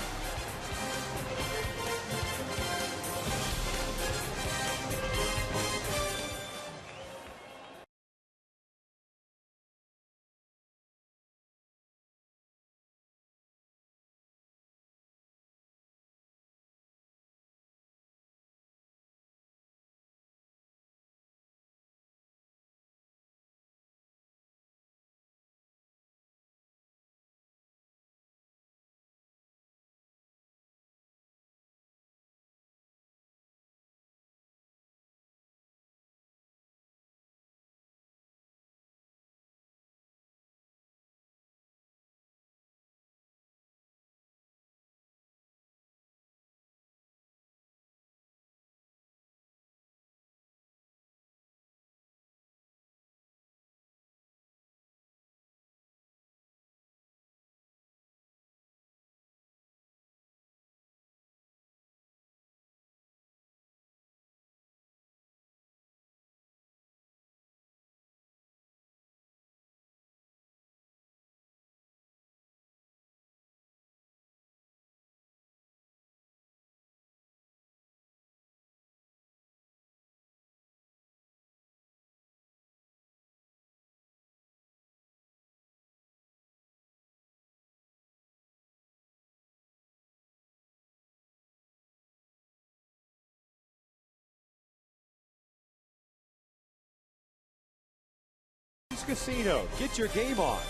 Caesars Casino. Get your game on.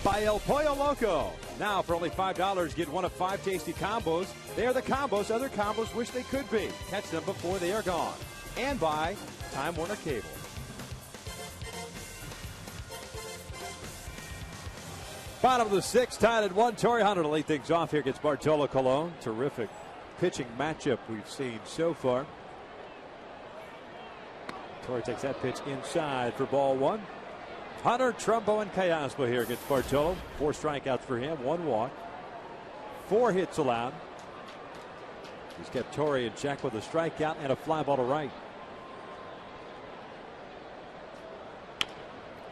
By El Pollo Loco. Now for only $5, get one of 5 tasty combos. They are the combos other combos wish they could be. Catch them before they are gone. And by Time Warner Cable. Bottom of the 6th, tied at 1. Torrey Hunter to lead things off here against Bartolo Colon. Terrific pitching matchup we've seen so far. Torrey takes that pitch inside for ball 1. Hunter, Trumbo, and Callaspo here against Bartolo. 4 strikeouts for him, 1 walk. 4 hits allowed. He's kept Torrey in check with a strikeout and a fly ball to right.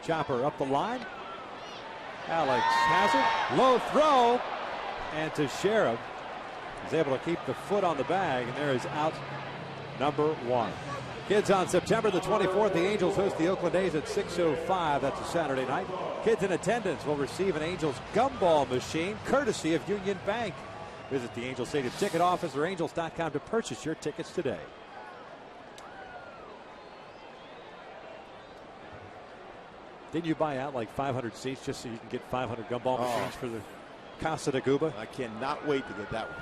Chopper up the line. Alex has it. Low throw. And to Sheriff. He's able to keep the foot on the bag. And there is out number 1. Kids, on September the 24th, the Angels host the Oakland A's at 6:05. That's a Saturday night. Kids in attendance will receive an Angels gumball machine courtesy of Union Bank. Visit the Angels Stadium ticket office or angels.com to purchase your tickets today. Didn't you buy out like 500 seats just so you can get 500 gumball machines for the Casa de Cuba?
I cannot wait to get that one.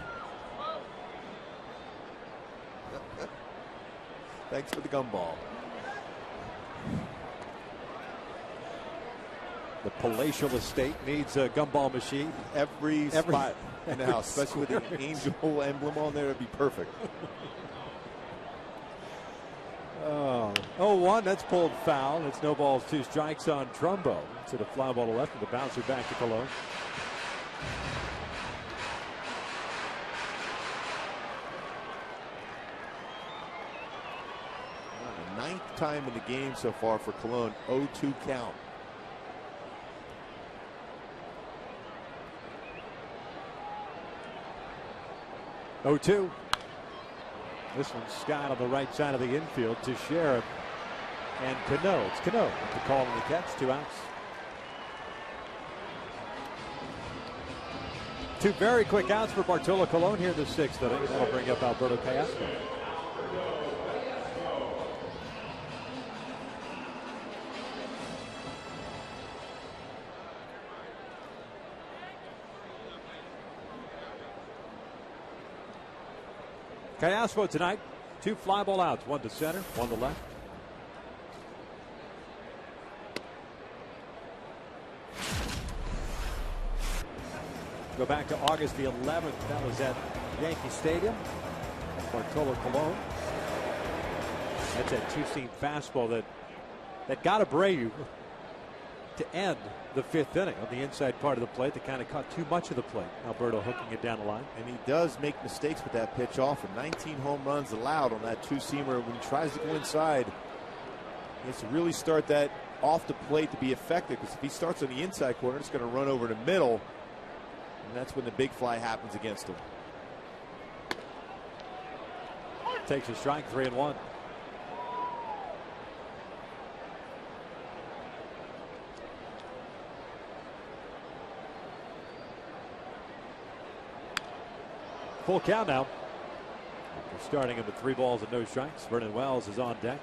Thanks for the gumball.
The palatial estate needs a gumball machine.
Every spot in the house, especially with the angel emblem on there, it'd be perfect.
0-1, that's pulled foul. It's no balls, 2 strikes on Trumbo. To the fly ball to left and the bouncer back to Colon.
The 9th time in the game so far for Colon. 0-2 count.
This one's Scott on the right side of the infield to Sheriff and Cano. It's Cano with the call on the catch. 2 outs. 2 very quick outs for Bartolo Colon here in the 6th inning. That'll bring up Alberto Callaspo. Callaspo tonight, 2 fly ball outs, 1 to center, 1 to left. Go back to August the 11th. That was at Yankee Stadium. Bartolo Colon. That's that 2-seam fastball that got Abreu to end the 5th inning on the inside part of the plate that kind of caught too much of the plate. Alberto hooking it down the line.
And he does make mistakes with that pitch often. 19 home runs allowed on that 2-seamer. When he tries to go inside, he has to really start that off the plate to be effective, because if he starts on the inside corner, it's going to run over the middle, and that's when the big fly happens against him.
Takes a strike, 3-1. Full count now. We're starting him with 3 balls and no strikes. Vernon Wells is on deck.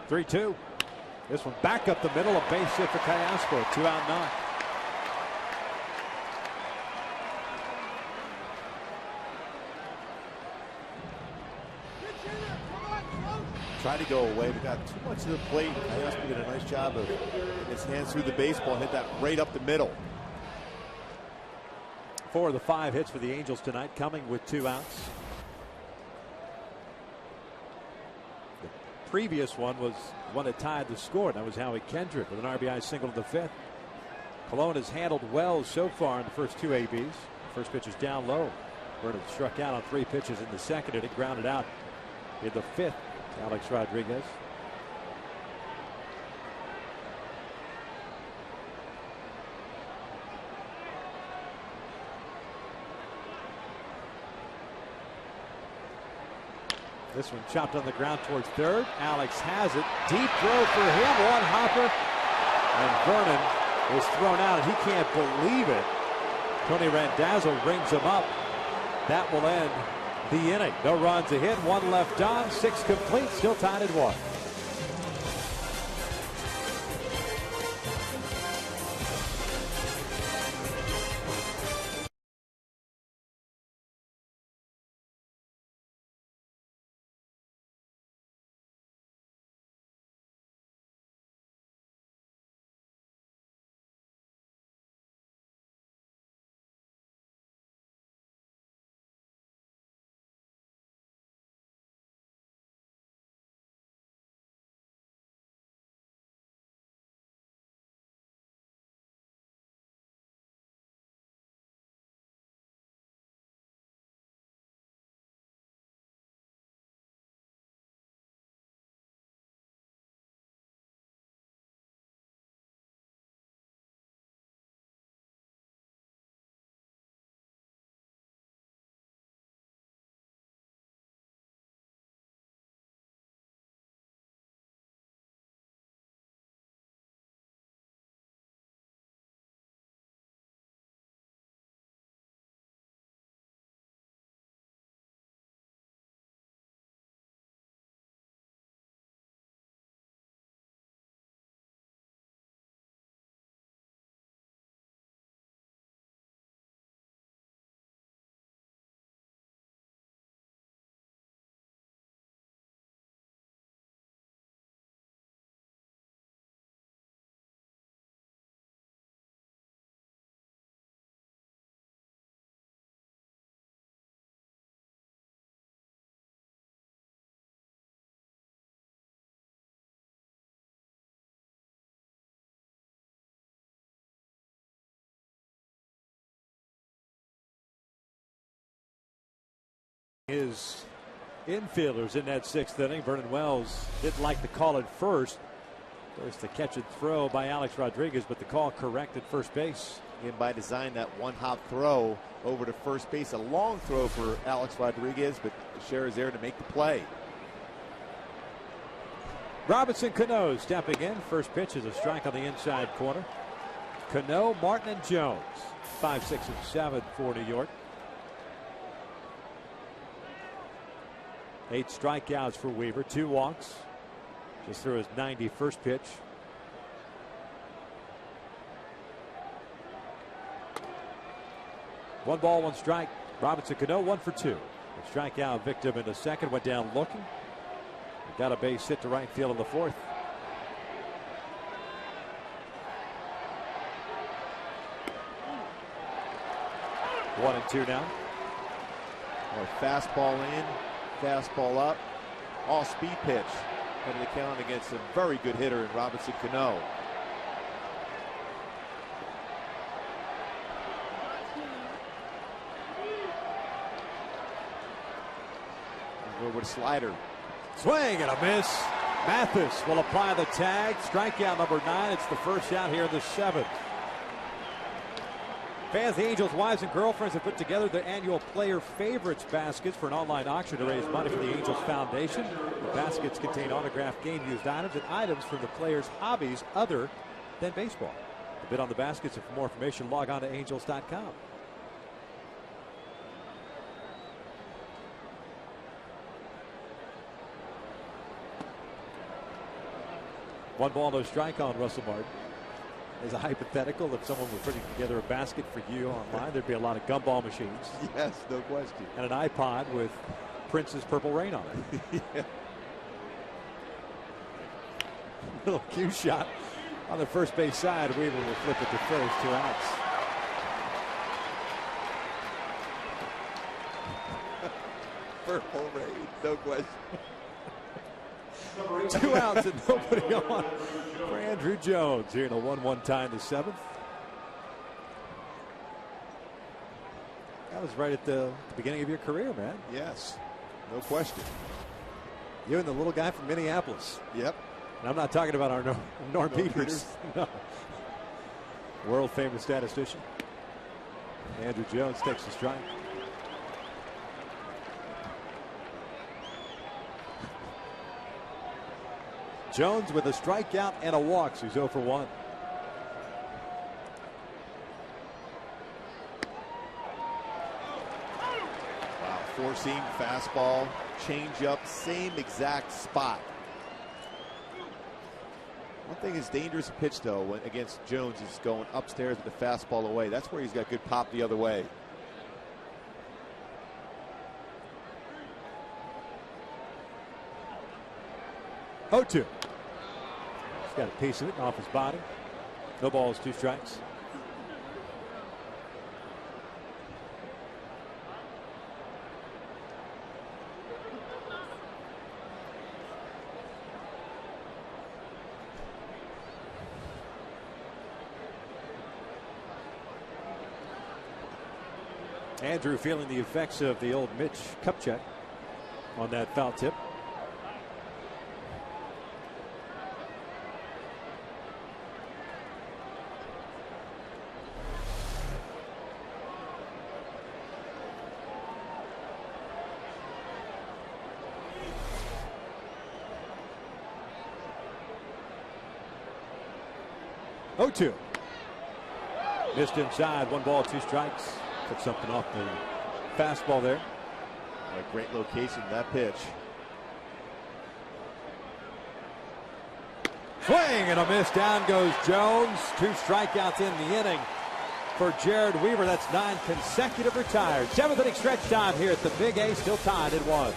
Three-two. This one back up the middle, a base hit for Callaspo. 2-out knock.
Tried to go away, but got too much of the plate. Callaspo did a nice job of getting his hands through the baseball and hit that right up the middle.
4 of the 5 hits for the Angels tonight, coming with 2 outs. The previous one was one that tied the score. That was Howie Kendrick with an RBI single in the 5th. Colon has handled well so far in the first 2 ABs. First pitch is down low. Vernon struck out on 3 pitches in the 2nd, and it grounded out in the 5th. Alex Rodriguez. This one chopped on the ground towards third. Alex has it. Deep throw for him. One hopper. And Vernon is thrown out, and he can't believe it. Tony Randazzo rings him up. That will end the inning. No runs, a hit, one left on, 6 complete, still tied at 1. His infielders in that 6th inning. Vernon Wells didn't like the call at first. There's the catch and throw by Alex Rodriguez, but the call correct at first base.
Again, by design, that one-hop throw over to first base. A long throw for Alex Rodriguez, but Scherer is there to make the play.
Robinson Cano stepping in. First pitch is a strike on the inside corner. Cano, Martin, and Jones. 5, 6, and 7 for New York. 8 strikeouts for Weaver, 2 walks. Just threw his 91st pitch. One ball, one strike. Robinson Cano, 1 for 2. The strikeout victim in the second went down looking. Got a base hit to right field in the 4th. One and 2 now.
Fastball in, fastball up, all speed pitch. Into the count against a very good hitter in Robinson Cano. Over to slider.
Swing and a miss. Mathis will apply the tag. Strikeout number 9. It's the first out here in the 7th. Fans, the Angels' wives and girlfriends have put together their annual Player Favorites baskets for an online auction to raise money for the Angels Foundation. The baskets contain autographed game-used items and items from the players' hobbies other than baseball. To bid on the baskets and for more information, log on to angels.com. One ball, no strike on Russell Martin. As a hypothetical, if someone were putting together a basket for you online, there'd be a lot of gumball machines.
Yes, no question.
And an iPod with Prince's Purple Rain on it.
Yeah.
Little cue shot on the first base side. Weaver will flip it to first, 2 outs.
Purple Rain, no question.
2 outs and nobody on for Andrew Jones here in a 1-1 tie in the 7th. That was right at the beginning of your career, man.
Yes, no question.
You and the little guy from Minneapolis.
Yep.
And I'm not talking about our Norm Peters. No. World famous statistician. Andrew Jones takes a strike. Jones with a strikeout and a walk, so he's 0 for 1.
Wow, four-seam fastball, change-up, same exact spot. One thing is dangerous pitch, though, when against Jones is going upstairs with the fastball away. That's where he's got good pop the other way.
Oh, 2. He's got a piece of it off his body. No balls, 2 strikes. Andrew feeling the effects of the old Mitch Kupchak on that foul tip. Oh, 2. Missed inside. 1 ball, 2 strikes. Took something off the fastball there.
A great location, that pitch.
Swing and a miss. Down goes Jones. 2 strikeouts in the inning for Jared Weaver. That's 9 consecutive retired. 7th inning stretch time here at the Big A. Still tied at 1.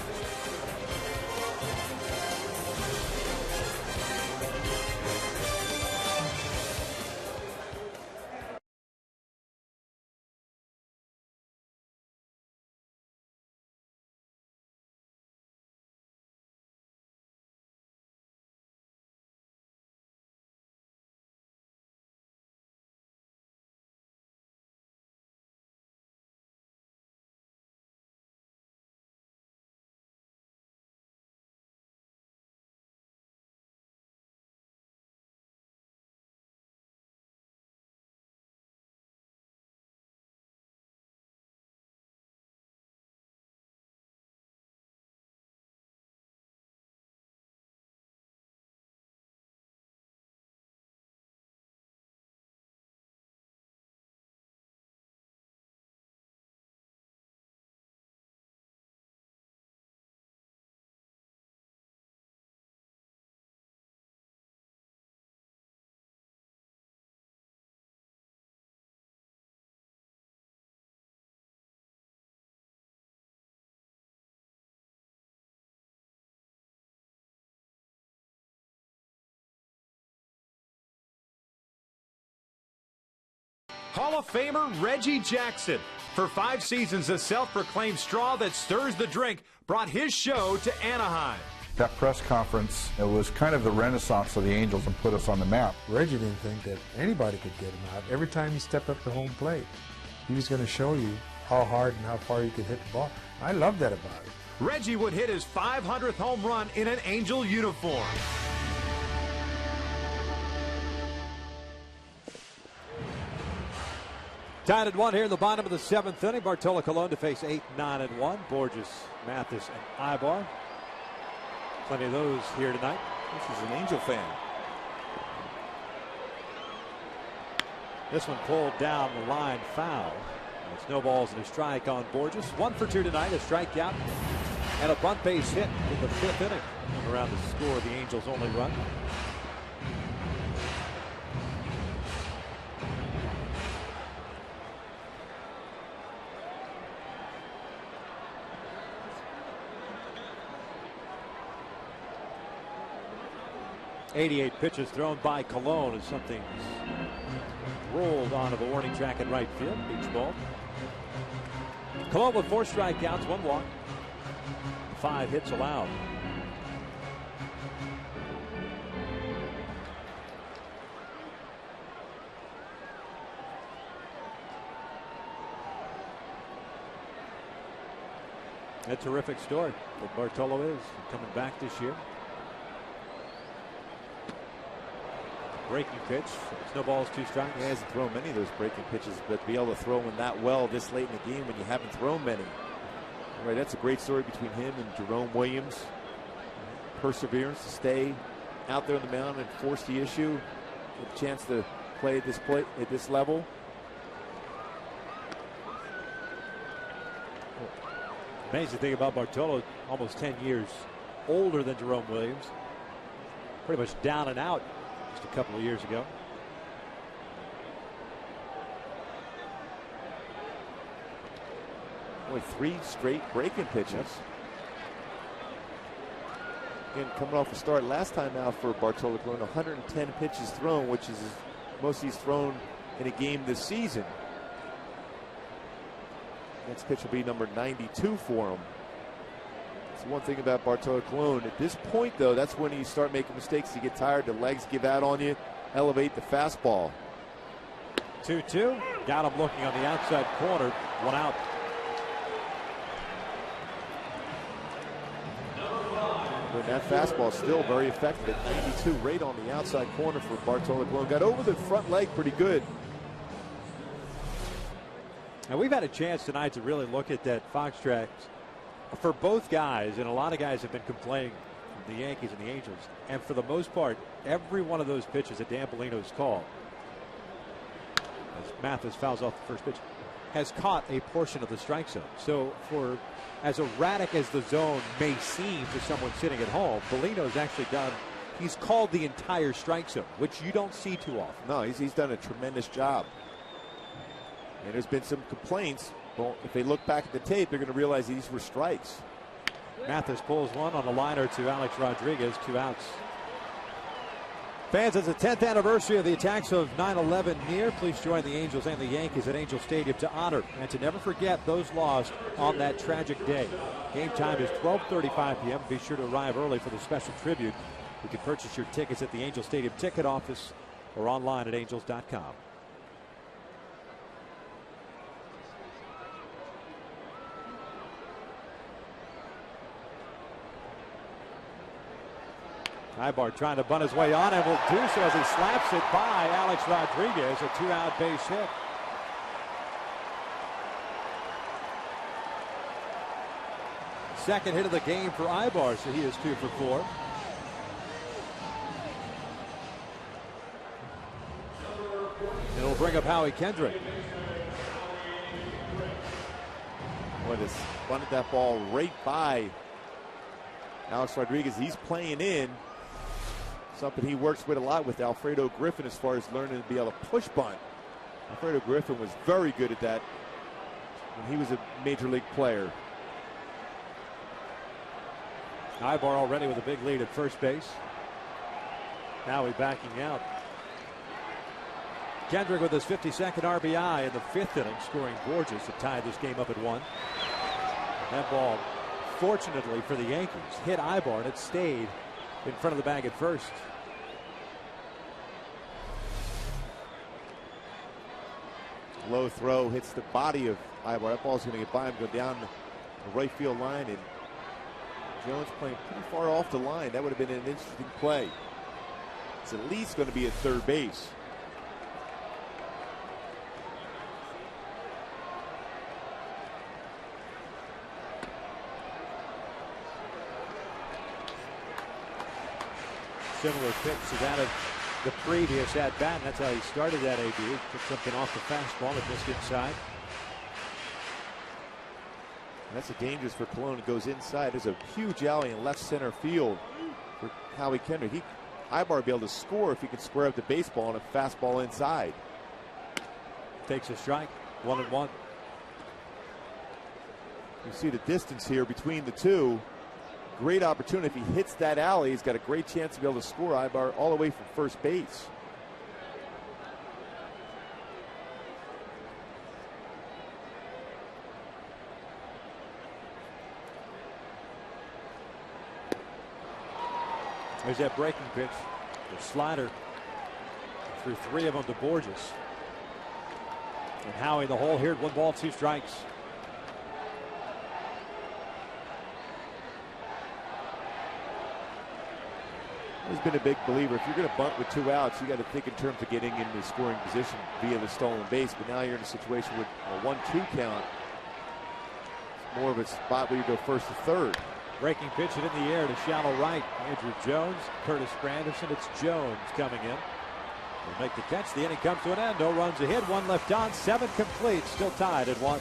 Hall of Famer Reggie Jackson. For 5 seasons, the self-proclaimed straw that stirs the drink brought his show to Anaheim.
That press conference, it was kind of the renaissance of the Angels and put us on the map.
Reggie didn't think that anybody could get him out. Every time he stepped up to home plate, he was going to show you how hard and how far you could hit the ball. I love that about him.
Reggie would hit his 500th home run in an Angel uniform.
Tied at 1 here in the bottom of the 7th inning. Bartolo Colon to face 8, 9, and 1. Borges, Mathis, and Ibar. Plenty of those here tonight.
This is an Angel fan.
This one pulled down the line, foul. It's no balls and a strike on Borges. 1 for 2 tonight, a strikeout and a bunt base hit in the 5th inning. Around the score of the Angels' only run. .88 pitches thrown by Colon as something's rolled onto the warning track in right field. Beach ball. Colon with 4 strikeouts, 1 walk, 5 hits allowed. A terrific story that Bartolo is coming back this year. Breaking pitch. It's no balls, 2 strikes.
He hasn't thrown many of those breaking pitches, but to be able to throw them that well this late in the game when you haven't thrown many. All right, that's a great story between him and Jerome Williams. Perseverance to stay
out there on the mound and force the issue, get a chance to play at this level.
Amazing thing about Bartolo, almost 10 years older than Jerome Williams. Pretty much down and out just a couple of years ago.
Only 3 straight breaking pitches. Yep. Again, coming off a start last time out for Bartolo Colon, 110 pitches thrown, which is most he's thrown in a game this season. Next pitch will be number 92 for him. That's one thing about Bartolo Colon. At this point, though, that's when you start making mistakes. You get tired, the legs give out on you, elevate the fastball.
2-2. Got him looking on the outside corner. 1 out.
But that fastball is still very effective at 92, right on the outside corner for Bartolo Colon. Got over the front leg pretty good.
And we've had a chance tonight to really look at that Fox tracks for both guys, and a lot of guys have been complaining from the Yankees and the Angels. And for the most part, every one of those pitches that Dan Bellino's called, as Mathis fouls off the first pitch, has caught a portion of the strike zone. So for as erratic as the zone may seem to someone sitting at home, Bellino's actually he's called the entire strike zone, which you don't see too often.
No, he's done a tremendous job. And there's been some complaints. Well, if they look back at the tape, they're going to realize these were strikes.
Mathis pulls one on a liner to Alex Rodriguez, 2 outs. Fans, it's the 10th anniversary of the attacks of 9/11 near. Please join the Angels and the Yankees at Angel Stadium to honor and to never forget those lost on that tragic day. Game time is 12:35 p.m. Be sure to arrive early for the special tribute. You can purchase your tickets at the Angel Stadium ticket office or online at angels.com. Ibar trying to bunt his way on and will do so as he slaps it by Alex Rodriguez, a 2-out base hit. Second hit of the game for Ibar, so he is 2 for 4. It'll bring up Howie Kendrick.
Boy, just bunted that ball right by Alex Rodriguez. He's playing in something he works with a lot with Alfredo Griffin as far as learning to be able to push bunt. Alfredo Griffin was very good at that when he was a major league player.
Ibar already with a big lead at first base. Howie backing out. Kendrick with his 52nd RBI in the 5th inning, scoring gorgeous to tie this game up at 1. That ball, fortunately for the Yankees, hit Ibar and it stayed in front of the bag at first.
Low throw hits the body of Ibar. That ball's going to get by him, go down the right field line, and Jones playing pretty far off the line. That would have been an interesting play. It's at least going to be at third base.
Similar pitch to that of the previous at bat, and that's how he started that AB. Took something off the fastball and missed inside.
And that's a dangerous for Colon. It goes inside. There's a huge alley in left center field for Howie Kendrick. Ibar will be able to score if he can square up the baseball and a fastball inside.
Takes a strike, 1-1.
You see the distance here between the two. Great opportunity. If he hits that alley, he's got a great chance to be able to score Ibar all the way from first base.
There's that breaking pitch. The slider threw 3 of them to Borges. And Howie the hole here at 1 ball, 2 strikes.
He's been a big believer. If you're going to bunt with 2 outs, you got to think in terms of getting into scoring position via the stolen base. But now you're in a situation with a 1-2 count. It's more of a spot where you go first to third.
Breaking pitch it in the air to shallow right. Andrew Jones, Curtis Granderson. It's Jones coming in. Will make the catch. The inning comes to an end. No runs ahead. One left on. 7 complete. Still tied at 1.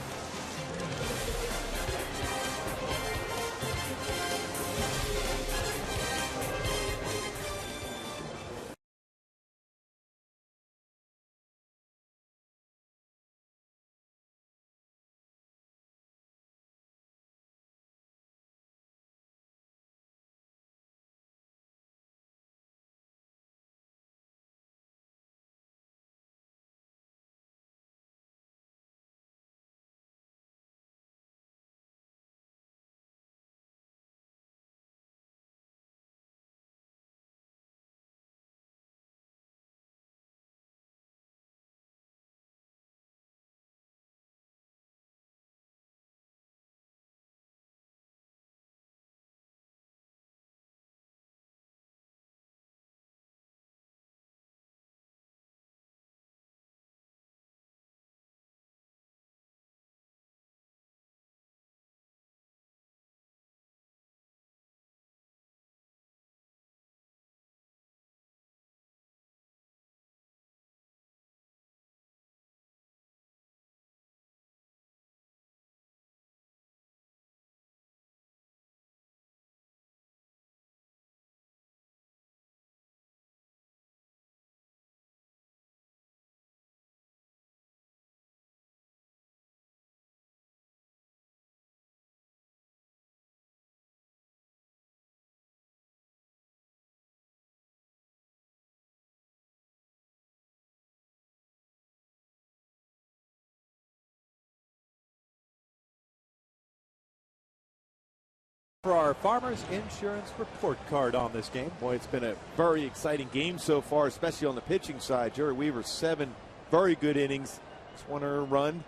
For our Farmers Insurance report card on this game.
Boy, it's been a very exciting game so far, especially on the pitching side. Jerry Weaver, 7 very good innings. Just 1 earned run,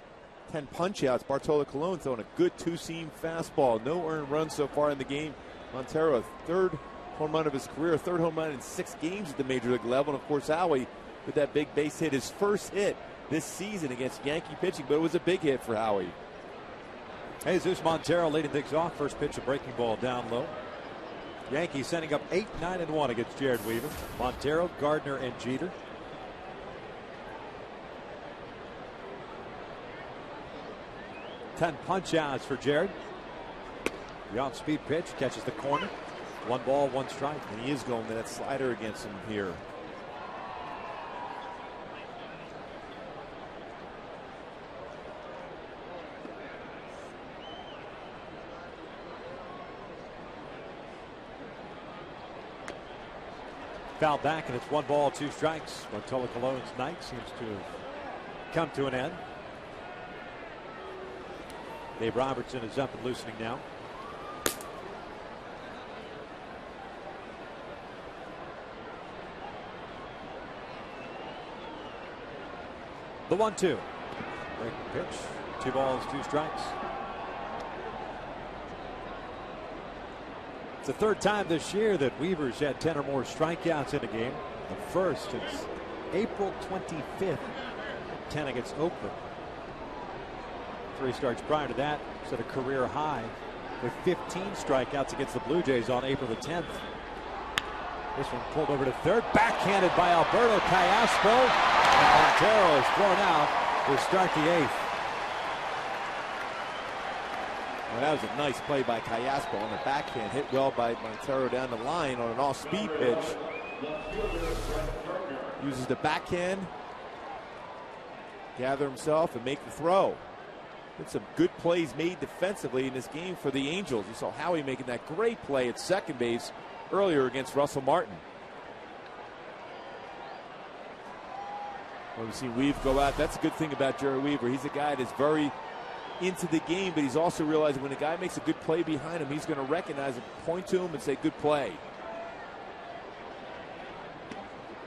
10 punch-outs. Bartolo Colon throwing a good 2-seam fastball. No earned run so far in the game. Montero, a 3rd home run of his career, 3rd home run in 6 games at the major league level. And, of course, Howie with that big base hit, his first hit this season against Yankee pitching, but it was a big hit for Howie.
Jesus Montero leading things off. First pitch, a breaking ball down low. Yankees sending up 8, 9, and 1 against Jared Weaver. Montero, Gardner, and Jeter. Ten punch outs for Jared. The off-speed pitch catches the corner. 1 ball, 1 strike.
And he is going to that slider against him here.
Foul back, and it's 1 ball, 2 strikes. Bartolo Colon's night seems to have come to an end. Dave Robertson is up and loosening now. The 1-2. Breaking pitch. 2 balls, 2 strikes. It's the 3rd time this year that Weaver's had 10 or more strikeouts in a game. The first is April 25th, 10 against Oakland. 3 starts prior to that, set a career high with 15 strikeouts against the Blue Jays on April the 10th. This one pulled over to 3rd, backhanded by Alberto Callaspo, and Montero is thrown out to start the 8th.
Well, that was a nice play by Callaspo on the backhand, hit well by Montero down the line on an off-speed pitch. Uses the backhand, gather himself, and make the throw. Been some good plays made defensively in this game for the Angels. You saw Howie making that great play at second base earlier against Russell Martin. Well, we've seen Weaver go out. That's a good thing about Jerry Weaver. He's a guy that's very into the game, but he's also realizing when a guy makes a good play behind him, he's going to recognize it, point to him, and say, good play.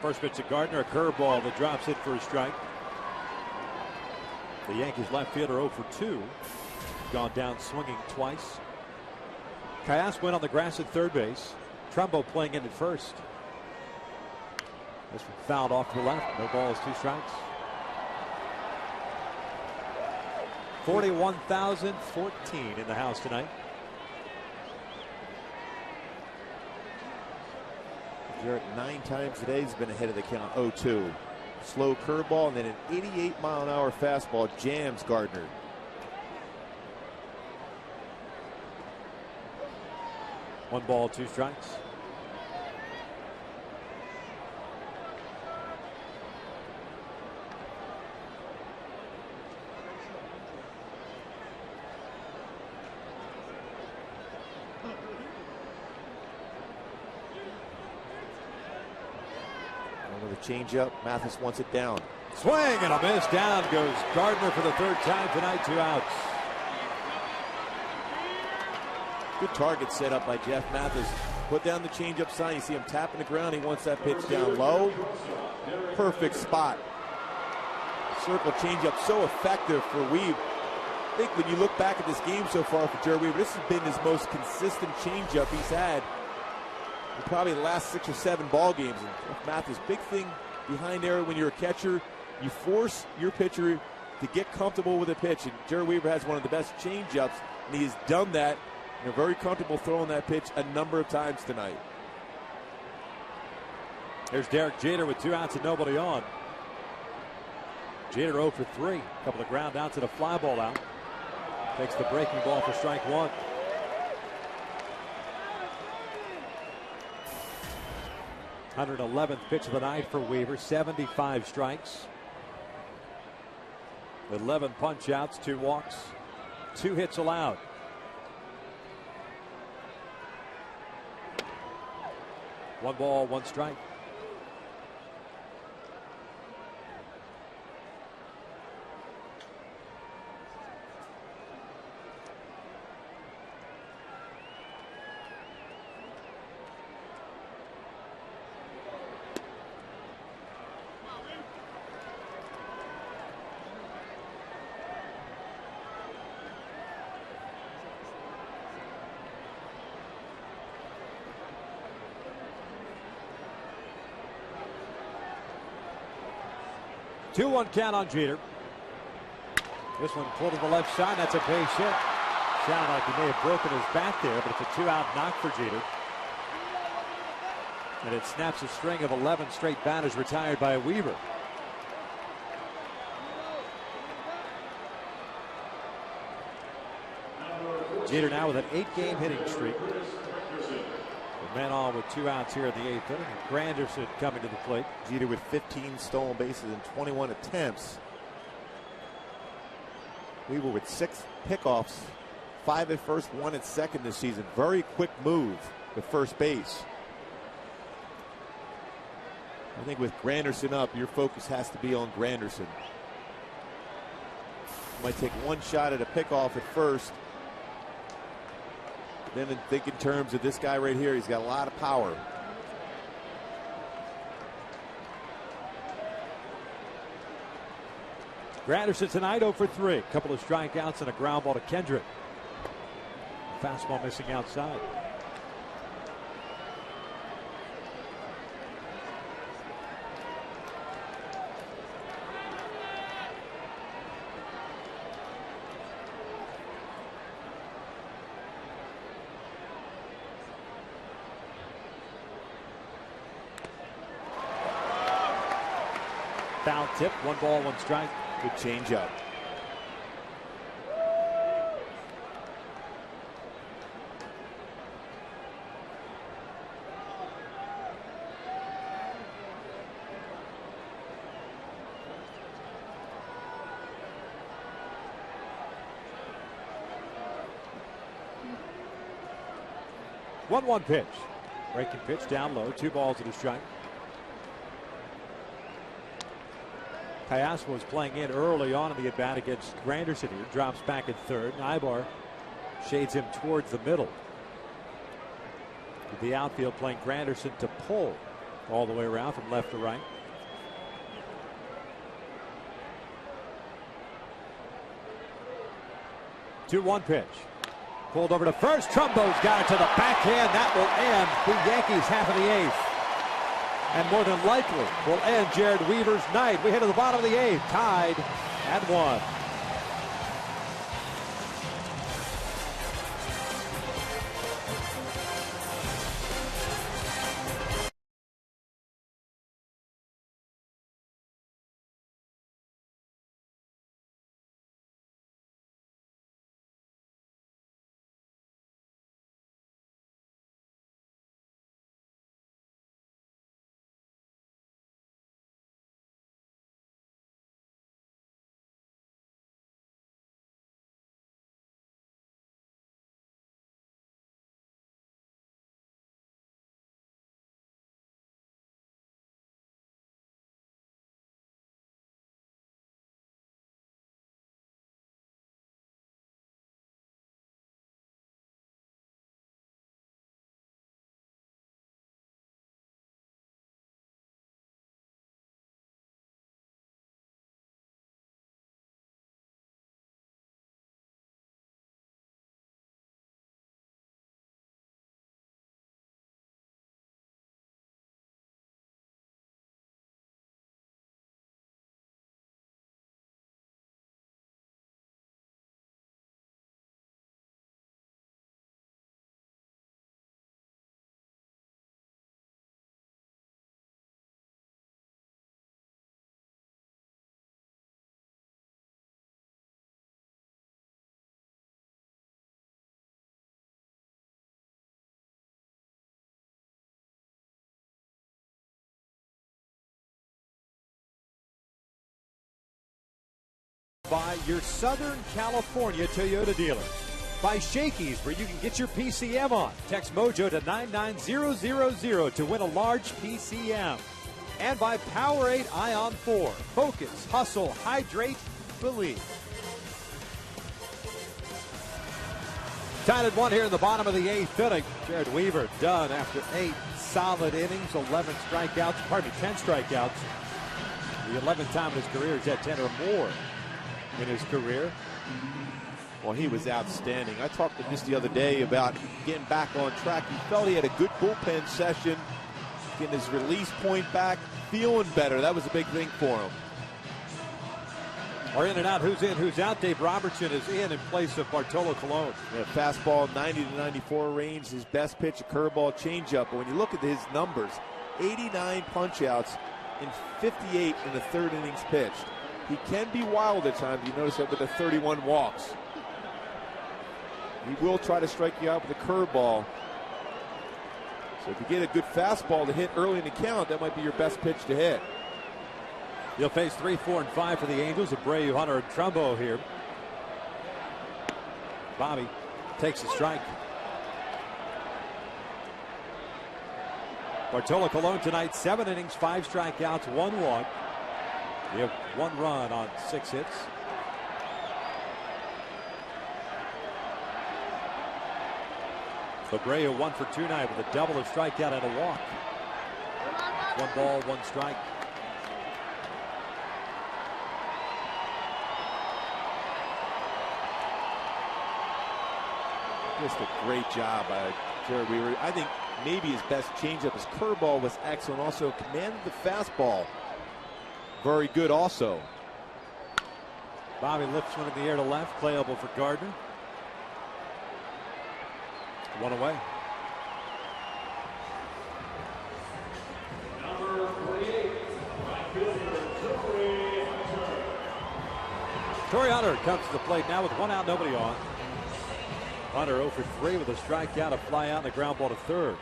First pitch to Gardner, a curveball that drops it for a strike. The Yankees left fielder 0 for 2. Gone down swinging twice. Callas went on the grass at 3rd base. Trumbo playing in at 1st. This one fouled off to the left. No balls, 2 strikes. 41,014 in the house tonight.
Jarrett 9 times today has been ahead of the count, 0-2. Slow curveball and then an 88-mile-an-hour fastball jams Gardner.
One ball, 2 strikes.
With a changeup, Mathis wants it down.
Swing and a miss. Down goes Gardner for the 3rd time tonight. 2 outs.
Good target set up by Jeff Mathis. Put down the changeup sign. You see him tapping the ground. He wants that pitch down low. Perfect spot. Circle changeup so effective for Weaver. I think when you look back at this game so far for Jared Weaver, this has been his most consistent changeup he's had in probably the last 6 or 7 ball games. And Jeff Mathis, big thing behind there when you're a catcher, you force your pitcher to get comfortable with a pitch. And Jared Weaver has one of the best changeups, and he has done that. They're very comfortable throwing that pitch a number of times tonight.
There's Derek Jeter with 2 outs and nobody on. Jeter 0 for 3. A couple of ground outs and a fly ball out. Takes the breaking ball for strike 1. (111th pitch of the night for Weaver. 75 strikes. 11 punch outs, 2 walks, 2 hits allowed. One ball, 1 strike. Two-one count on Jeter. This one pulled to the left side. That's a base hit. Sounded like he may have broken his bat there, but it's a 2-out knock for Jeter. And it snaps a string of 11 straight batters retired by Weaver. Jeter now with an 8-game hitting streak. The man on with 2 outs here in the 8th inning. Granderson coming to the plate.
Jeter with 15 stolen bases in 21 attempts. Weaver with 6 pickoffs, 5 at first, 1 at second this season. Very quick move with first base. I think with Granderson up, your focus has to be on Granderson. Might take 1 shot at a pickoff at first. Then think in terms of this guy right here. He's got a lot of power.
Granderson tonight 0 for 3. A couple of strikeouts and a ground ball to Kendrick. Fastball missing outside. Foul tip, 1 ball, 1 strike.
Good changeup.
One pitch. Breaking pitch down low, 2 balls and a strike. Cayasco was playing in early on in the at-bat against Granderson here. Drops back at third. Ibar shades him towards the middle. With the outfield playing Granderson to pull all the way around from left to right. Two-one pitch. Pulled over to first. Trumbo's got it to the backhand. That will end the Yankees half of the 8th. And more than likely will end Jared Weaver's night. We head to the bottom of the 8th, tied at 1.
By your Southern California Toyota dealers. By Shakey's, where you can get your PCM on. Text Mojo to 99000 to win a large PCM. And by Powerade Ion 4. Focus, hustle, hydrate, believe. Tied at 1 here in the bottom of the 8th inning. Jared Weaver done after 8 solid innings, 11 strikeouts, 10 strikeouts. The 11th time in his career he's had 10 or more in his career.
Well, he was outstanding. I talked to him just the other day about getting back on track. He felt he had a good bullpen session, getting his release point back, feeling better. That was a big thing for him.
Or in and out, who's in, who's out. Dave Robertson is in place of Bartolo Colon.
Yeah, fastball 90 to 94 range, his best pitch, a curveball, changeup. But when you look at his numbers, 89 punch-outs in 58 in the third innings pitched. He can be wild at times. You notice that with the 31 walks. He will try to strike you out with a curveball. So if you get a good fastball to hit early in the count, that might be your best pitch to hit.
You'll face 3, 4, and 5 for the Angels. Abreu, Hunter, and Trumbo here. Bobby takes a strike. Bartolo Colon tonight, 7 innings, 5 strikeouts, 1 walk. We have 1 run on 6 hits. Abreu 1 for 2 tonight with a double, a strikeout, and a walk. 1 ball, 1 strike.
Just a great job by Jared Weaver. I think maybe his best changeup, his curveball was excellent. Also commanded the fastball very good also.
Bobby lifts one in the air to left, playable for Gardner. 1 away.
Number 48, right fielder,
Torrey Hunter comes to the plate now with 1 out, nobody on. Hunter 0 for 3 with a strikeout, a fly out, and a ground ball to third.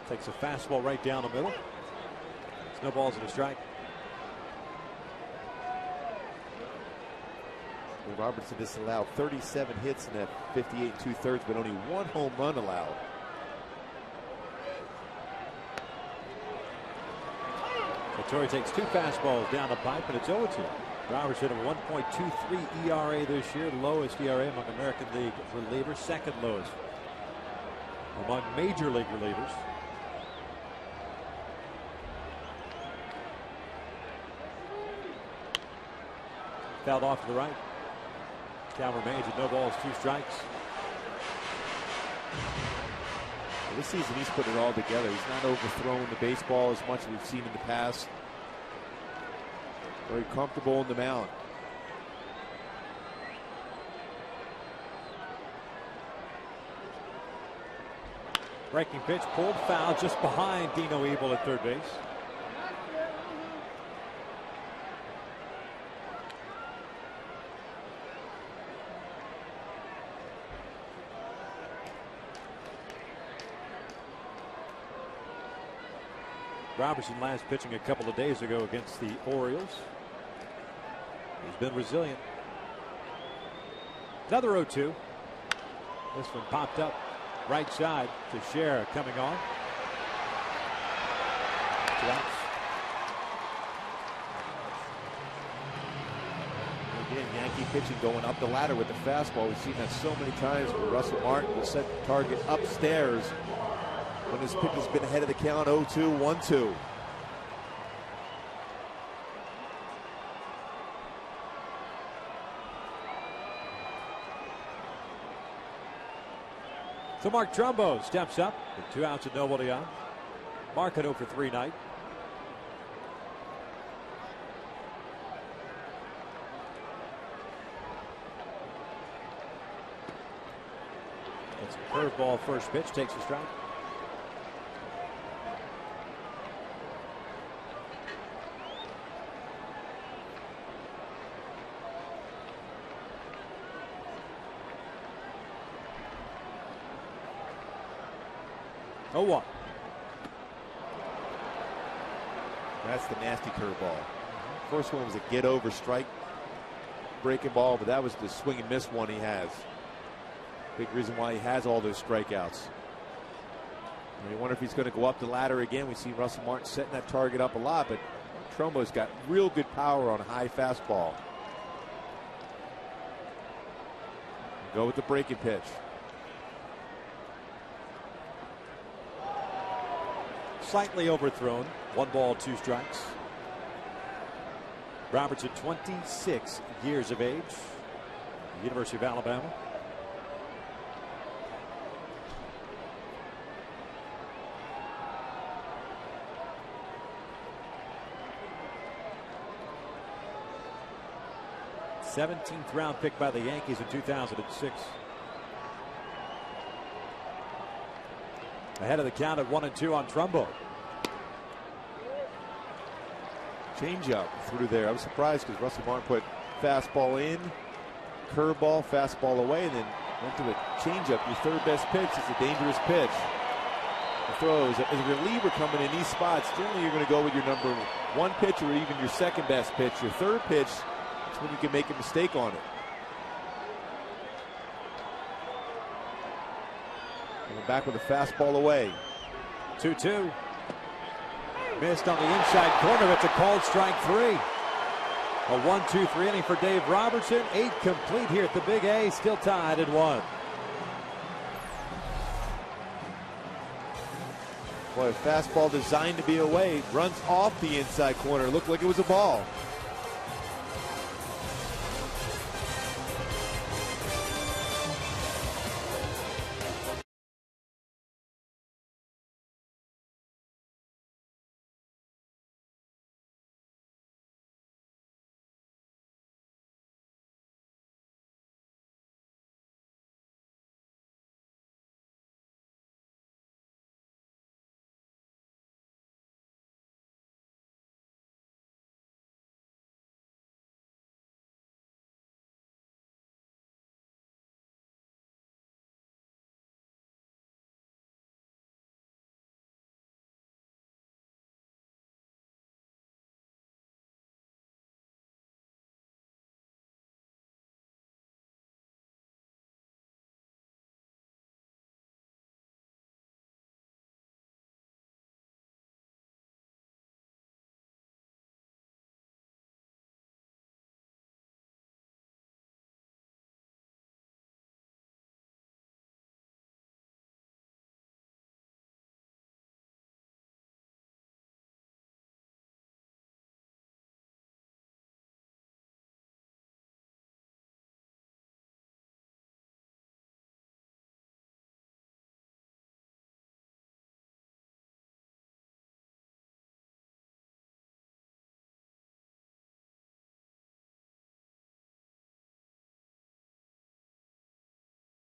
Takes a fastball right down the middle. No balls and a strike.
Robertson just allowed 37 hits in that 58 2/3, but only 1 home run allowed.
So Torrey takes 2 fastballs down the pipe, and it's 0-2. Robertson a 1.23 ERA this year, lowest ERA among American League relievers, second lowest among Major League relievers. Fouled off to the right. Count remains at no balls, 2 strikes.
Well, this season he's put it all together. He's not overthrowing the baseball as much as we've seen in the past. Very comfortable in the mound.
Breaking pitch, pulled foul just behind Dino Ebel at third base. Robertson last pitching a couple of days ago against the Orioles. He's been resilient. Another 0-2. This one popped up right side to Shera coming on. 2 outs.
Again, Yankee pitching going up the ladder with the fastball. We've seen that so many times where Russell Martin will set the target upstairs when his pitch has been ahead of the count. 0-2, 1-2.
So Mark Trumbo steps up with 2 outs and nobody on. Mark at 0 for 3 night. It's a curveball first pitch, takes a strike.
0-1.
That's the nasty curveball. First one was a get over strike breaking ball, but that was the swing and miss one he has. Big reason why he has all those strikeouts. And you wonder if he's going to go up the ladder again. We see Russell Martin setting that target up a lot, but Trumbo's got real good power on a high fastball. Go with the breaking pitch.
Slightly overthrown. 1 ball, 2 strikes. Robertson, 26 years of age. University of Alabama. '17th round pick by the Yankees in 2006. Ahead of the count at 1-2 on Trumbo.
Changeup through there. I was surprised because Russell Martin put fastball in, curveball, fastball away, and then went to a changeup. Your third best pitch is a dangerous pitch. The throws as a reliever coming in these spots. Generally, you're going to go with your number 1 pitch or even your second best pitch. Your third pitch, that's when you can make a mistake on it. And back with a fastball away.
2-2. Missed on the inside corner. It's a called strike 3. A 1-2-3 inning for Dave Robertson. 8 complete here at the Big A. Still tied at 1.
Boy, a fastball designed to be away. Runs off the inside corner. Looked like it was a ball.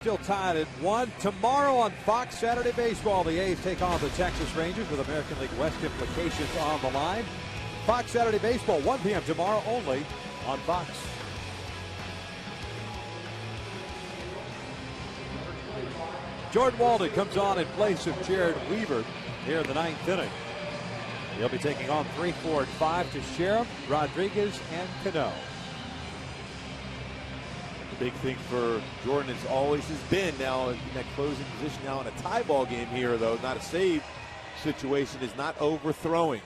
Still tied at 1. Tomorrow on Fox Saturday Baseball, the A's take on the Texas Rangers with American League West implications on the line. Fox Saturday Baseball, 1 p.m. tomorrow only on Fox. Jordan Walden comes on in place of Jared Weaver here in the 9th inning. He'll be taking on 3, 4, and 5 to Sheriff, Rodriguez, and Cano.
Big thing for Jordan has always been now in that closing position now in a tie ball game here, though not a save situation, is not overthrowing.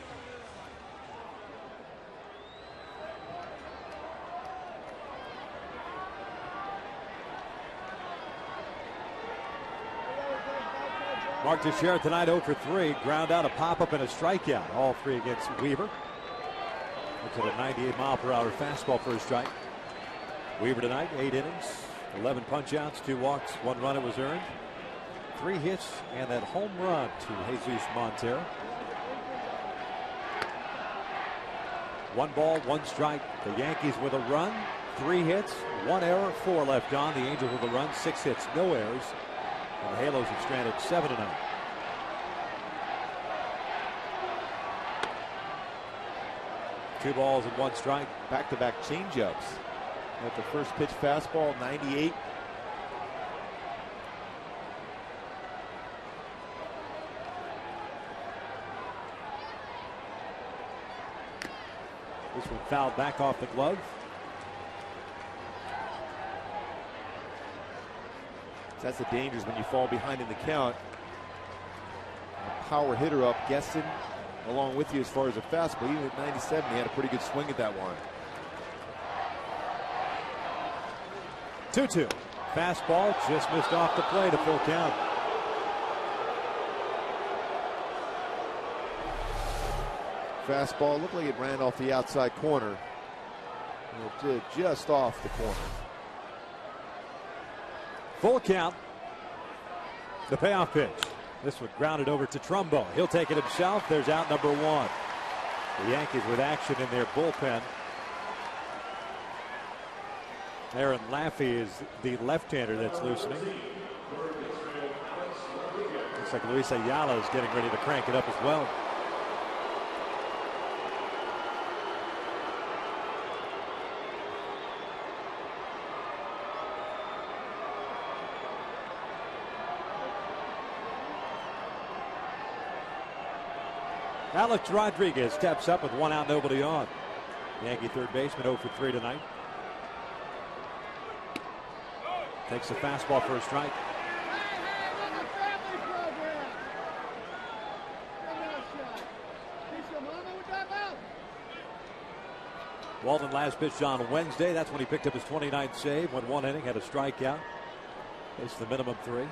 Mark Teixeira tonight 0 for 3, ground out, a pop-up, and a strikeout. All 3 against Weaver. Looks at a 98-mile-per-hour fastball for a strike. Weaver tonight, 8 innings, 11 punch-outs, 2 walks, 1 run it was earned, 3 hits, and that home run to Jesus Montero. 1 ball, 1 strike. The Yankees with a run, 3 hits, 1 error, 4 left on. The Angels with a run, 6 hits, no errors. And the Halos have stranded 7 tonight. Two balls and 1 strike.
Back-to-back changeups. At the first pitch fastball, 98.
This one fouled back off the glove.
That's the dangers when you fall behind in the count. A power hitter up, guessing along with you as far as a fastball. Even at 97, he had a pretty good swing at that one.
2-2. Fastball just missed off the plate, a full count.
Fastball looked like it ran off the outside corner. It did just off the corner.
Full count. The payoff pitch. This one grounded over to Trumbo. He'll take it himself. There's out number one. The Yankees with action in their bullpen. Aaron Laffey is the left-hander that's loosening. Looks like Luis Ayala is getting ready to crank it up as well. Alex Rodriguez steps up with one out, nobody on. Yankee third baseman 0 for 3 tonight. Takes a fastball for a strike. Walden last pitched on Wednesday. That's when he picked up his 29th save. Went one inning, had a strikeout. It's the minimum 3.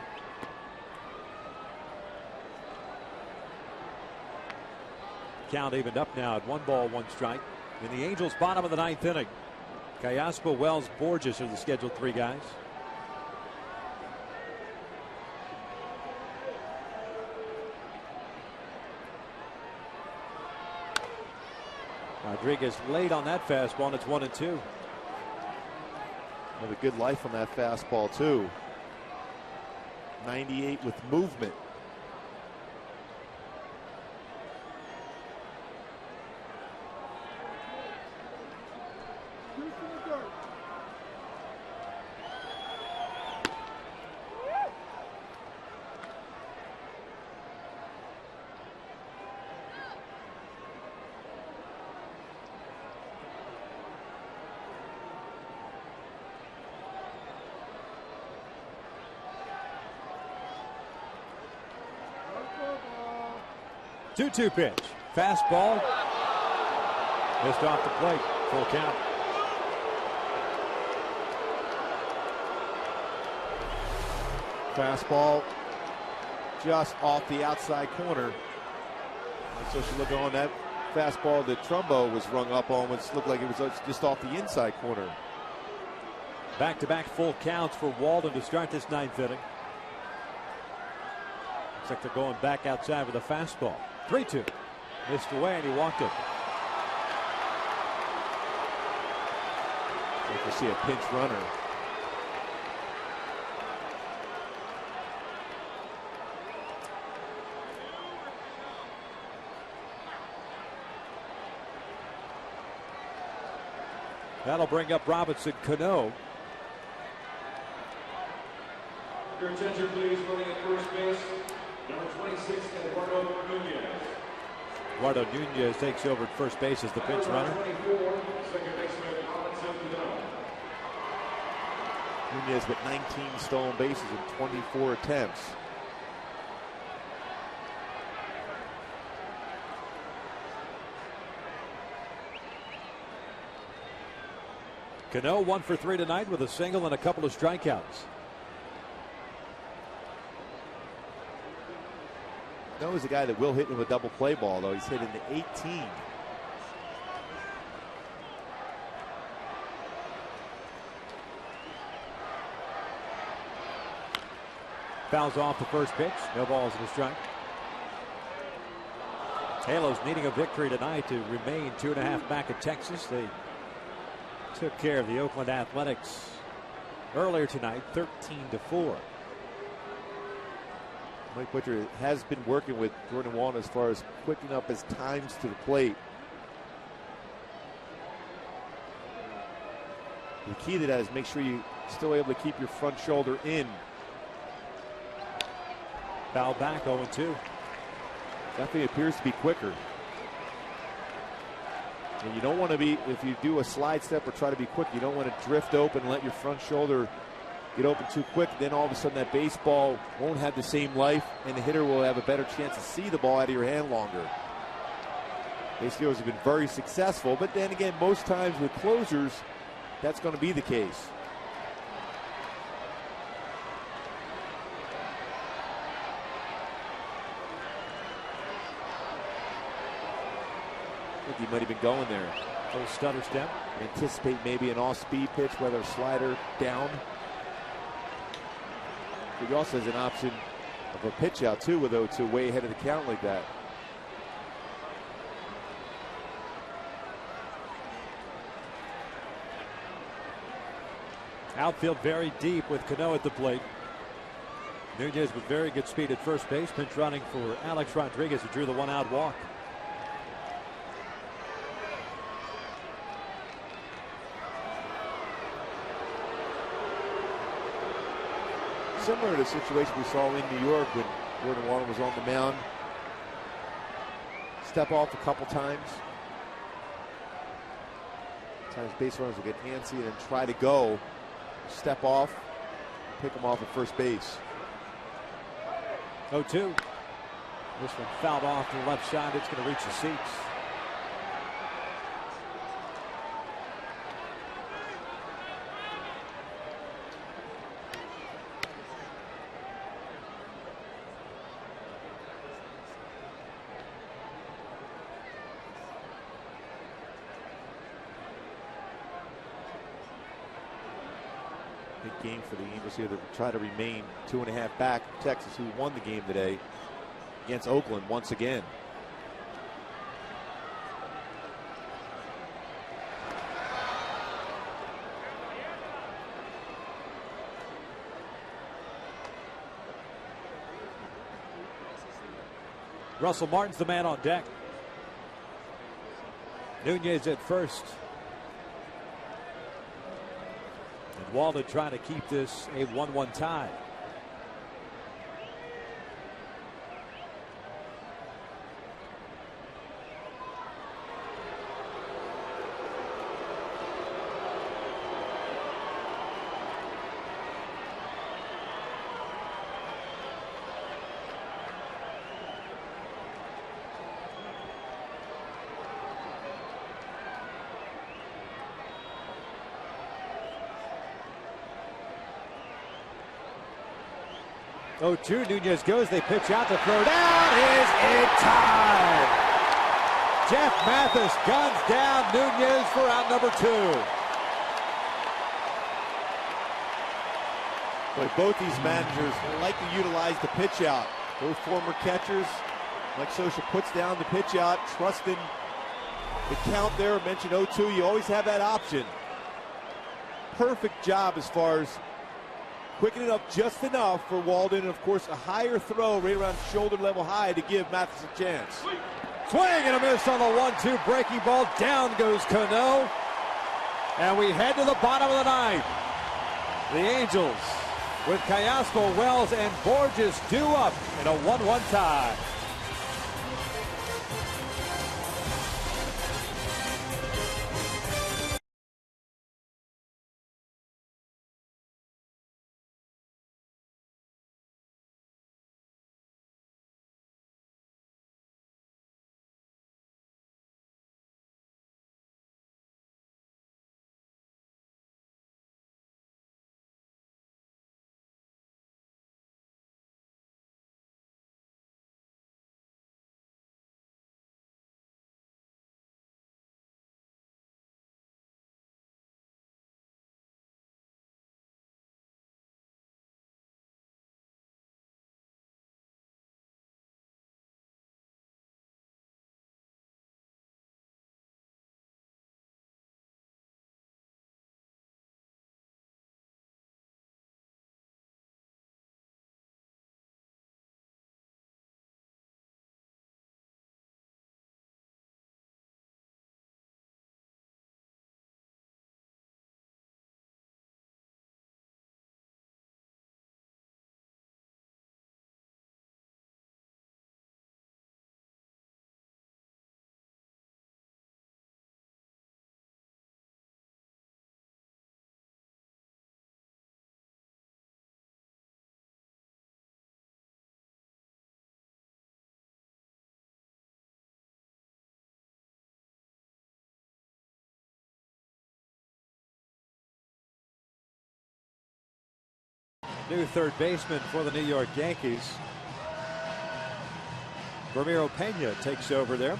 Count evened up now at 1 ball, 1 strike. In the Angels' bottom of the 9th inning, Callaspo, Wells, Borges are the scheduled 3 guys. Rodriguez late on that fastball, and it's 1-2.
Have a good life on that fastball, too. 98 with movement.
Two-two pitch. Fastball. Missed off the plate. Full count.
Fastball just off the outside corner. So she looked on that fastball that Trumbo was rung up on, which looked like it was just off the inside corner.
Back-to-back full counts for Walden to start this 9th inning. Looks like they're going back outside with a fastball. 3-2. Missed away and he walked it.
Like you see a pinch runner.
That'll bring up Robinson Cano.
Your attention, please. Running at first base, number 26, Eduardo Nunez.
Eduardo Nunez takes over at first base as the pinch runner.
24, second baseman Robinson Cano.
Nunez with 19 stolen bases in 24 attempts.
Cano 1 for 3 tonight with a single and a couple of strikeouts.
Cano is a guy that will hit with a double play ball, though. He's hit into 18.
Fouls off the first pitch. No balls and a strike. Halos needing a victory tonight to remain 2.5 back at Texas. They took care of the Oakland Athletics earlier tonight, 13-4.
Mike Butcher has been working with Jordan Walden as far as quickening up his times to the plate. The key to that is make sure you're still able to keep your front shoulder in.
Foul back, 0-2.
Definitely appears to be quicker. And you don't want to be, if you do a slide step or try to be quick, you don't want to drift open and let your front shoulder get open too quick. Then all of a sudden that baseball won't have the same life, and the hitter will have a better chance to see the ball out of your hand longer. Base stealers have been very successful, but then again, most times with closers, that's going to be the case. I think he might have been going there.
Little stutter step.
Anticipate maybe an off-speed pitch, whether a slider down. He also has an option of a pitch out too with 0-2 way ahead of the count like that.
Outfield very deep with Cano at the plate. Nunez with very good speed at first base. Pinch running for Alex Rodriguez, who drew the one-out walk.
Similar to the situation we saw in New York when Gordon Wallen was on the mound. Step off a couple times. Sometimes base runners will get antsy and then try to go. Step off, pick them off at first base.
0-2. This one fouled off to the left side. It's going to reach the seats.
Big game for the Angels here to try to remain 2.5 back. Texas, who won the game today against Oakland once again.
Russell Martin's the man on deck. Nunez at first. And Walden trying to keep this a 1-1 tie. Oh, 2. Nunez goes. They pitch out. The throw down is in time. Jeff Mathis guns down Nunez for out number 2.
But both these managers like to utilize the pitch out. Both former catchers, like Scioscia puts down the pitch out, trusting the count there. I mentioned 0-2. You always have that option. Perfect job as far as quickening up just enough for Walden, and of course a higher throw right around shoulder level high to give Mathis a chance.
Swing and a miss on the 1-2 breaking ball. Down goes Cano. And we head to the bottom of the 9th. The Angels with Callasco, Wells, and Borges due up in a 1-1 tie. new third baseman for the New York Yankees. Ramiro Pena takes over there,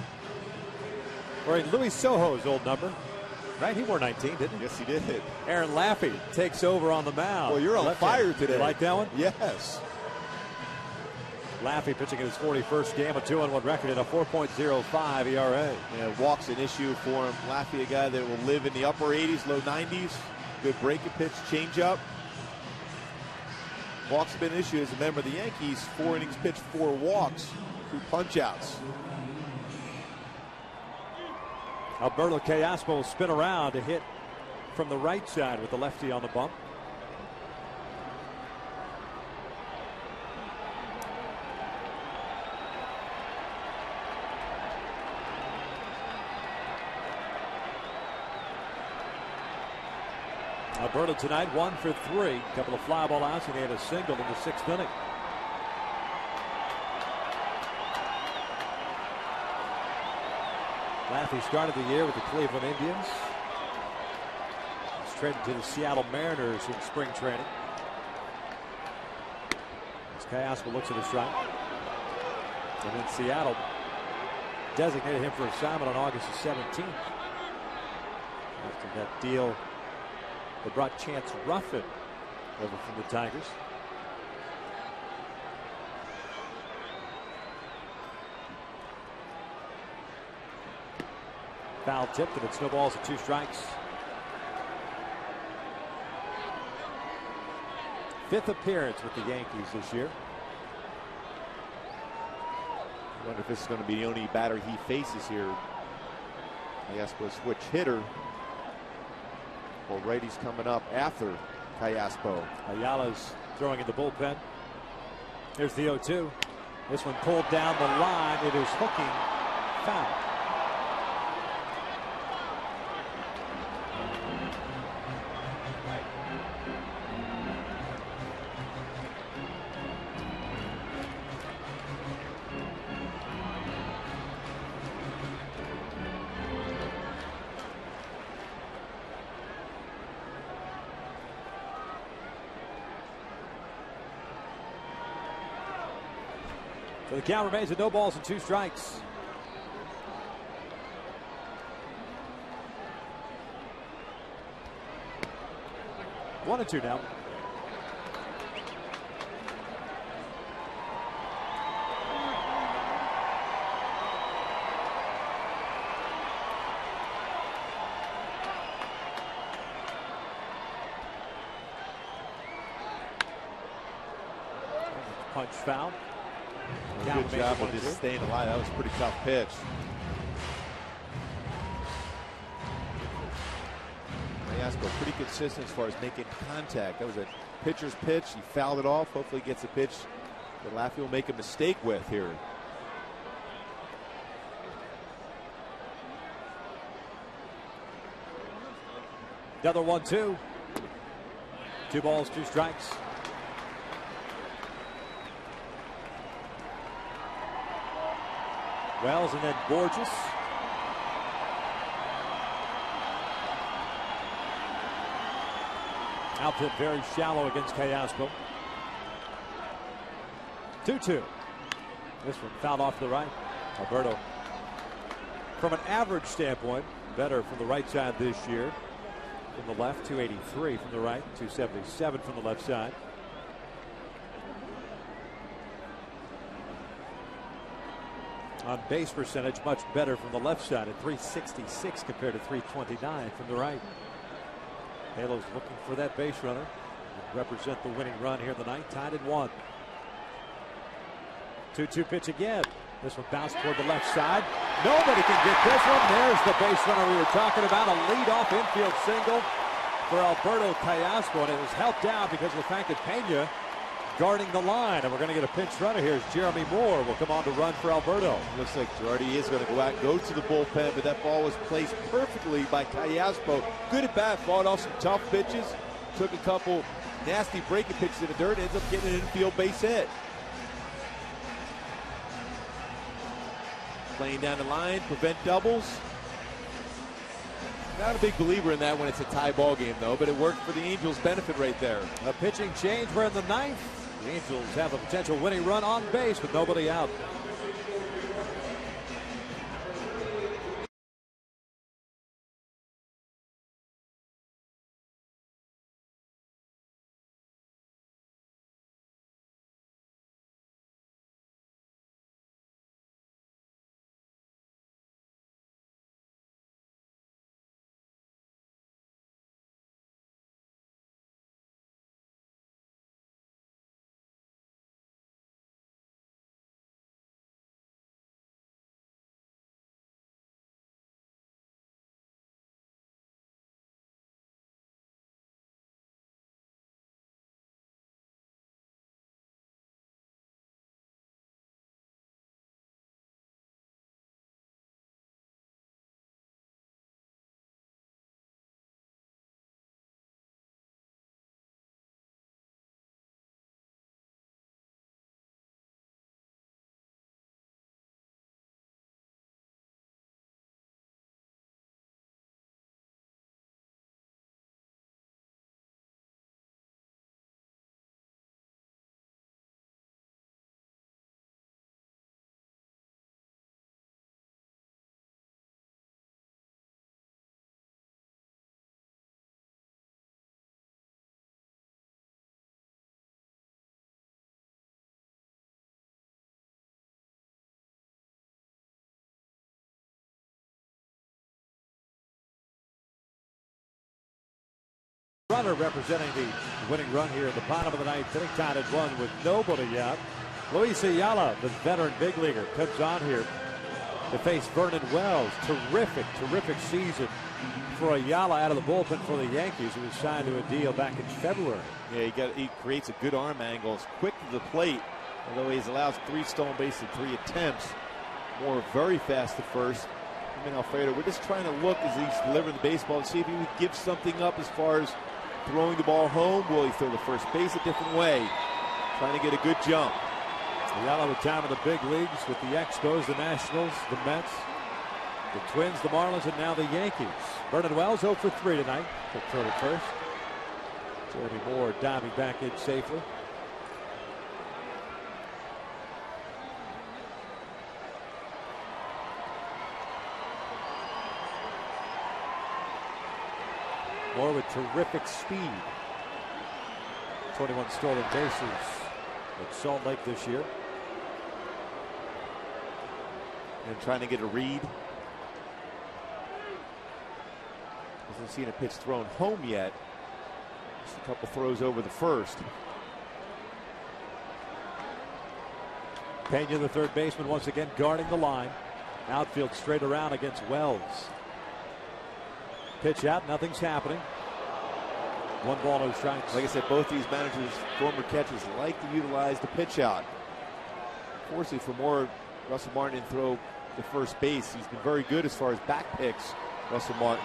wearing Luis Sojo's old number. Right, he wore 19, didn't he?
Yes, he did.
Aaron Laffey takes over on the mound.
Well, you're on fire today.
You like that one?
Yes.
Laffey pitching in his 41st game, a 2-1 record and a 4.05 ERA.
Yeah, walk's an issue for him. Laffey, a guy that will live in the upper 80s, low 90s. Good breaking pitch, changeup. Walks have been an issue as a member of the Yankees. 4 innings pitched, 4 walks, 2 punch-outs.
Alberto Callaspo will spin around to hit from the right side with the lefty on the bump. Alberto tonight 1 for 3. Couple of fly ball outs, and he had a single in the 6th inning. Laffey started the year with the Cleveland Indians. He's traded to the Seattle Mariners in spring training. As Callaspo looks at his strike. And then Seattle designated him for assignment on August the 17th. After that deal that brought Chance Ruffin over from the Tigers. Foul tipped, and it snowballs at 2 strikes. 5th appearance with the Yankees this year.
I wonder if this is going to be the only batter he faces here. I guess we'll switch hitter. Well, righty's coming up after Callaspo.
Ayala's throwing in the bullpen. Here's the 0-2. This one pulled down the line. It is hooking foul. So the count remains at no balls and 2 strikes. One and 2 now. Punch foul.
Good job of just staying alive. That was a pretty tough pitch. Callaspo pretty consistent as far as making contact. That was a pitcher's pitch. He fouled it off. Hopefully he gets a pitch that Laffey will make a mistake with here.
Another 1-2. 2 balls, 2 strikes. Wells and then Borges. Outfit very shallow against Callaspo. 2-2. This one fouled off to the right. Alberto, from an average standpoint, better from the right side this year. From the left, 283 from the right, 277 from the left side. On base percentage, much better from the left side at 366 compared to 329 from the right. Halo's looking for that base runner. Represent the winning run here tonight, tied at 1. 2-2 pitch again. This one bounced toward the left side. Nobody can get this one. There's the base runner we were talking about. A leadoff infield single for Alberto Callaspo, and it was helped out because of the fact that Pena guarding the line, and we're going to get a pinch runner here as Jeremy Moore will come on to run for Alberto.
Looks like Girardi is going to go out and go to the bullpen, but that ball was placed perfectly by Callaspo. Good at bat, fought off some tough pitches, took a couple nasty breaking pitches in the dirt, ends up getting an infield base hit. Playing down the line, prevent doubles. Not a big believer in that when it's a tie ball game, though, but it worked for the Angels' benefit right there.
A pitching change. We're in the ninth. The Angels have a potential winning run on base with nobody out. Runner representing the winning run here at the bottom of the ninth inning, tied at 1 with nobody out. Luis Ayala, the veteran big leaguer, comes on here to face Vernon Wells. Terrific season for Ayala out of the bullpen for the Yankees, who was signed to a deal back in February.
Yeah, he creates a good arm angle. It's quick to the plate, although he allows 3 stolen bases in 3 attempts. Moore very fast at first. I mean, Alfredo, we're just trying to look as he's delivering the baseball and see if he would give something up as far as throwing the ball home. Will he throw the first base a different way? Trying to get a good jump.
Ayala with time in the big leagues with the Expos, the Nationals, the Mets, the Twins, the Marlins, and now the Yankees. Vernon Wells 0 for 3 tonight. Took third at first. Jeremy Moore diving back in safely. Moore with terrific speed. 21 stolen bases at Salt Lake this year.
And trying to get a read. Hasn't seen a pitch thrown home yet. Just a couple throws over the first.
Pena, the third baseman, once again guarding the line. Outfield straight around against Wells. Pitch out, nothing's happening. 1 ball, no strikes.
Like I said, both these managers, former catchers, like to utilize the pitch out. Fortunately for Moore, Russell Martin didn't throw the first base. He's been very good as far as back picks, Russell Martin.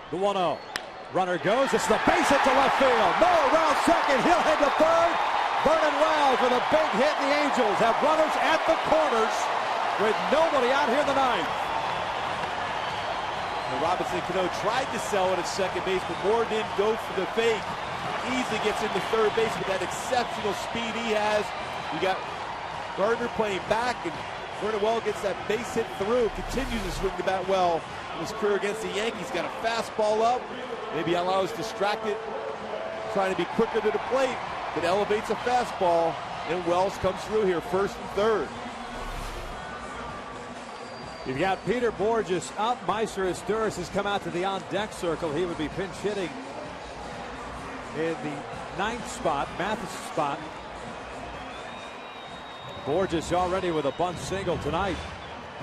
The 1-0. Runner goes. It's the base hit to left field. Moore around second. He'll head to third. Vernon Wells with a big hit. The Angels have runners at the corners with nobody out here in the ninth.
And Robinson Cano tried to sell it at second base, but Moore didn't go for the fake. Easily gets into third base with that exceptional speed he has. You got Gardner playing back, and Vernon Wells gets that base hit through. Continues to swing the bat well in his career against the Yankees. Got a fastball up. Maybe allows distracted, trying to be quicker to the plate, but elevates a fastball, and Wells comes through here, first and third.
You've got Peter Borges up. Meister Asturis has come out to the on-deck circle. He would be pinch hitting in the ninth spot, Mathis' spot. Borges already with a bunt single tonight.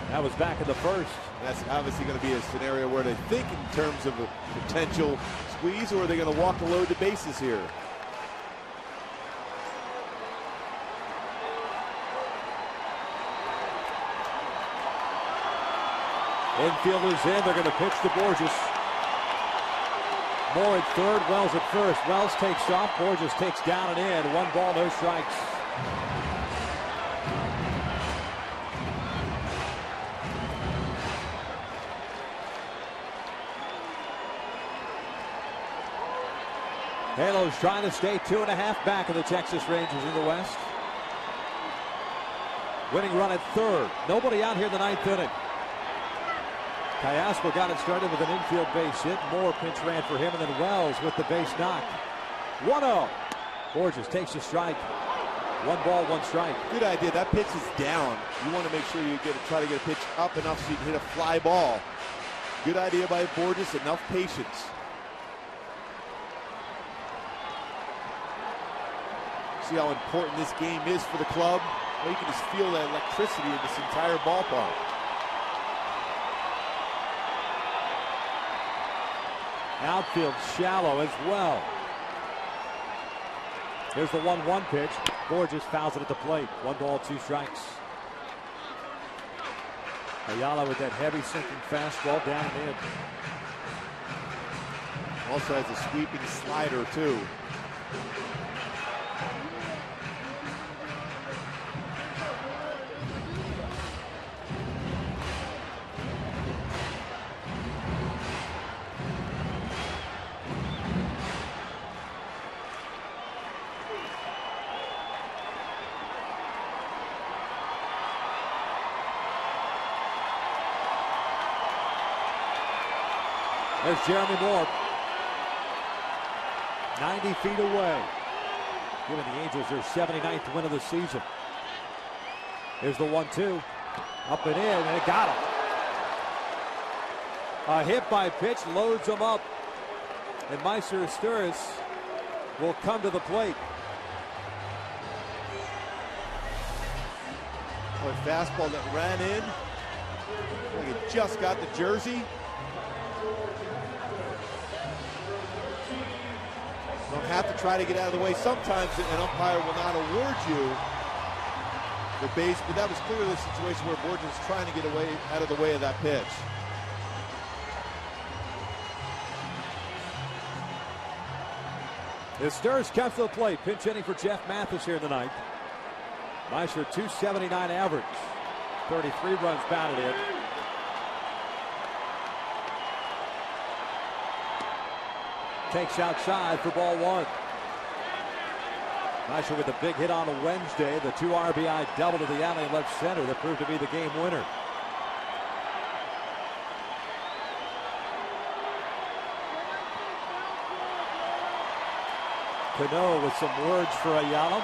That was back in the first.
That's obviously going to be a scenario where they think in terms of a potential squeeze, or are they going to walk to load the bases here?
Infielders in. They're going to pitch to Borges. Moore at third, Wells at first. Wells takes off, Borges takes down and in. 1 ball, no strikes. Halos trying to stay 2.5 back of the Texas Rangers in the West. Winning run at third. Nobody out here in the 9th inning. Callasco got it started with an infield base hit. Moore pinch ran for him, and then Wells with the base knock. 1-0. Borges takes a strike. 1 ball, 1 strike.
Good idea. That pitch is down. You want to make sure you try to get a pitch up enough so you can hit a fly ball. Good idea by Borges. Enough patience. See how important this game is for the club? Well, you can just feel that electricity in this entire ballpark.
Outfield shallow as well. Here's the 1-1 pitch. Borges fouls it at the plate. 1 ball, 2 strikes. Ayala with that heavy sinking fastball down and in.
Also has a sweeping slider too.
There's Jeremy Moore. 90 feet away. Giving the Angels their 79th win of the season. Here's the 1-2. Up and in, and it got him. A hit by pitch loads him up. And Meister Esteras will come to the plate.
A fastball that ran in. Like it just got the jersey. Don't have to try to get out of the way. Sometimes an umpire will not award you the base, but that was clearly the situation where Borges was trying to get away out of the way of that pitch.
Esteras comes to the plate. Pinch hitting for Jeff Mathis here in the ninth. Meister, 279 average. 33 runs batted in. Takes outside for ball 1. Meister with a big hit on a Wednesday. The 2 RBI double to the alley left center that proved to be the game winner. Cano with some words for Ayala.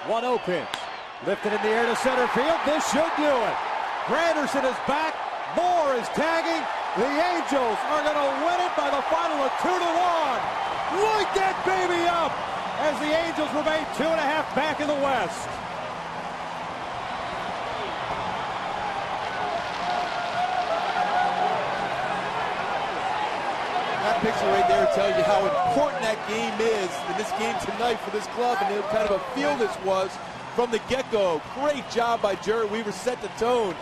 One-0 pitch. Lifted in the air to center field. This should do it. Granderson is back. Moore is tagging. The Angels are going to win it by the final of 2-1. Light that baby up as the Angels remain 2.5 back in the West.
That picture right there tells you how important that game is in this game tonight for this club and what kind of a feel this was from the get-go. Great job by Jerry Weaver, set the tone.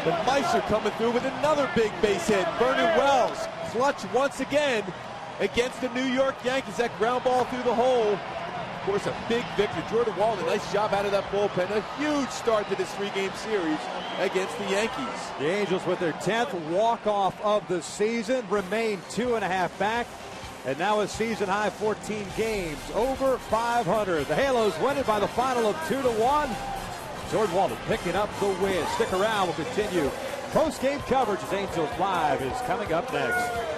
But Meister coming through with another big base hit. Vernon Wells clutch once again against the New York Yankees. That ground ball through the hole. Of course, a big victory. Jordan Walden, a nice job out of that bullpen. A huge start to this 3-game series against the Yankees.
The Angels with their 10th walk-off of the season remain 2.5 back. And now a season-high 14 games, over 500. The Halos win it by the final of 2-1. Jordan Walden picking up the win. Stick around, we'll continue. Post-game coverage as Angels Live is coming up next.